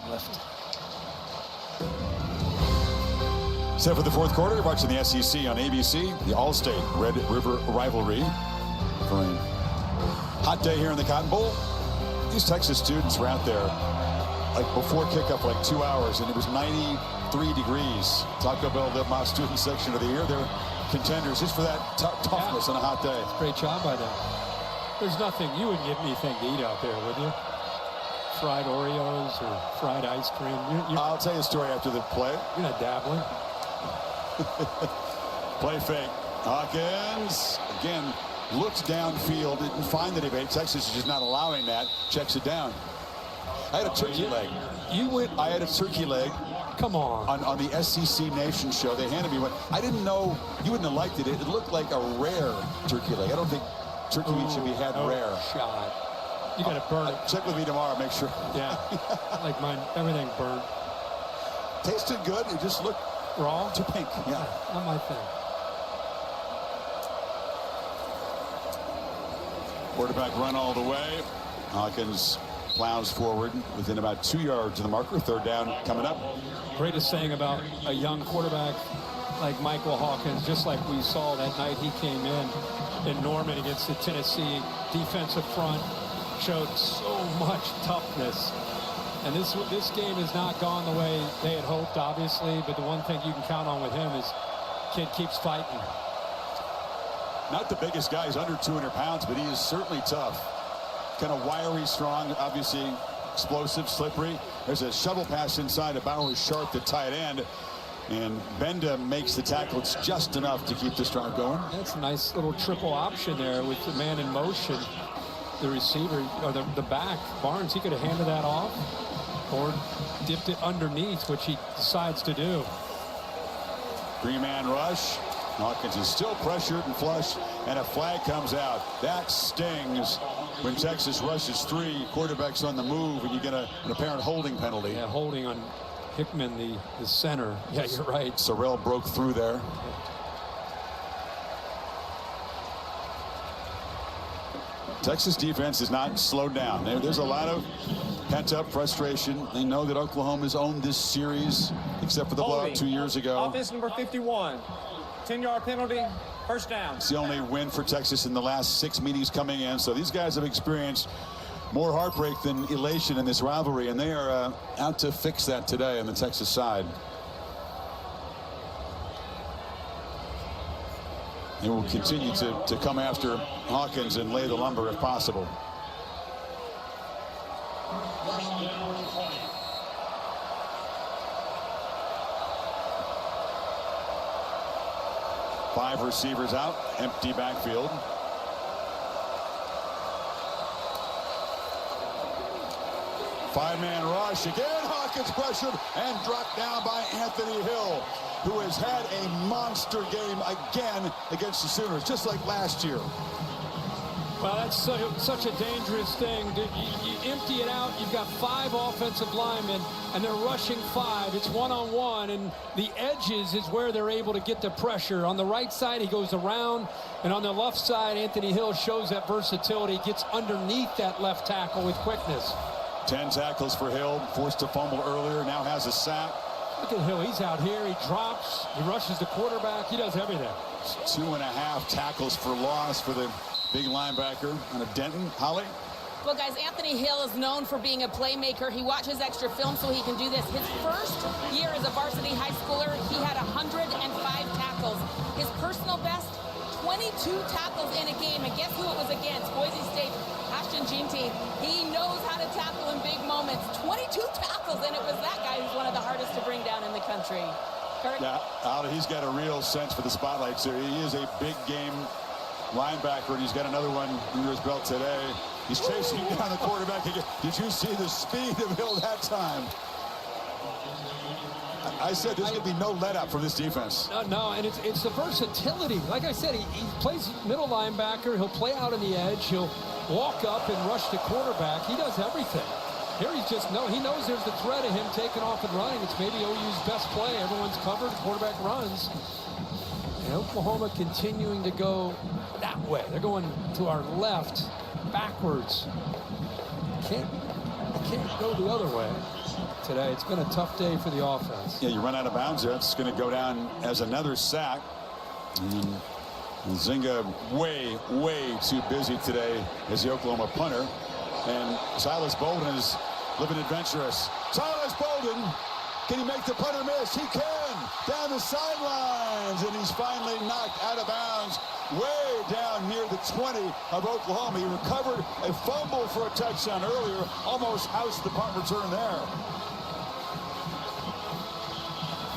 Speaker 12: Left.
Speaker 1: Set for the 4th quarter. You're watching the SEC on ABC, the All-State Red River rivalry. For a hot day here in the Cotton Bowl. These Texas students were out there like before kickoff, like 2 hours, and it was 93 degrees. Taco Bell Live My Student Section of the Year. They're contenders just for that toughness on a hot day.
Speaker 4: Great job by them. There's nothing, you wouldn't get anything to eat out there, would you? Fried Oreos or fried ice cream?
Speaker 1: I'll tell you a story after the play.
Speaker 4: You're not dabbling.
Speaker 1: Play fake. Hawkins, again, looked downfield, didn't find the debate. Texas is just not allowing that. Checks it down. I had a turkey leg. I had a turkey leg.
Speaker 4: Come on.
Speaker 1: On the SEC Nation show, they handed me one. I didn't know, you wouldn't have liked it. It looked like a rare turkey leg. I don't think turkey meat should be had rare.
Speaker 4: Shot. You got to burn it.
Speaker 1: Check with me tomorrow, make sure.
Speaker 4: Yeah. Like mine, everything burnt.
Speaker 1: Tasted good. It just looked
Speaker 4: raw.
Speaker 1: Too pink. Yeah.
Speaker 4: Not my thing.
Speaker 1: Quarterback run all the way. Hawkins plows forward within about 2 yards of the marker. Third down coming up.
Speaker 4: Greatest thing about a young quarterback like Michael Hawkins, just like we saw that night he came in Norman against the Tennessee defensive front, showed so much toughness. And this game has not gone the way they had hoped, obviously, but the one thing you can count on with him is kid keeps fighting.
Speaker 1: Not the biggest guy, he's under 200 pounds, but he is certainly tough. Kind of wiry, strong, obviously explosive, slippery. There's a shovel pass inside to Bowers Sharp, the tight end. And Benda makes the tackle. It's just enough to keep this drive going.
Speaker 4: That's a nice little triple option there with the man in motion. The receiver, or the back, Barnes, he could have handed that off or dipped it underneath, which he decides to do.
Speaker 1: Three-man rush. Hawkins is still pressured and flush, and a flag comes out. That stings when Texas rushes three quarterbacks on the move, and you get an apparent holding penalty.
Speaker 4: Yeah, holding on Hickman, the center. Yeah, you're right.
Speaker 1: Sorrell broke through there. Texas defense is not slowed down. There's a lot of pent-up frustration. They know that Oklahoma's owned this series, except for the blowout 2 years ago.
Speaker 9: Offense number 51. 10-yard penalty, first down.
Speaker 1: It's the only win for Texas in the last 6 meetings coming in. So these guys have experienced more heartbreak than elation in this rivalry, and they are out to fix that today on the Texas side. They will continue to come after Hawkins and lay the lumber if possible. Five receivers out, empty backfield. Five-man rush again. Hawkins pressured and dropped down by Anthony Hill, who has had a monster game again against the Sooners, just like last year.
Speaker 4: Well, that's such a dangerous thing. You empty it out. You've got five offensive linemen, and they're rushing five. It's one-on-one, and the edges is where they're able to get the pressure. On the right side, he goes around, and on the left side, Anthony Hill shows that versatility, gets underneath that left tackle with quickness.
Speaker 1: 10 tackles for Hill, forced to fumble earlier, now has a sack.
Speaker 4: Look at Hill, he's out here, he drops, he rushes the quarterback, he does everything.
Speaker 1: 2.5 tackles for loss for the big linebacker on a Denton. Holly?
Speaker 8: Well, guys, Anthony Hill is known for being a playmaker. He watches extra film so he can do this. His first year as a varsity high schooler, he had 105 tackles. His personal best, 22 tackles in a game. And guess who it was against? Boise State, Ashton Jeanty. He knows how to tackle in big moments. 22 tackles, and it was that guy who's one of the hardest to bring down in the country. Kirk?
Speaker 1: Yeah, he's got a real sense for the spotlights here. He is a big game linebacker, and he's got another one under his belt today. He's chasing down the quarterback again. Did you see the speed of Hill that time? I said there's going to be no let-up from this defense.
Speaker 4: No, and it's the versatility. Like I said, he plays middle linebacker. He'll play out on the edge. He'll walk up and rush the quarterback. He does everything. Here he knows there's the threat of him taking off and running. It's maybe OU's best play. Everyone's covered. The quarterback runs. And Oklahoma continuing to go that way. They're going to our left, backwards. Can't go the other way today. It's been a tough day for the offense.
Speaker 1: Yeah, you run out of bounds there. It's going to go down as another sack. And Zinga way too busy today as the Oklahoma punter. And Silas Bolden is living adventurous. Silas Bolden, can he make the punter miss? He can. Down the sidelines, and he's finally knocked out of bounds way down near the 20 of Oklahoma. He recovered a fumble for a touchdown earlier, almost housed the punt return there.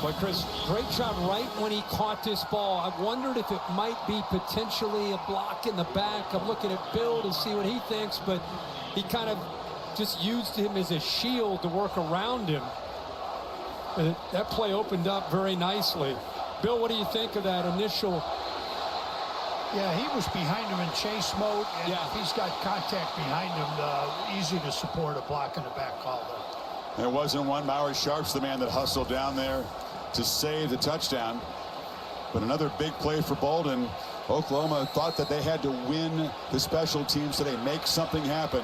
Speaker 4: Boy, Chris, great job right when he caught this ball. I wondered if it might be potentially a block in the back. I'm looking at Bill to see what he thinks, but he kind of just used him as a shield to work around him. And that play opened up very nicely. Bill, what do you think of that initial?
Speaker 11: Yeah, he was behind him in chase mode, and
Speaker 4: yeah,
Speaker 11: if he's got contact behind him, easy to support a block in the back call there.
Speaker 1: There wasn't one. Bowers Sharp's the man that hustled down there to save the touchdown. But another big play for Bolden. Oklahoma thought that they had to win the special teams today, make something happen.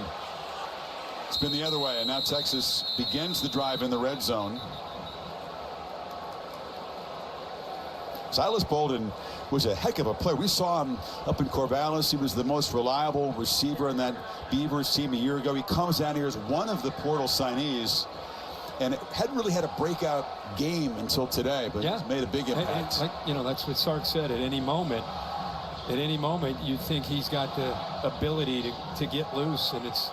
Speaker 1: It's been the other way, and now Texas begins the drive in the red zone. Silas Bolden was a heck of a player. We saw him up in Corvallis. He was the most reliable receiver in that Beavers team a year ago. He comes down here as one of the portal signees, and hadn't really had a breakout game until today, but he's made a big impact.
Speaker 4: That's what Sark said. At any moment, you think he's got the ability to get loose, and it's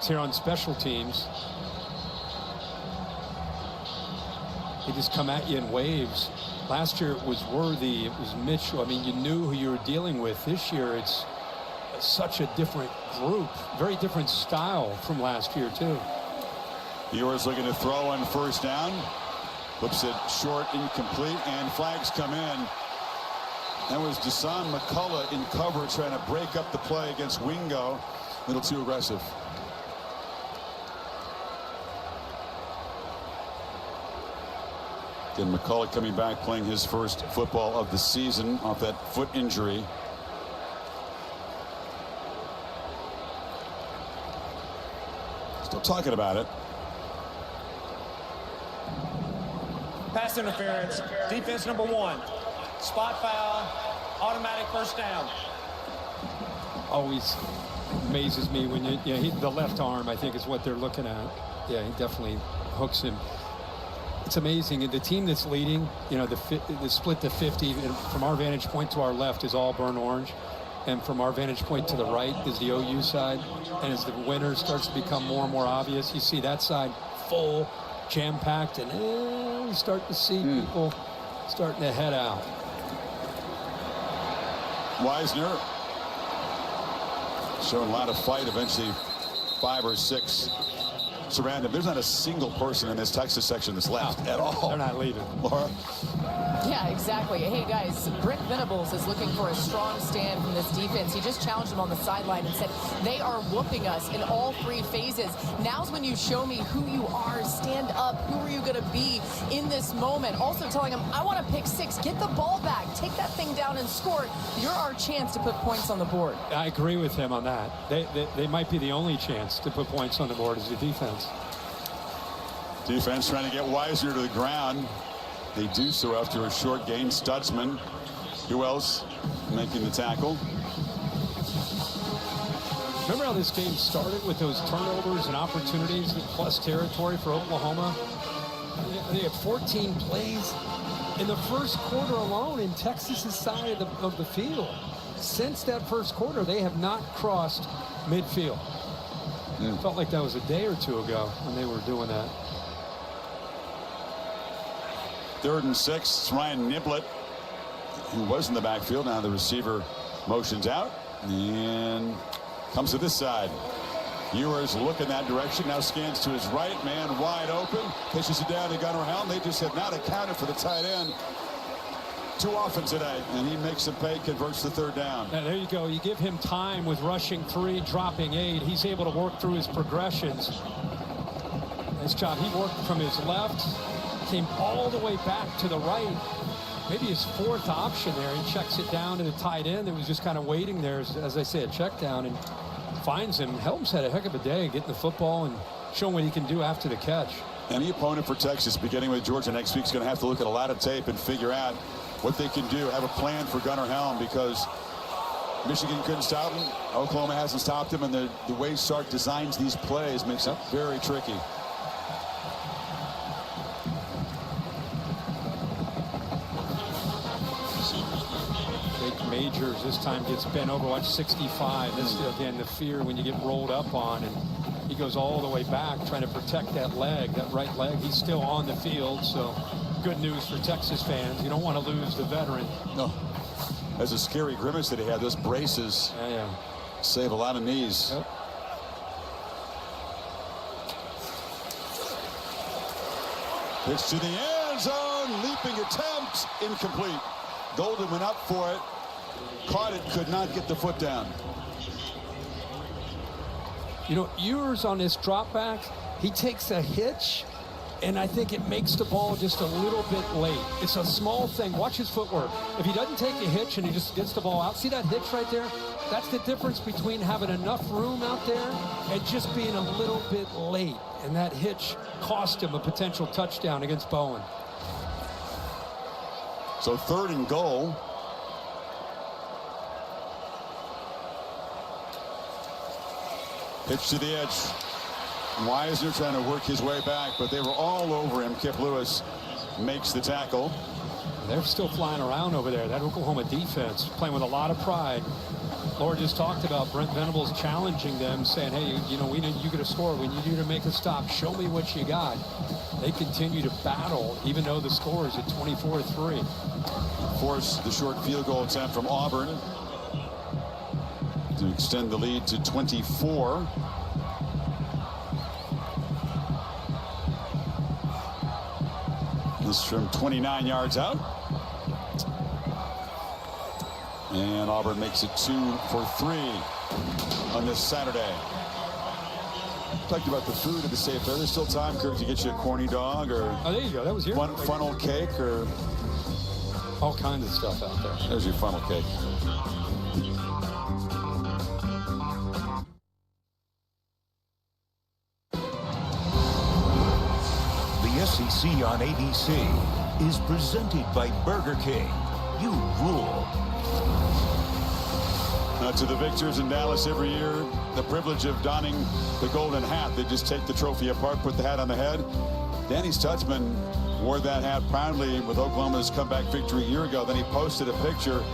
Speaker 4: here on special teams. He just come at you in waves. Last year it was Worthy, it was Mitchell. I mean, you knew who you were dealing with. This year it's such a different group, very different style from last year too.
Speaker 1: Ewers looking to throw on first down. Flips it short, incomplete, and flags come in. That was Desan McCullough in cover trying to break up the play against Wingo. A little too aggressive. Again, McCullough coming back, playing his first football of the season off that foot injury. Still talking about it.
Speaker 9: Pass interference, defense number 1. Spot foul, automatic first down.
Speaker 4: Always amazes me when the left arm, I think, is what they're looking at. Yeah, he definitely hooks him. It's amazing. And the team that's leading, the split to 50, and from our vantage point to our left is all burnt orange. And from our vantage point to the right is the OU side. And as the winner starts to become more and more obvious, you see that side full, jam-packed, and we start to see people starting to head out.
Speaker 1: Wisner showing a lot of fight. Eventually 5 or 6 surround him. There's not a single person in this Texas section that's left at all.
Speaker 4: They're not leaving.
Speaker 1: Laura?
Speaker 6: Yeah, exactly. Hey, guys, Brent Venables is looking for a strong stand from this defense. He just challenged him on the sideline and said, they are whooping us in all 3 phases. Now's when you show me who you are. Stand up. Who are you going to be in this moment? Also telling him, I want to pick 6. Get the ball back. Take that thing down and score. You're our chance to put points on the board.
Speaker 4: I agree with him on that. They might be the only chance to put points on the board as the defense.
Speaker 1: Defense trying to get Wisner to the ground. They do so after a short gain. Stutzman, who else making the tackle?
Speaker 4: Remember how this game started with those turnovers and opportunities plus territory for Oklahoma? They had 14 plays in the first quarter alone in Texas's side of the field. Since that first quarter, they have not crossed midfield. It felt like that was a day or 2 ago when they were doing that.
Speaker 1: 3rd and 6. It's Ryan Niblett, who was in the backfield. Now the receiver motions out and comes to this side. Ewers looking that direction. Now scans to his right. Man wide open. Pitches it down to Gunnar Helm. They just have not accounted for the tight end too often today. And he makes a pay, converts the 3rd down.
Speaker 4: Now, there you go. You give him time with rushing 3, dropping 8. He's able to work through his progressions. Nice job. He worked from his left, came all the way back to the right. Maybe his 4th option there. He checks it down to the tight end that was just kind of waiting there, as I say, a check down, and finds him. Helms had a heck of a day getting the football and showing what he can do after the catch.
Speaker 1: Any opponent for Texas, beginning with Georgia next week, is going to have to look at a lot of tape and figure out what they can do, have a plan for Gunnar Helm, because Michigan couldn't stop him. Oklahoma hasn't stopped him, and the way Sark designs these plays makes it very tricky.
Speaker 4: Majors this time gets bent over. Watch 65. That's again the fear when you get rolled up on, and he goes all the way back trying to protect that leg, that right leg. He's still on the field, so good news for Texas fans. You don't want to lose the veteran.
Speaker 1: No, that's a scary grimace that he had. Those braces save a lot of knees.
Speaker 4: Yep.
Speaker 1: Pitch to the end zone, leaping attempt, incomplete. Golden went up for it, caught it, could not get the foot down.
Speaker 4: You know, Ewers on this drop back, he takes a hitch And I think it makes the ball just a little bit late. It's a small thing. Watch his footwork. If he doesn't take a hitch and he just gets the ball out, see that hitch right there? That's the difference between having enough room out there and just being a little bit late. And that hitch cost him a potential touchdown against Bowen.
Speaker 1: So 3rd and goal. Pitch to the edge. Weisner trying to work his way back, but they were all over him. Kip Lewis makes the tackle.
Speaker 4: They're still flying around over there. That Oklahoma defense playing with a lot of pride. Laura just talked about Brent Venables challenging them, saying, hey, you know, we need you to score. We need you to make a stop. Show me what you got. They continue to battle, even though the score is at 24-3.
Speaker 1: Force the short field goal attempt from Auburn to extend the lead to 24. This from 29 yards out. And Auburn makes it 2 for 3 on this Saturday. Talked about the food at the Safe Fair. There's still time, Kirk, to get you a corny dog or
Speaker 4: oh, there you go. That was your
Speaker 1: funnel cake or
Speaker 4: all kinds of stuff out there.
Speaker 1: There's your funnel cake.
Speaker 10: The SEC on ABC is presented by Burger King. You rule.
Speaker 1: To the victors in Dallas every year, the privilege of donning the golden hat. They just take the trophy apart, put the hat on the head. Danny Stutzman wore that hat proudly with Oklahoma's comeback victory a year ago. Then he posted a picture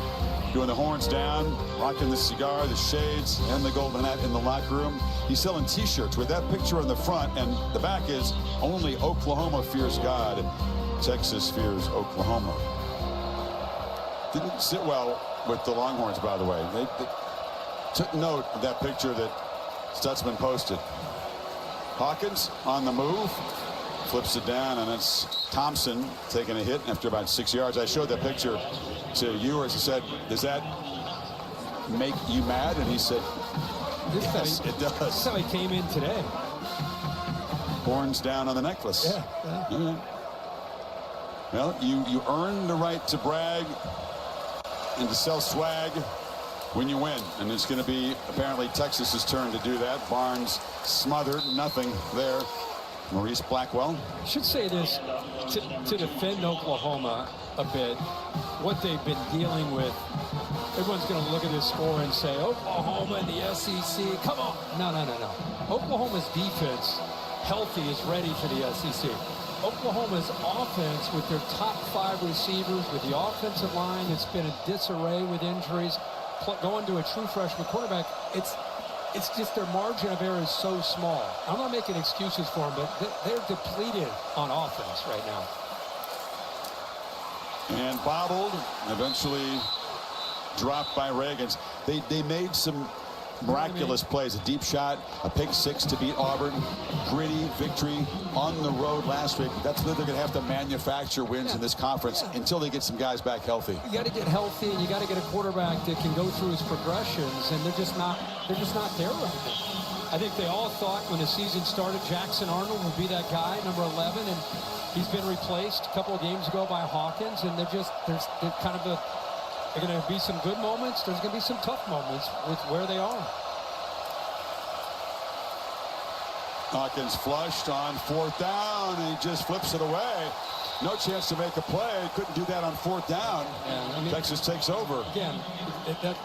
Speaker 1: doing the horns down, rocking the cigar, the shades, and the golden hat in the locker room. He's selling T-shirts with that picture on the front, and the back is only Oklahoma fears God, Texas fears Oklahoma. Didn't sit well with the Longhorns, by the way. They took note of that picture that Stutzman posted. Hawkins on the move, flips it down, and it's Thompson taking a hit after about 6 yards. I showed that picture to Ewers. He said, does that make you mad? And he said, yes, it does.
Speaker 4: That's how he came in today.
Speaker 1: Horns down on the necklace.
Speaker 4: Yeah.
Speaker 1: All right. Well, you earn the right to brag and to sell swag when you win, and it's going to be apparently Texas's turn to do that. Barnes smothered, nothing there. Maurice Blackwell.
Speaker 4: I should say this to defend Oklahoma a bit. What they've been dealing with, everyone's going to look at this score and say, Oklahoma in the SEC, come on. No. Oklahoma's defense, healthy, is ready for the SEC. Oklahoma's offense, with their top 5 receivers, with the offensive line that's been in disarray with injuries, going to a true freshman quarterback, it's just their margin of error is so small. I'm not making excuses for them, but they're depleted on offense right now.
Speaker 1: And bobbled, eventually dropped by Reagans. They made some miraculous plays, a deep shot, a pick 6 to beat Auburn, gritty victory on the road last week. That's where they're going to have to manufacture wins in this conference until they get some guys back healthy.
Speaker 4: You got to get healthy, and you got to get a quarterback that can go through his progressions, and they're just not there right now. I think they all thought when the season started Jackson Arnold would be that guy, number 11, and he's been replaced a couple of games ago by Hawkins, and they're going to be some good moments. There's going to be some tough moments with where they are.
Speaker 1: Hawkins flushed on 4th down, and he just flips it away. No chance to make a play. Couldn't do that on 4th down. Yeah, Texas takes over.
Speaker 4: Again,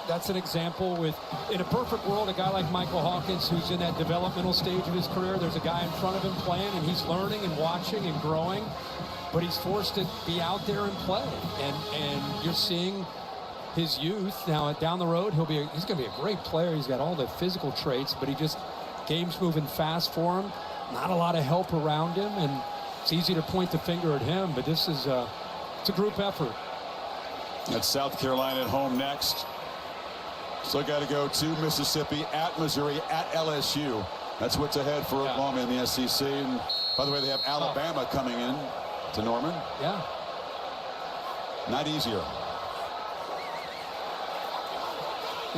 Speaker 4: that's an example with, in a perfect world, a guy like Michael Hawkins, who's in that developmental stage of his career, there's a guy in front of him playing, and he's learning and watching and growing, but he's forced to be out there and play. And you're seeing his youth now down the road. He's going to be a great player. He's got all the physical traits, but game's moving fast for him. Not a lot of help around him, and it's easy to point the finger at him, but this is it's a group effort.
Speaker 1: That's South Carolina at home next. Still got to go to Mississippi, at Missouri, at LSU. That's what's ahead for Oklahoma in the SEC. And by the way, they have Alabama coming in to Norman.
Speaker 4: Yeah.
Speaker 1: Not easier.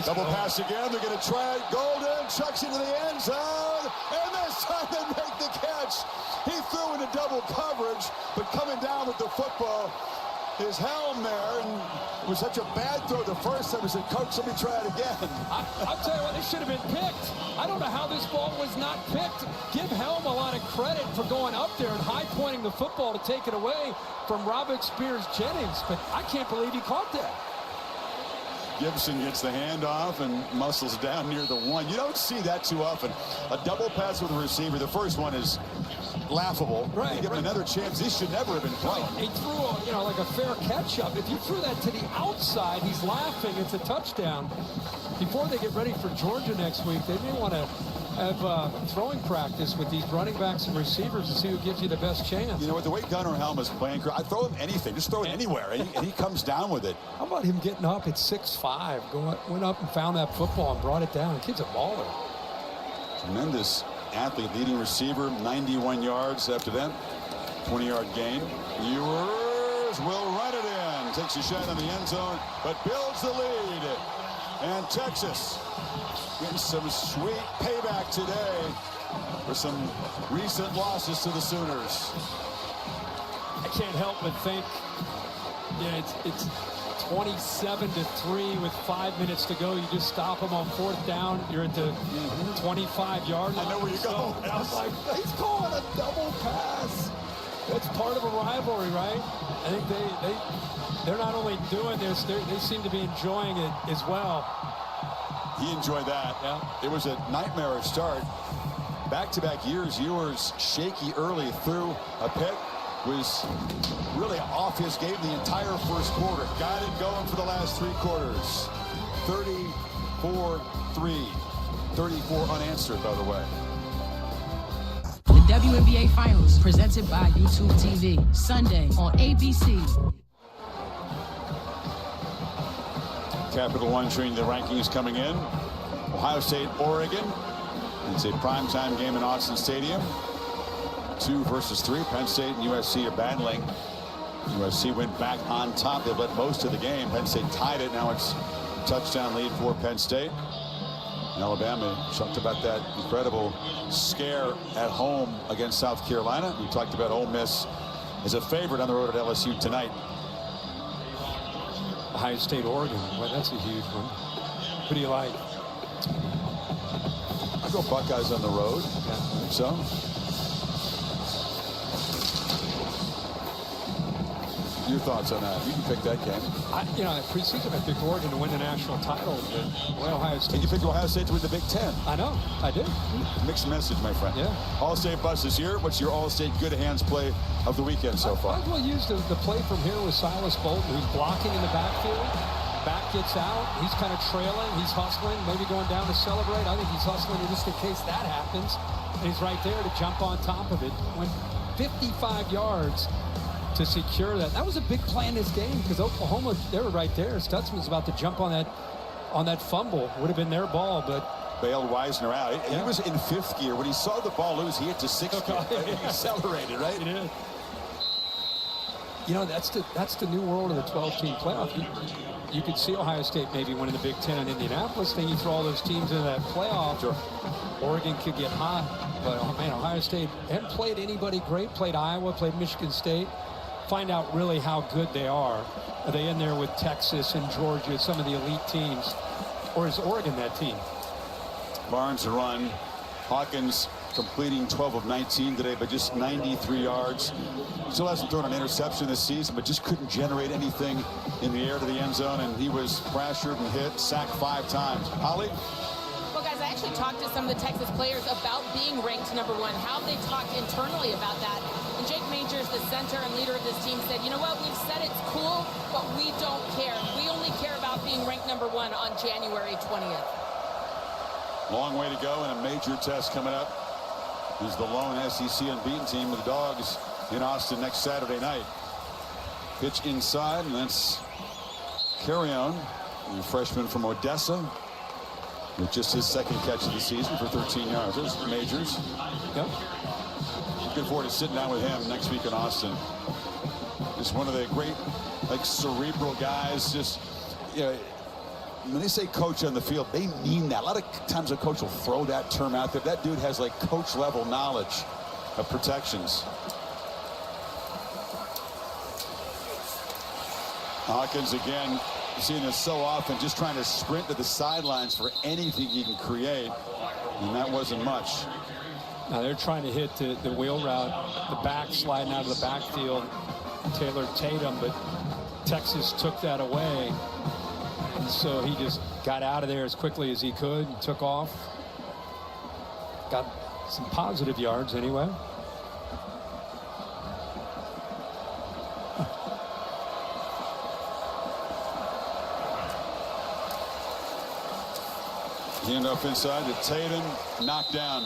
Speaker 1: Double pass again. They're going to try it. Golden chucks into the end zone. And this time they make the catch. He threw into double coverage, but coming down with the football, his helm there, and it was such a bad throw the first time. He said, Coach, let me try it again.
Speaker 4: I'll tell you what, it should have been picked. I don't know how this ball was not picked. Give Helm a lot of credit for going up there and high-pointing the football to take it away from Robert Spears-Jennings, but I can't believe he caught that.
Speaker 1: Gibson gets the handoff and muscles down near the 1. You don't see that too often. A double pass with a receiver. The first one is laughable.
Speaker 4: Right.
Speaker 1: You give him another chance. He should never have been playing.
Speaker 4: He threw, like a fair catch-up. If you threw that to the outside, he's laughing. It's a touchdown. Before they get ready for Georgia next week, they may want to have throwing practice with these running backs and receivers to see who gives you the best chance.
Speaker 1: You know, with the way Gunnar Helm is playing, I throw him anything. Just throw it anywhere, and he comes down with it.
Speaker 4: How about him getting up at 6'5", went up and found that football and brought it down. The kid's a baller.
Speaker 1: Tremendous athlete, leading receiver, 91 yards after that. 20-yard gain. Ewers will run it in. Takes a shot on the end zone, but builds the lead. And Texas getting some sweet payback today for some recent losses to the Sooners.
Speaker 4: I can't help but think, it's 27-3 with 5 minutes to go. You just stop them on 4th down. You're at the 25-yard line.
Speaker 1: I know where you're going.
Speaker 4: I was like, he's calling a double pass. That's part of a rivalry, right? I think they're not only doing this, they seem to be enjoying it as well.
Speaker 1: He enjoyed that.
Speaker 4: Yeah.
Speaker 1: It was a nightmarish start. Back-to-back years, Ewers shaky early, threw a pick, was really off his game the entire first quarter. Got it going for the last 3 quarters. 34-3. 34 unanswered, by the way.
Speaker 14: The WNBA Finals, presented by YouTube TV, Sunday on ABC.
Speaker 1: Capital One showing the rankings coming in. Ohio State, Oregon. It's a primetime game in Autzen Stadium. 2 versus 3. Penn State and USC are battling. USC went back on top. They led most of the game. Penn State tied it. Now it's a touchdown lead for Penn State. And Alabama talked about that incredible scare at home against South Carolina. We talked about Ole Miss as a favorite on the road at LSU tonight.
Speaker 4: Ohio State, Oregon. Well, that's a huge one. Who do you like?
Speaker 1: I go Buckeyes on the road.
Speaker 4: Yeah.
Speaker 1: So. Your thoughts on that? You can pick that game.
Speaker 4: Preseason I picked Oregon to win the national title. But Ohio State.
Speaker 1: And you picked Ohio State to win the Big Ten.
Speaker 4: I know. I did.
Speaker 1: Mixed message, my friend.
Speaker 4: Yeah.
Speaker 1: All-State bus is here. What's your All-State good hands play of the weekend so far?
Speaker 4: I will use the play from here with Silas Bolton, who's blocking in the backfield. Back gets out. He's kind of trailing. He's hustling, maybe going down to celebrate. I think he's hustling just in case that happens. And he's right there to jump on top of it. Went 55 yards to secure that. That was a big play in this game because Oklahoma, they were right there. Stutzman's about to jump on that fumble. Would have been their ball, but
Speaker 1: bailed Wisner out. He was in 5th gear. When he saw the ball loose, he hit to 6th gear. He accelerated, right?
Speaker 4: He did. That's the new world of the 12-team playoff. You could see Ohio State maybe winning the Big Ten in Indianapolis. Then you throw all those teams into that playoff.
Speaker 1: Sure.
Speaker 4: Oregon could get hot. But, Ohio State hadn't played anybody great. Played Iowa, played Michigan State. Find out really how good they are. Are they in there with Texas and Georgia, some of the elite teams? Or is Oregon that team?
Speaker 1: Barnes to run. Hawkins completing 12 of 19 today, but just 93 yards. Still hasn't thrown an interception this season, but just couldn't generate anything in the air to the end zone, and he was pressured and hit, sacked 5 times. Holly?
Speaker 8: Well, guys, I actually talked to some of the Texas players about being ranked #1, how they talked internally about that. And Jake Majors, the center and leader of this team, said, you know what, we've said it's cool, but we don't care. We only care about being ranked #1 on January 20th.
Speaker 1: Long way to go and a major test coming up. Is the lone SEC unbeaten team with the Dogs in Austin next Saturday night. Pitch inside, and that's Carry On, the freshman from Odessa, with just his 2nd catch of the season for 13 yards. There's Majors.
Speaker 4: Yep.
Speaker 1: Looking forward to sitting down with him next week in Austin. Just one of the great, cerebral guys. Just, when they say coach on the field, they mean that. A lot of times a coach will throw that term out there. That dude has like coach level knowledge of protections. Hawkins again, you've seen this so often, just trying to sprint to the sidelines for anything he can create, and that wasn't much.
Speaker 4: Now they're trying to hit the wheel route, the back sliding out of the backfield, Taylor Tatum, but Texas took that away. And so he just got out of there as quickly as he could and took off. Got some positive yards anyway.
Speaker 1: Handoff inside to Tatum, knocked down.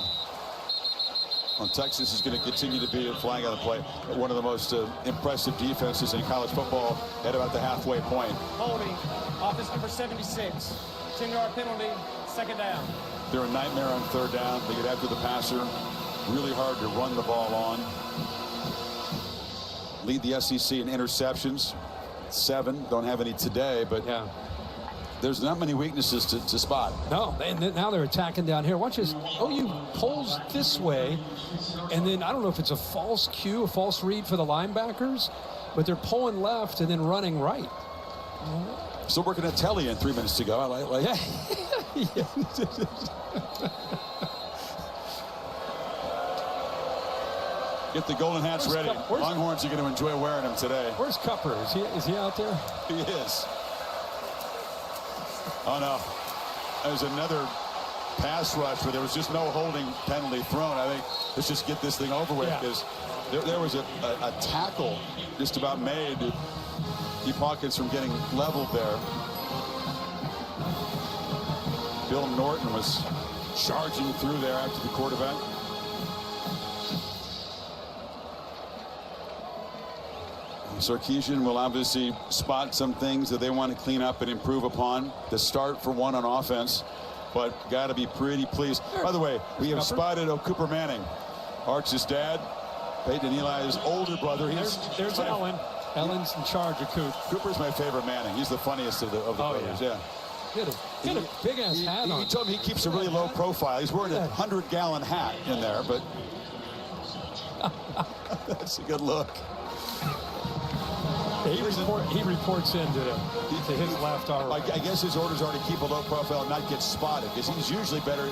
Speaker 1: Well, Texas is going to continue to be a flag on the play. One of the most impressive defenses in college football at about the halfway point.
Speaker 9: Holding, offense number 76. 10-yard penalty, second down.
Speaker 1: They're a nightmare on third down. They get after the passer. Really hard to run the ball on. Lead the SEC in interceptions. 7. Don't have any today, but
Speaker 4: yeah.
Speaker 1: There's not many weaknesses to spot.
Speaker 4: No, and now they're attacking down here. Watch this. OU pulls this way, and then I don't know if it's a false cue, a false read for the linebackers, but they're pulling left and then running right.
Speaker 1: Still working at Telly in 3 minutes to go. I like
Speaker 4: Yeah.
Speaker 1: Get the golden hats ready. Longhorns are going to enjoy wearing them today.
Speaker 4: Where's Cupper? Is he out there?
Speaker 1: He is. Oh, no. There's another pass rush where there was just no holding penalty thrown. I think let's just get this thing over with, because there was a tackle just about made to keep Hawkins from getting leveled there. Bill Norton was charging through there after the quarterback. Sarkisian will obviously spot some things that they want to clean up and improve upon. The start for one on offense, but got to be pretty pleased. By the way, we have spotted Cooper Manning, Arch's dad, Peyton and Eli's older brother.
Speaker 4: There's Ellen. Ellen's in charge of Coop.
Speaker 1: Cooper's my favorite Manning. He's the funniest of the brothers. Yeah.
Speaker 4: He had a big ass hat on.
Speaker 1: He told me he keeps a really low profile. He's wearing a 100-gallon hat in there, but that's a good look.
Speaker 4: He reports into his left arm.
Speaker 1: I guess his orders are to keep a low profile and not get spotted, because he's usually better.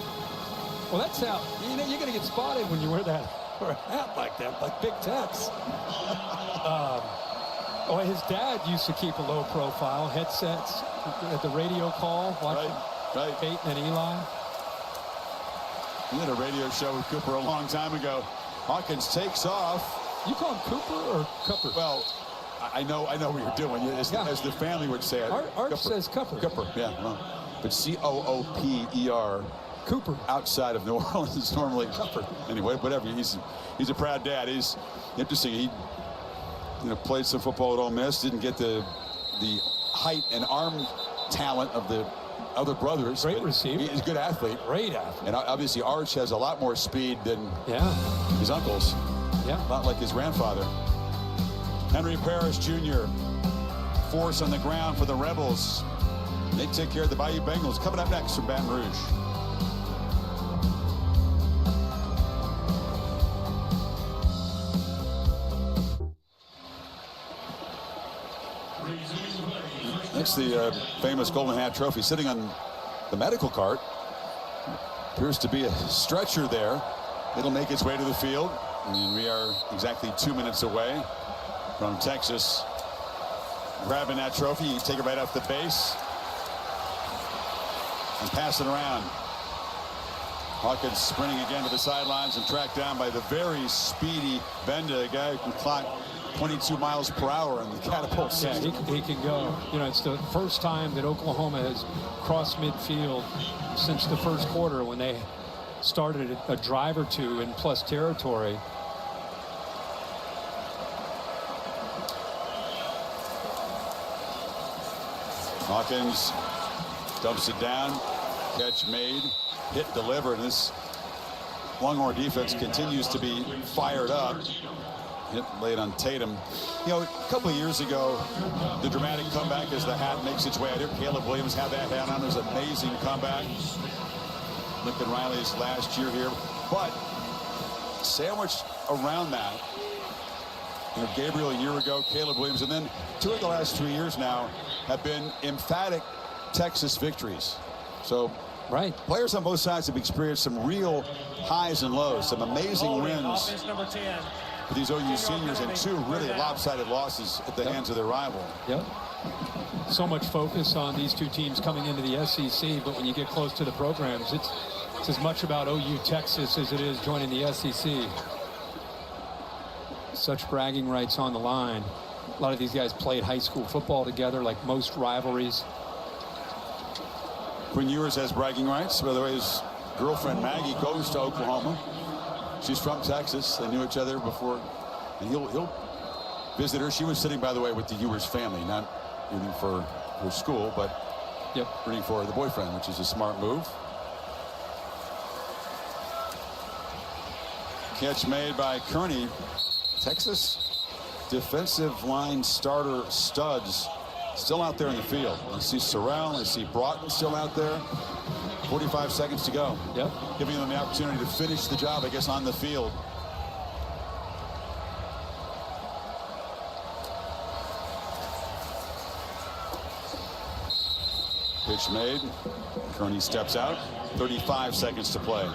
Speaker 4: Well, that's how you're going to get spotted when you wear a hat like that, like Big Tex. His dad used to keep a low profile, headsets at the radio call, watching Peyton and Eli.
Speaker 1: We had a radio show with Cooper a long time ago. Hawkins takes off.
Speaker 4: You call him Cooper or Cupper?
Speaker 1: Well, I know what you're doing, as the family would say it.
Speaker 4: Art says Cupper.
Speaker 1: Cooper, yeah. Well, but Cooper.
Speaker 4: Cooper.
Speaker 1: Outside of New Orleans, it's normally Cooper. Anyway, whatever. He's a proud dad. He's interesting. He played some football at Ole Miss. Didn't get the height and arm talent of the other brothers.
Speaker 4: Great receiver.
Speaker 1: He's a good athlete.
Speaker 4: Great athlete.
Speaker 1: And obviously Arch has a lot more speed than his uncles.
Speaker 4: Yeah.
Speaker 1: A lot like his grandfather. Henry Parrish Jr. Force on the ground for the Rebels. They take care of the Bayou Bengals. Coming up next from Baton Rouge. That's the famous Golden Hat Trophy sitting on the medical cart. Appears to be a stretcher there. It'll make its way to the field. And we are exactly 2 minutes away from Texas grabbing that trophy. You take it right off the base and pass it around. Hawkins sprinting again to the sidelines and tracked down by the very speedy Benda, a guy who can clock 22 miles per hour in the catapult system.
Speaker 4: Yeah, he can go. It's the first time that Oklahoma has crossed midfield since the first quarter, when they started a drive or two in plus territory.
Speaker 1: Hawkins dumps it down, catch made, hit delivered. This Longhorn defense continues to be fired up. hit late on Tatum. You know, a couple of years ago, the dramatic comeback as the hat makes its way out here. Caleb Williams had that hat on. It was an amazing comeback. Lincoln Riley's last year here. But sandwiched around that, you know, Gabriel a year ago, Caleb Williams, and then 2 of the last 3 years now have been emphatic Texas victories. So players on both sides have experienced some real highs and lows, some amazing wins
Speaker 9: Offense number 10.
Speaker 1: for these OU seniors, and 2 really lopsided losses at the hands of their rival.
Speaker 4: Yep. So much focus on these 2 teams coming into the SEC, but when you get close to the programs, it's as much about OU Texas as it is joining the SEC. Such bragging rights on the line. A lot of these guys played high school football together, like most rivalries.
Speaker 1: Quinn Ewers has bragging rights. By the way, his girlfriend Maggie goes to Oklahoma. She's from Texas. They knew each other before, and he'll visit her. She was sitting, by the way, with the Ewers family, not rooting for her school, but rooting for the boyfriend, which is a smart move. Catch made by Kearney. Texas defensive line starter studs still out there in the field. I see Sorrell, I see Broughton still out there. 45 seconds to go.
Speaker 4: Yep.
Speaker 1: Giving them the opportunity to finish the job, I guess, on the field. Pitch made. Kearney steps out. 35 seconds to play.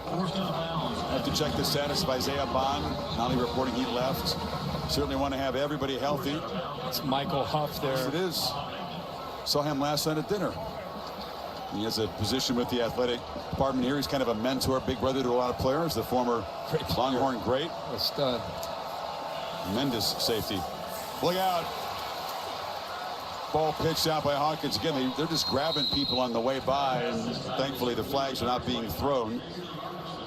Speaker 1: Have to check the status of Isaiah Bond. Not only reporting he left. Certainly want to have everybody healthy.
Speaker 4: It's Michael Huff there.
Speaker 1: Yes, it is. Saw him last night at dinner. He has a position with the athletic department here. He's kind of a mentor, big brother to a lot of players. The former Longhorn great.
Speaker 4: A stud.
Speaker 1: Tremendous safety. Look out. Ball pitched out by Hawkins. Again, they're just grabbing people on the way by, and thankfully the flags are not being thrown.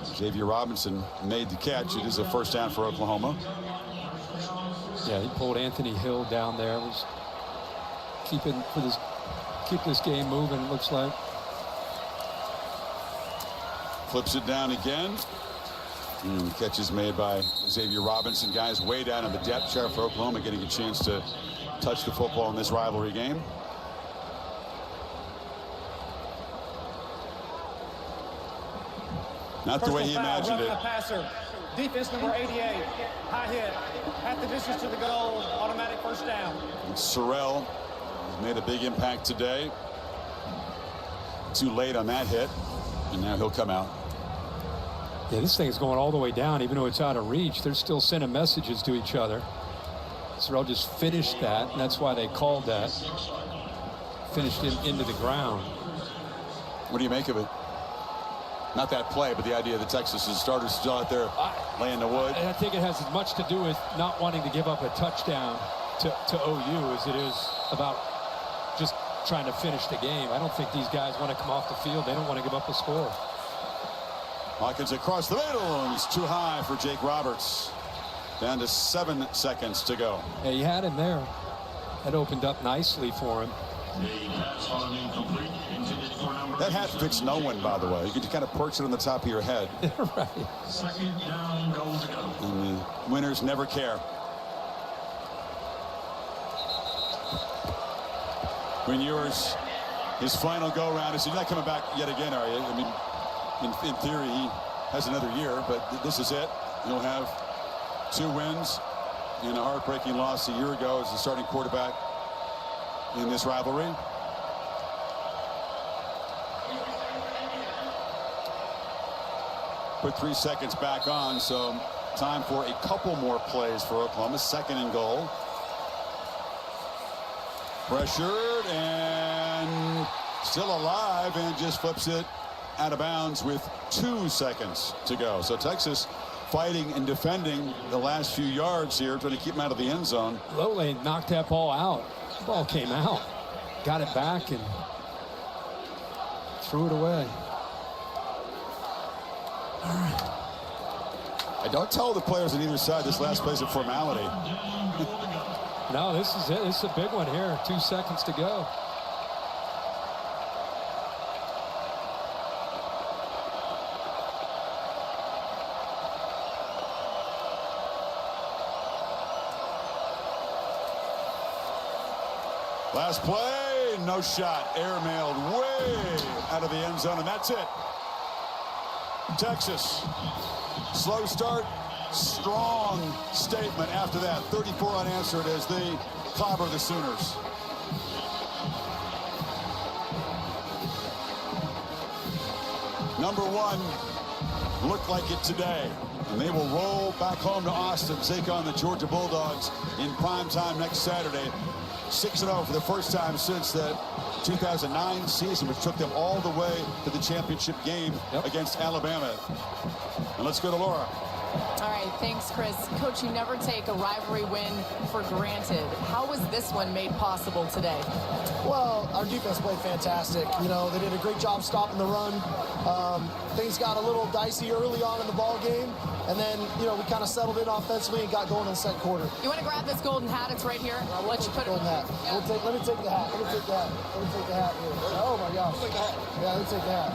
Speaker 1: Xavier Robinson made the catch. It is a first down for Oklahoma.
Speaker 4: Yeah, he pulled Anthony Hill down there. Was keep this game moving, it looks like.
Speaker 1: Flips it down again. And catch is made by Xavier Robinson. Guys way down in the depth chart for Oklahoma, getting a chance to touch the football in this rivalry game. Not the way he imagined it.
Speaker 9: Passer. Defense number 88. High hit. At the distance to the goal. Automatic first down.
Speaker 1: And Sorrell made a big impact today. Too late on that hit. And now he'll come out.
Speaker 4: Yeah, this thing is going all the way down, even though it's out of reach. They're still sending messages to each other. Sorrell just finished that, and that's why they called that. Finished him into the ground.
Speaker 1: What do you make of it? Not that play, but the idea that Texas's starters still out there laying the wood.
Speaker 4: I think it has as much to do with not wanting to give up a touchdown to OU as it is about just trying to finish the game. I don't think these guys want to come off the field. They don't want to give up a score.
Speaker 1: Hawkins across the middle, and it's too high for Jake Roberts. Down to 7 seconds to go.
Speaker 4: Yeah, he had him there. That opened up nicely for him.
Speaker 1: That hat fits no one, by the way. You can kind of perch it on the top of your head.
Speaker 4: Right.
Speaker 1: And the winners never care. Quinn Ewers, his final go-round. Is you're not coming back yet again, are you? I mean, in theory, he has another year, but this is it. He'll have 2 wins in a heartbreaking loss a year ago as the starting quarterback in this rivalry. Put 3 seconds back on, so time for a couple more plays for Oklahoma. 2nd and goal. Pressured and still alive, and just flips it out of bounds with 2 seconds to go. So Texas fighting and defending the last few yards here, trying to keep him out of the end zone.
Speaker 4: Low lane knocked that ball out. The ball came out. Got it back and threw it away. All right.
Speaker 1: I don't tell the players on either side this last play is a formality.
Speaker 4: No, this is it. This is a big one here. 2 seconds to go.
Speaker 1: Last play, no shot. Airmailed way out of the end zone, and that's it. Texas, slow start, strong statement after that. 34 unanswered as they clobber the Sooners. Number one looked like it today. And they will roll back home to Austin, take on the Georgia Bulldogs in prime time next Saturday. 6-0 for the first time since the 2009 season, which took them all the way to the championship game against Alabama. And let's go to Laura.
Speaker 6: All right, thanks, Chris. Coach, you never take a rivalry win for granted. How was this one made possible today?
Speaker 5: Well, our defense played fantastic. You know, they did a great job stopping the run. Things got a little dicey early on in the ball game, and then, you know, we kind of settled in offensively and got going in the second quarter.
Speaker 6: You want to grab this golden hat? It's right here. I'll let you put it on.
Speaker 5: Hat. Yeah. Let me take the hat. Let me take the hat. Let me take the hat here. Oh, my gosh. Let me take the hat. Yeah, let me take the hat.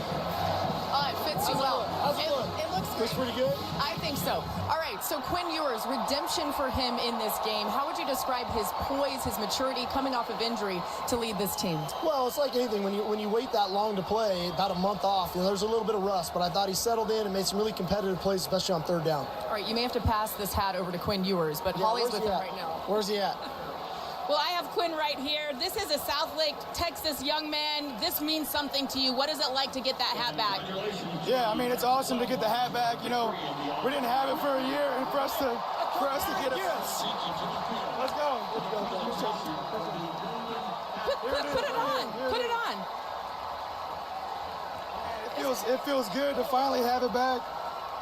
Speaker 6: It fits you well.
Speaker 5: How's it look?
Speaker 6: It looks
Speaker 5: Looks pretty good?
Speaker 6: I think so. All right, so Quinn Ewers, redemption for him in this game. How would you describe his poise, his maturity, coming off of injury to lead this team?
Speaker 5: Well, it's like anything. When you wait that long to play, about a month off, you know, there's a little bit of rust, but I thought he settled in and made some really competitive plays, especially on third down.
Speaker 6: All right, you may have to pass this hat over to Quinn Ewers, but
Speaker 5: yeah,
Speaker 6: Holly's with him right now.
Speaker 5: Where's he at?
Speaker 8: Well, I have Quinn right here. This is a South Lake, Texas young man. This means something to you. What is it like to get that hat back?
Speaker 15: Yeah, I mean, it's awesome to get the hat back. You know, we didn't have it for a year, and for us to get it. Yes. Let's go.
Speaker 8: Put it on. Put it on.
Speaker 15: It feels good to finally have it back,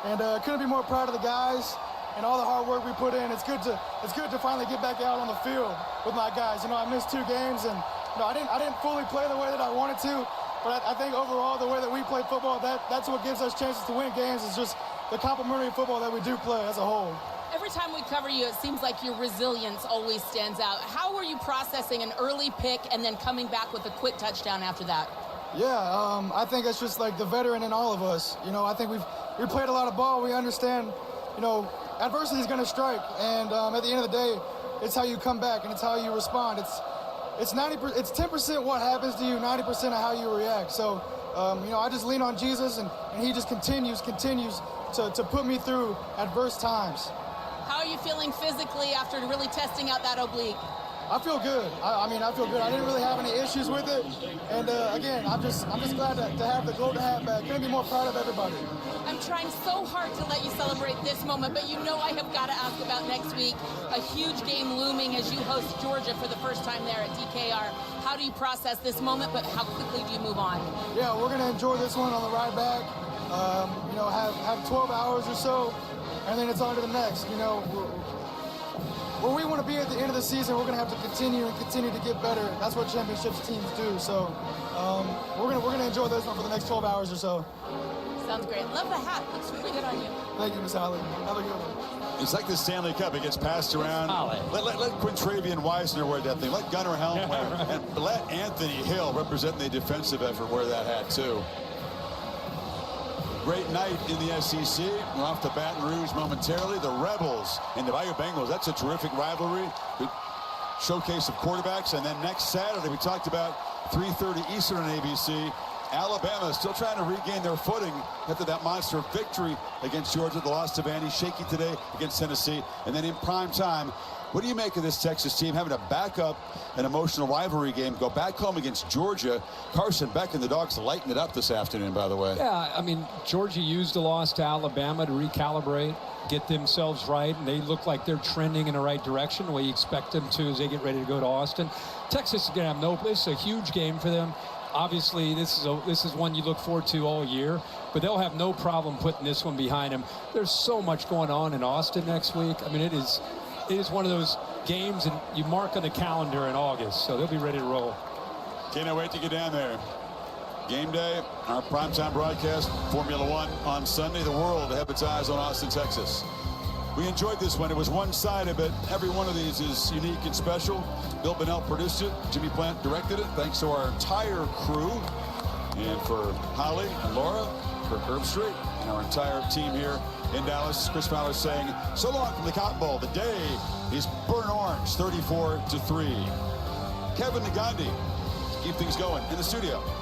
Speaker 15: and couldn't be more proud of the guys and all the hard work we put in. It's good to finally get back out on the field with my guys. You know, I missed 2 games, and you know, I didn't fully play the way that I wanted to, but I think overall the way that we play football, that's what gives us chances to win games. Is just the complementary football that we do play as a whole.
Speaker 8: Every time we cover you, it seems like your resilience always stands out. How were you processing an early pick and then coming back with a quick touchdown after that?
Speaker 15: Yeah, I think it's just like the veteran in all of us. You know, I think we played a lot of ball. We understand, you know, adversity is going to strike, and at the end of the day, it's how you come back and it's how you respond. It's 10% what happens to you, 90% of how you react. So, you know, I just lean on Jesus, and he just continues to put me through adverse times.
Speaker 8: How are you feeling physically after really testing out that oblique?
Speaker 15: I feel good. I mean, I feel good. I didn't really have any issues with it, and again, I'm just glad to have the golden hat back. Couldn't be more proud of everybody.
Speaker 8: I'm trying so hard to let you celebrate this moment, but you know I have got to ask about next week. A huge game looming as you host Georgia for the first time there at DKR. How do you process this moment, but how quickly do you move on?
Speaker 15: Yeah, we're going to enjoy this one on the ride back. You know, have 12 hours or so, and then it's on to the next. You know, where we want to be at the end of the season, we're going to have to continue to get better. That's what championships teams do. So we're going to enjoy this one for the next 12 hours or so.
Speaker 8: Sounds great. Love the hat. Looks really good on you.
Speaker 15: Thank you, Miss Holly. Have a good one.
Speaker 1: It's like the Stanley Cup. It gets passed around. Let Quintravian Weisner wear that thing. Let Gunnar Helm wear it. And let Anthony Hill, representing the defensive effort, wear that hat, too. Great night in the SEC. We're off to Baton Rouge momentarily. The Rebels and the Bayou Bengals. That's a terrific rivalry. Good showcase of quarterbacks. And then next Saturday, we talked about 3:30 Eastern on ABC. Alabama is still trying to regain their footing after that monster victory against Georgia. The loss to Vandy, shaky today against Tennessee. And then in prime time, what do you make of this Texas team having to back up an emotional rivalry game, go back home against Georgia? Carson Beck and the Dogs lighten it up this afternoon, by the way.
Speaker 4: Yeah, I mean, Georgia used the loss to Alabama to recalibrate, get themselves right, and they look like they're trending in the right direction, the way you expect them to as they get ready to go to Austin. Texas is going to have this is a huge game for them. Obviously, this is one you look forward to all year, but they'll have no problem putting this one behind them. There's so much going on in Austin next week. I mean, it is one of those games, and you mark on the calendar in August, so they'll be ready to roll.
Speaker 1: Can't wait to get down there. Game day, our primetime broadcast, Formula One on Sunday. The world have its eyes on Austin, Texas. We enjoyed this one. It was one-sided, but every one of these is unique and special. Bill Bonnell produced it. Jimmy Plant directed it. Thanks to our entire crew. And for Holly and Laura, for Herb Street, and our entire team here in Dallas. Chris Fowler saying, so long from the Cotton Bowl. The day is burnt orange, 34-3. Kevin Nagandi to keep things going in the studio.